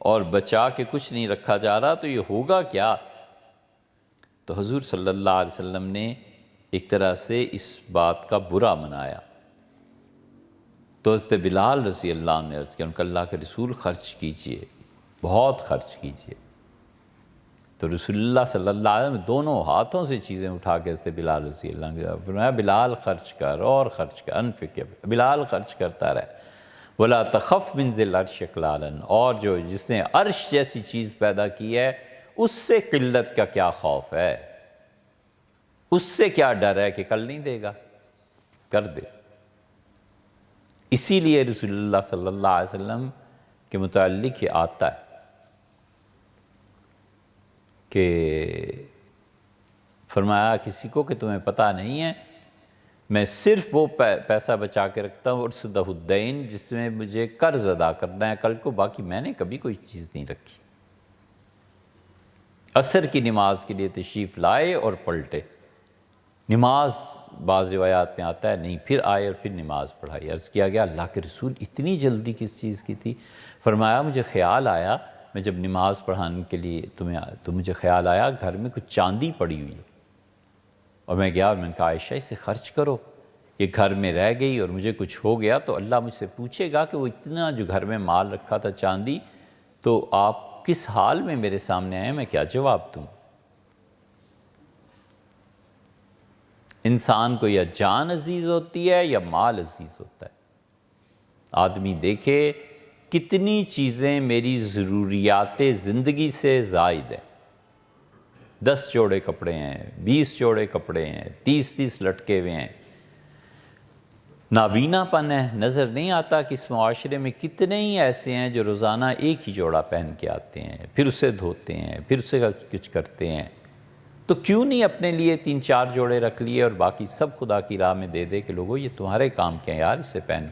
Speaker 1: اور بچا کے کچھ نہیں رکھا جا رہا، تو یہ ہوگا کیا؟ تو حضور صلی اللہ علیہ وسلم نے ایک طرح سے اس بات کا برا منایا۔ تو حضرت بلال رضی اللہ عنہ نے عرض کیا، ان کا اللہ کے رسول خرچ کیجئے، بہت خرچ کیجئے۔ تو رسول اللہ صلی اللہ علیہ وسلم دونوں ہاتھوں سے چیزیں اٹھا کے حضرت بلال رضی اللہ عنہ نے فرمایا بلال خرچ کر اور خرچ کر، انفق، بلال خرچ کرتا رہے۔ وَلَا تَخَفْ مِنْ ذِي الْعَرْشِ اقْلَالًا، اور جو جس نے عرش جیسی چیز پیدا کی ہے اس سے قلت کا کیا خوف ہے، اس سے کیا ڈر ہے کہ کل نہیں دے گا، کر دے۔ اسی لیے رسول اللہ صلی اللہ علیہ وسلم کے متعلق یہ آتا ہے کہ فرمایا کسی کو کہ تمہیں پتہ نہیں ہے میں صرف وہ پیسہ بچا کے رکھتا ہوں، ارصدہ الدین، جس میں مجھے قرض ادا کرنا ہے کل کو، باقی میں نے کبھی کوئی چیز نہیں رکھی۔ عصر کی نماز کے لیے تشریف لائے اور پلٹے، نماز بعض روایات میں آتا ہے نہیں، پھر آئے اور پھر نماز پڑھائی۔ عرض کیا گیا اللہ کے رسول اتنی جلدی کس چیز کی تھی؟ فرمایا مجھے خیال آیا، میں جب نماز پڑھانے کے لیے تو مجھے خیال آیا گھر میں کچھ چاندی پڑی ہوئی ہے، اور میں گیا اور میں نے کہا عائشہ اسے خرچ کرو، یہ گھر میں رہ گئی اور مجھے کچھ ہو گیا تو اللہ مجھ سے پوچھے گا کہ وہ اتنا جو گھر میں مال رکھا تھا چاندی، تو آپ کس حال میں میرے سامنے آئے، میں کیا جواب دوں؟ انسان کو یا جان عزیز ہوتی ہے یا مال عزیز ہوتا ہے۔ آدمی دیکھے کتنی چیزیں میری ضروریات زندگی سے زائد ہیں، 10 جوڑے کپڑے ہیں، 20 جوڑے کپڑے ہیں، 30 لٹکے ہوئے ہیں، نابینا پن ہے، نظر نہیں آتا کہ اس معاشرے میں کتنے ہی ایسے ہیں جو روزانہ ایک ہی جوڑا پہن کے آتے ہیں، پھر اسے دھوتے ہیں، پھر اسے کچھ کرتے ہیں، تو کیوں نہیں اپنے لیے 3-4 جوڑے رکھ لیے اور باقی سب خدا کی راہ میں دے دے کہ لوگوں یہ تمہارے کام کے ہیں یار، اسے پہن۔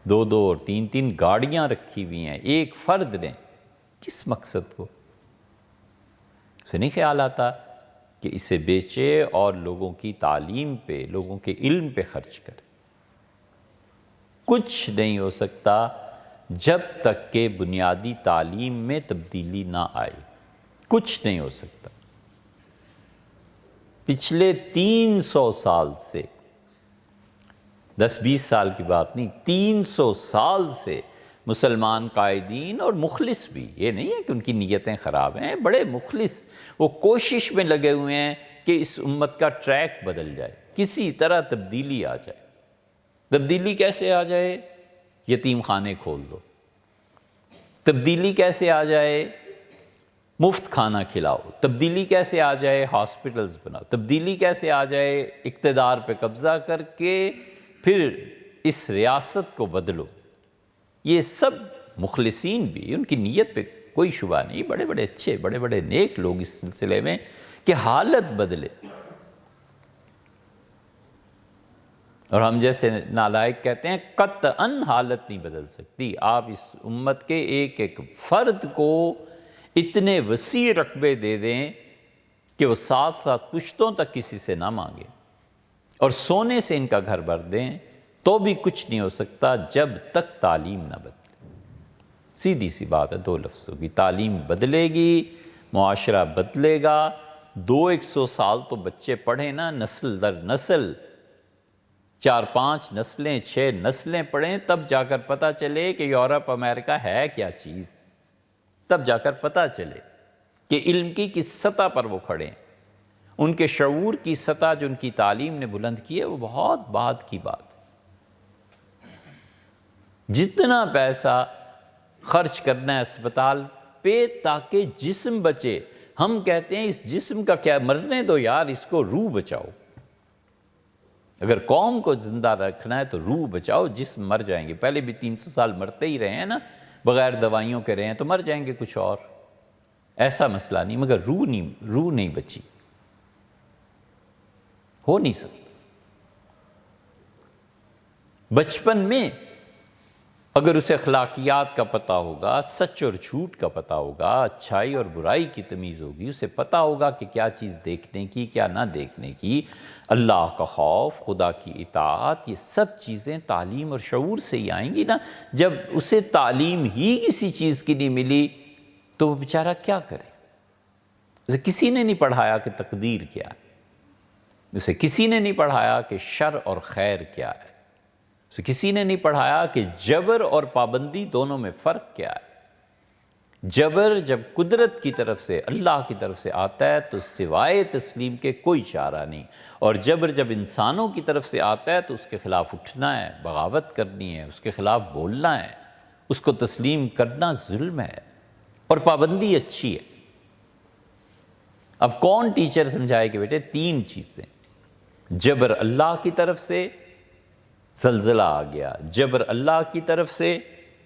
Speaker 1: 2 اور 3 گاڑیاں رکھی ہوئی ہیں ایک فرد نے، کس مقصد کو؟ اسے نہیں خیال آتا کہ اسے بیچے اور لوگوں کی تعلیم پہ، لوگوں کے علم پہ خرچ کرے۔ کچھ نہیں ہو سکتا جب تک کہ بنیادی تعلیم میں تبدیلی نہ آئے، کچھ نہیں ہو سکتا۔ پچھلے 300 سال سے، 10-20 سال کی بات نہیں، 300 سال سے مسلمان قائدین اور مخلص بھی، یہ نہیں ہے کہ ان کی نیتیں خراب ہیں، بڑے مخلص، وہ کوشش میں لگے ہوئے ہیں کہ اس امت کا ٹریک بدل جائے، کسی طرح تبدیلی آ جائے۔ تبدیلی کیسے آ جائے؟ یتیم خانے کھول دو۔ تبدیلی کیسے آ جائے؟ مفت کھانا کھلاؤ۔ تبدیلی کیسے آ جائے؟ ہاسپٹلز بناؤ۔ تبدیلی کیسے آ جائے؟ اقتدار پہ قبضہ کر کے پھر اس ریاست کو بدلو۔ یہ سب مخلصین بھی، ان کی نیت پہ کوئی شبہ نہیں، بڑے بڑے اچھے، بڑے بڑے نیک لوگ اس سلسلے میں کہ حالت بدلے، اور ہم جیسے نالائق کہتے ہیں قطعاً حالت نہیں بدل سکتی۔ آپ اس امت کے ایک ایک فرد کو اتنے وسیع رقبے دے دیں کہ وہ 7 پشتوں تک کسی سے نہ مانگے، اور سونے سے ان کا گھر بھر دیں تو بھی کچھ نہیں ہو سکتا جب تک تعلیم نہ بدلے۔ سیدھی سی بات ہے 2 لفظوں کی، تعلیم بدلے گی، معاشرہ بدلے گا۔ 200-100 سال تو بچے پڑھیں نا، نسل در نسل، 4-5 نسلیں، 6 نسلیں پڑھیں، تب جا کر پتہ چلے کہ یورپ امریکہ ہے کیا چیز، تب جا کر پتہ چلے کہ علم کی کس سطح پر وہ کھڑے ہیں۔ ان کے شعور کی سطح جو ان کی تعلیم نے بلند کی ہے وہ بہت بعد کی بات ہے۔ جتنا پیسہ خرچ کرنا ہے اسپتال پہ تاکہ جسم بچے، ہم کہتے ہیں اس جسم کا کیا، مرنے دو یار، اس کو روح بچاؤ۔ اگر قوم کو زندہ رکھنا ہے تو روح بچاؤ، جسم مر جائیں گے، پہلے بھی 300 سال مرتے ہی رہے ہیں نا، بغیر دوائیوں کے رہے ہیں تو مر جائیں گے کچھ اور، ایسا مسئلہ نہیں، مگر روح نہیں بچی، ہو نہیں سکتا۔ بچپن میں اگر اسے اخلاقیات کا پتہ ہوگا، سچ اور جھوٹ کا پتہ ہوگا، اچھائی اور برائی کی تمیز ہوگی، اسے پتہ ہوگا کہ کیا چیز دیکھنے کی، کیا نہ دیکھنے کی، اللہ کا خوف، خدا کی اطاعت، یہ سب چیزیں تعلیم اور شعور سے ہی آئیں گی نا۔ جب اسے تعلیم ہی کسی چیز کی نہیں ملی تو وہ بیچارہ کیا کرے؟ اسے کسی نے نہیں پڑھایا کہ تقدیر کیا ہے، اسے کسی نے نہیں پڑھایا کہ شر اور خیر کیا ہے، اسے کسی نے نہیں پڑھایا کہ جبر اور پابندی دونوں میں فرق کیا ہے۔ جبر جب قدرت کی طرف سے، اللہ کی طرف سے آتا ہے تو سوائے تسلیم کے کوئی چارہ نہیں، اور جبر جب انسانوں کی طرف سے آتا ہے تو اس کے خلاف اٹھنا ہے، بغاوت کرنی ہے، اس کے خلاف بولنا ہے، اس کو تسلیم کرنا ظلم ہے، اور پابندی اچھی ہے۔ اب کون ٹیچر سمجھائے کہ بیٹے 3 چیزیں، جبر اللہ کی طرف سے، زلزلہ آ گیا، جبر اللہ کی طرف سے،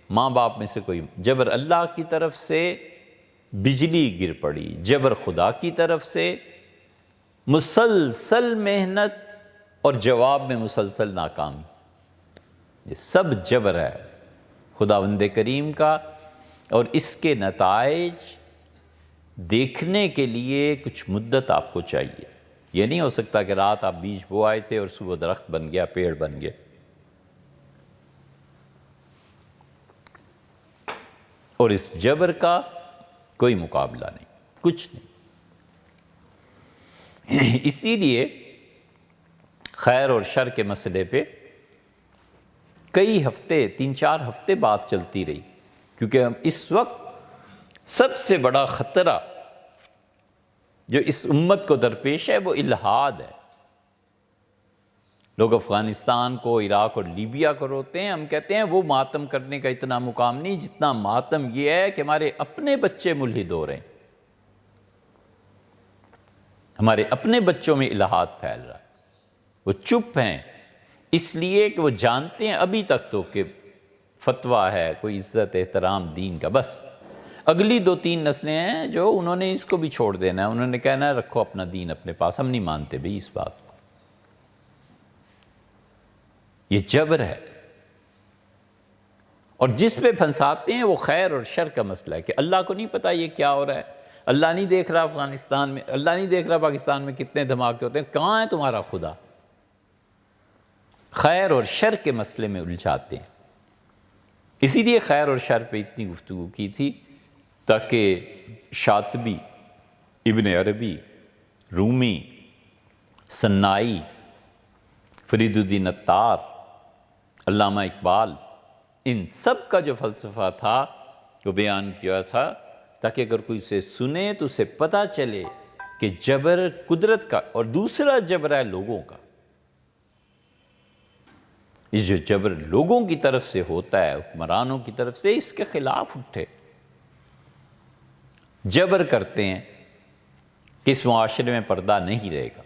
Speaker 1: ماں باپ میں سے کوئی، جبر اللہ کی طرف سے بجلی گر پڑی، جبر خدا کی طرف سے مسلسل محنت اور جواب میں مسلسل ناکامی، یہ سب جبر ہے خداوند کریم کا، اور اس کے نتائج دیکھنے کے لیے کچھ مدت آپ کو چاہیے۔ یہ نہیں ہو سکتا کہ رات آپ بیج بو آئے تھے اور صبح درخت بن گیا، پیڑ بن گیا۔ اور اس جبر کا کوئی مقابلہ نہیں، کچھ نہیں۔ اسی لیے خیر اور شر کے مسئلے پہ کئی ہفتے، 3-4 ہفتے بات چلتی رہی، کیونکہ اس وقت سب سے بڑا خطرہ جو اس امت کو درپیش ہے وہ الحاد ہے۔ لوگ افغانستان کو، عراق اور لیبیا کو روتے ہیں، ہم کہتے ہیں وہ ماتم کرنے کا اتنا مقام نہیں جتنا ماتم یہ ہے کہ ہمارے اپنے بچے ملحد ہو رہے ہیں، ہمارے اپنے بچوں میں الحاد پھیل رہا ہے۔ وہ چپ ہیں اس لیے کہ وہ جانتے ہیں ابھی تک تو کہ فتویٰ ہے، کوئی عزت احترام دین کا، بس اگلی 2-3 نسلیں ہیں جو انہوں نے اس کو بھی چھوڑ دینا ہے، انہوں نے کہنا ہے رکھو اپنا دین اپنے پاس، ہم نہیں مانتے بھئی اس بات کو۔ یہ جبر ہے، اور جس پہ پھنساتے ہیں وہ خیر اور شر کا مسئلہ ہے کہ اللہ کو نہیں پتہ یہ کیا ہو رہا ہے، اللہ نہیں دیکھ رہا افغانستان میں، اللہ نہیں دیکھ رہا پاکستان میں کتنے دھماکے ہوتے ہیں، کہاں ہے تمہارا خدا؟ خیر اور شر کے مسئلے میں الجھاتے ہیں۔ اسی لیے خیر اور شر پہ اتنی گفتگو کی تھی تاکہ شاطبی، ابن عربی، رومی، صنائی، فرید الدین عطار، علامہ اقبال، ان سب کا جو فلسفہ تھا وہ بیان کیا تھا، تاکہ اگر کوئی اسے سنے تو اسے پتہ چلے کہ جبر قدرت کا، اور دوسرا جبر ہے لوگوں کا۔ یہ جو جبر لوگوں کی طرف سے ہوتا ہے، حکمرانوں کی طرف سے، اس کے خلاف اٹھے۔ جبر کرتے ہیں کہ اس معاشرے میں پردہ نہیں رہے گا،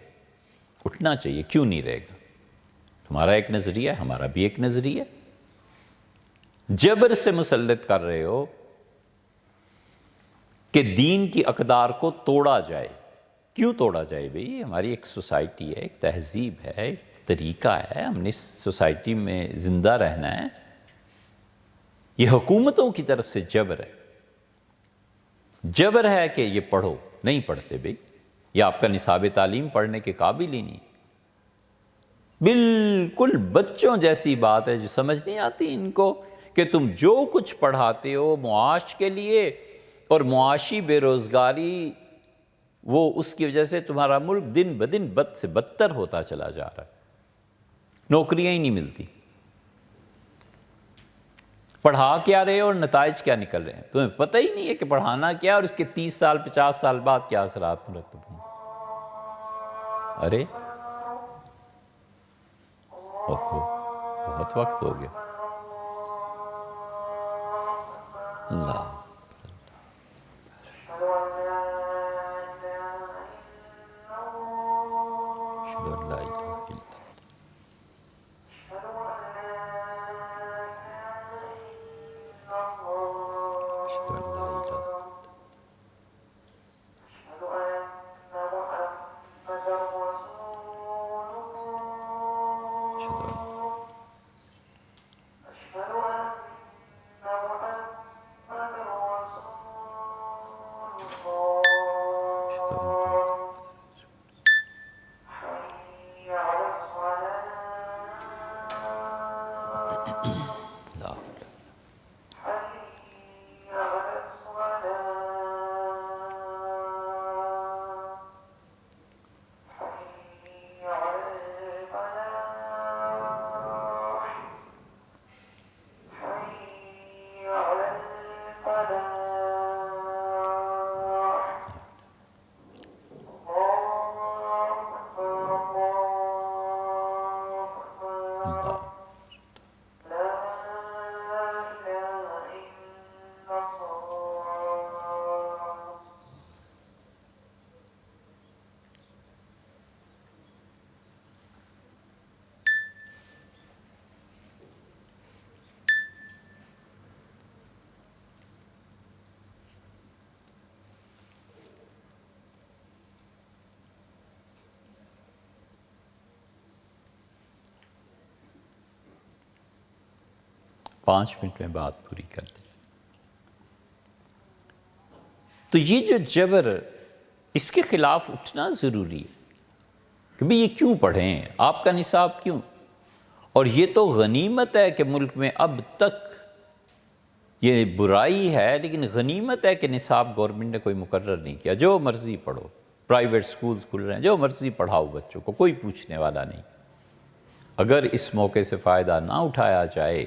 Speaker 1: اٹھنا چاہیے، کیوں نہیں رہے گا؟ تمہارا ایک نظریہ ہے، ہمارا بھی ایک نظریہ ہے۔ جبر سے مسلط کر رہے ہو کہ دین کی اقدار کو توڑا جائے۔ کیوں توڑا جائے بھئی؟ ہماری ایک سوسائٹی ہے، ایک تہذیب ہے، ایک طریقہ ہے، ہم نے اس سوسائٹی میں زندہ رہنا ہے۔ یہ حکومتوں کی طرف سے جبر ہے۔ جبر ہے کہ یہ پڑھو، نہیں پڑھتے بھئی، یا آپ کا نصاب تعلیم پڑھنے کے قابل ہی نہیں۔ بالکل بچوں جیسی بات ہے جو سمجھ نہیں آتی ان کو، کہ تم جو کچھ پڑھاتے ہو معاش کے لیے، اور معاشی بے روزگاری، وہ اس کی وجہ سے تمہارا ملک دن بدن بد سے بدتر ہوتا چلا جا رہا ہے، نوکریاں ہی نہیں ملتی۔ پڑھا کیا رہے اور نتائج کیا نکل رہے ہیں، تمہیں پتہ ہی نہیں ہے کہ پڑھانا کیا اور اس کے 30 سال 50 سال بعد کیا اثرات مرتب ہوں۔ ارے بہت وقت ہو گیا۔ اللہ 5 منٹ میں بات پوری کر لیں۔ تو یہ جو جبر، اس کے خلاف اٹھنا ضروری ہے کہ بھئی یہ کیوں پڑھیں، آپ کا نصاب کیوں؟ اور یہ تو غنیمت ہے کہ ملک میں اب تک یہ برائی ہے، لیکن غنیمت ہے کہ نصاب گورنمنٹ نے کوئی مقرر نہیں کیا، جو مرضی پڑھو، پرائیویٹ سکولز کھل رہے ہیں، جو مرضی پڑھاؤ بچوں کو، کوئی پوچھنے والا نہیں۔ اگر اس موقع سے فائدہ نہ اٹھایا جائے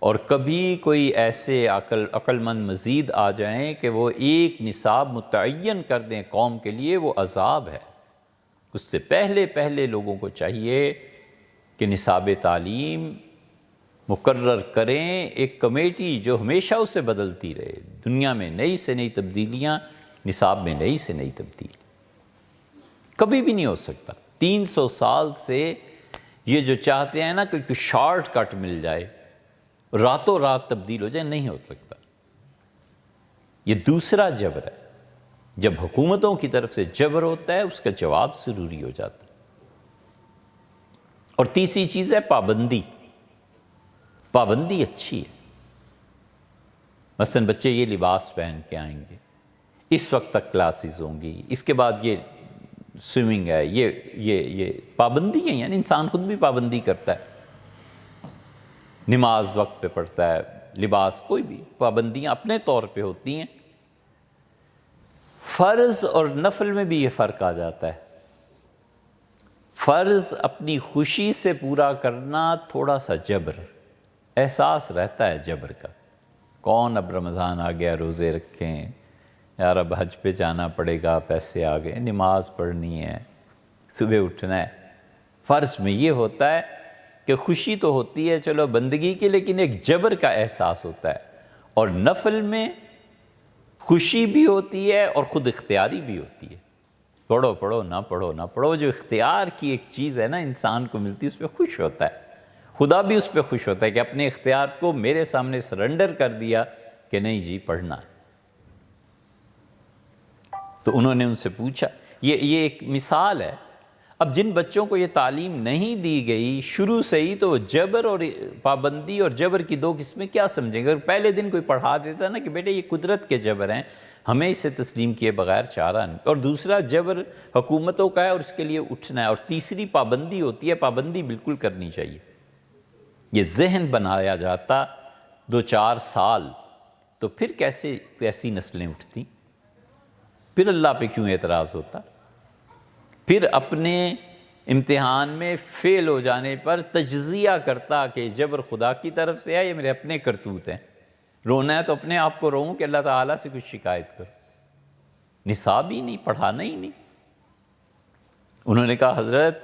Speaker 1: اور کبھی کوئی ایسے عقل مند مزید آ جائیں کہ وہ ایک نصاب متعین کر دیں قوم کے لیے، وہ عذاب ہے۔ اس سے پہلے لوگوں کو چاہیے کہ نصاب تعلیم مقرر کریں، ایک کمیٹی جو ہمیشہ اسے بدلتی رہے، دنیا میں نئی سے نئی تبدیلیاں، نصاب میں نئی سے نئی تبدیلی، کبھی بھی نہیں ہو سکتا۔ 300 سال سے یہ جو چاہتے ہیں نا کہ کوئی شارٹ کٹ مل جائے، راتوں رات تبدیل ہو جائے، نہیں ہو سکتا۔ یہ دوسرا جبر ہے، جب حکومتوں کی طرف سے جبر ہوتا ہے اس کا جواب ضروری ہو جاتا ہے۔ اور تیسری چیز ہے پابندی۔ پابندی اچھی ہے، مثلا بچے یہ لباس پہن کے آئیں گے، اس وقت تک کلاسز ہوں گی، اس کے بعد یہ سوئمنگ ہے، یہ پابندی ہے، یعنی انسان خود بھی پابندی کرتا ہے، نماز وقت پہ پڑھتا ہے، لباس، کوئی بھی پابندیاں اپنے طور پہ ہوتی ہیں۔ فرض اور نفل میں بھی یہ فرق آ جاتا ہے۔ فرض اپنی خوشی سے پورا کرنا تھوڑا سا جبر، احساس رہتا ہے جبر کا، کون اب رمضان آ گیا روزے رکھیں، یار اب حج پہ جانا پڑے گا، پیسے آ گئے، نماز پڑھنی ہے، صبح اٹھنا ہے۔ فرض میں یہ ہوتا ہے کہ خوشی تو ہوتی ہے چلو بندگی کی، لیکن ایک جبر کا احساس ہوتا ہے۔ اور نفل میں خوشی بھی ہوتی ہے اور خود اختیاری بھی ہوتی ہے، پڑھو پڑھو نہ پڑھو نہ پڑھو، جو اختیار کی ایک چیز ہے نا انسان کو ملتی، اس پہ خوش ہوتا ہے، خدا بھی اس پہ خوش ہوتا ہے کہ اپنے اختیار کو میرے سامنے سرنڈر کر دیا کہ نہیں جی پڑھنا ہے۔ تو انہوں نے ان سے پوچھا، یہ ایک مثال ہے۔ اب جن بچوں کو یہ تعلیم نہیں دی گئی شروع سے ہی، تو جبر اور پابندی اور جبر کی دو قسمیں کیا سمجھیں گے؟ اگر پہلے دن کوئی پڑھا دیتا نا کہ بیٹے یہ قدرت کے جبر ہیں، ہمیں اسے تسلیم کیے بغیر چارہ نہیں، اور دوسرا جبر حکومتوں کا ہے اور اس کے لیے اٹھنا ہے، اور تیسری پابندی ہوتی ہے، پابندی بالکل کرنی چاہیے۔ یہ ذہن بنایا جاتا 2-4 سال، تو پھر کیسی نسلیں اٹھتی، پھر اللہ پہ کیوں اعتراض ہوتا؟ پھر اپنے امتحان میں فیل ہو جانے پر تجزیہ کرتا کہ جبر خدا کی طرف سے ہے یا میرے اپنے کرتوت ہیں۔ رونا ہے تو اپنے آپ کو روؤں کہ اللہ تعالیٰ سے کچھ شکایت کرو، نصاب ہی نہیں، پڑھانا ہی نہیں۔ انہوں نے کہا حضرت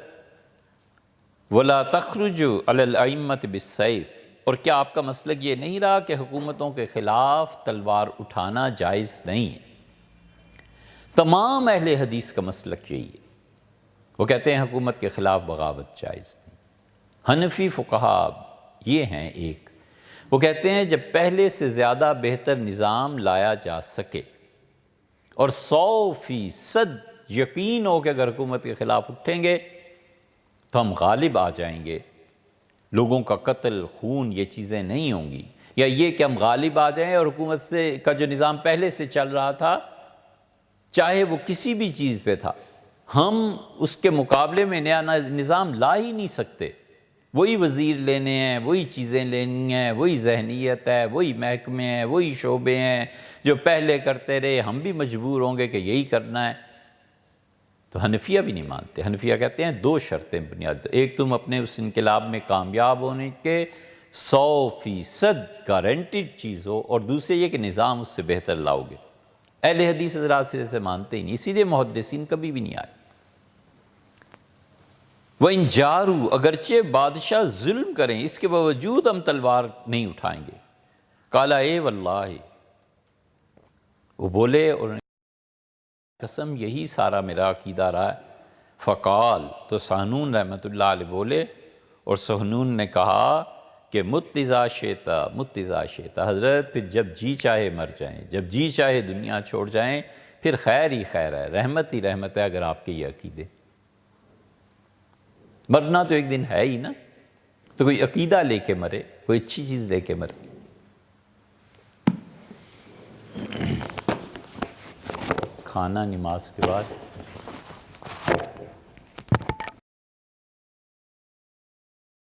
Speaker 1: وَلَا تَخْرُجُوا عَلَى الْأَئِمَّةِ بِالسَّيْفِ، اور کیا آپ کا مسلک یہ نہیں رہا کہ حکومتوں کے خلاف تلوار اٹھانا جائز نہیں ہے؟ تمام اہل حدیث کا مسلک یہی ہے، وہ کہتے ہیں حکومت کے خلاف بغاوت جائز نہیں۔ حنفی فقہا یہ ہیں ایک، وہ کہتے ہیں جب پہلے سے زیادہ بہتر نظام لایا جا سکے اور 100% یقین ہو کہ اگر حکومت کے خلاف اٹھیں گے تو ہم غالب آ جائیں گے، لوگوں کا قتل خون یہ چیزیں نہیں ہوں گی، یا یہ کہ ہم غالب آ جائیں اور حکومت سے کا جو نظام پہلے سے چل رہا تھا چاہے وہ کسی بھی چیز پہ تھا، ہم اس کے مقابلے میں نیا نظام لا ہی نہیں سکتے، وہی وزیر لینے ہیں، وہی چیزیں لینی ہیں، وہی ذہنیت ہے، وہی محکمے ہیں، وہی شعبے ہیں جو پہلے کرتے رہے، ہم بھی مجبور ہوں گے کہ یہی کرنا ہے۔ تو حنفیہ بھی نہیں مانتے، حنفیہ کہتے ہیں 2 شرطیں بنیاد، ایک تم اپنے اس انقلاب میں کامیاب ہونے کے 100% گارنٹیڈ چیز ہو، اور دوسرے یہ کہ نظام اس سے بہتر لاؤ گے۔ اہل حدیث حضرات سرے سے مانتے ہی نہیں، اسی لیے محدثین کبھی بھی نہیں آئے۔ وَإِن جَارُوا، اگرچہ بادشاہ ظلم کریں اس کے باوجود ہم تلوار نہیں اٹھائیں گے۔ قَالَ اے واللہ، وہ بولے اور قسم یہی سارا میرا عقیدہ رہا ہے۔ فقال، تو سہنون رحمۃ اللہ علیہ بولے، اور سہنون نے کہا کہ مت اذا شئت، حضرت پھر جب جی چاہے مر جائیں، جب جی چاہے دنیا چھوڑ جائیں، پھر خیر ہی خیر ہے، رحمت ہی رحمت ہے اگر آپ کے یہ عقیدے، مرنا تو ایک دن ہے ہی نا۔ تو کوئی عقیدہ لے کے مرے، کوئی اچھی چیز لے کے مرے۔ کھانا نماز کے بعد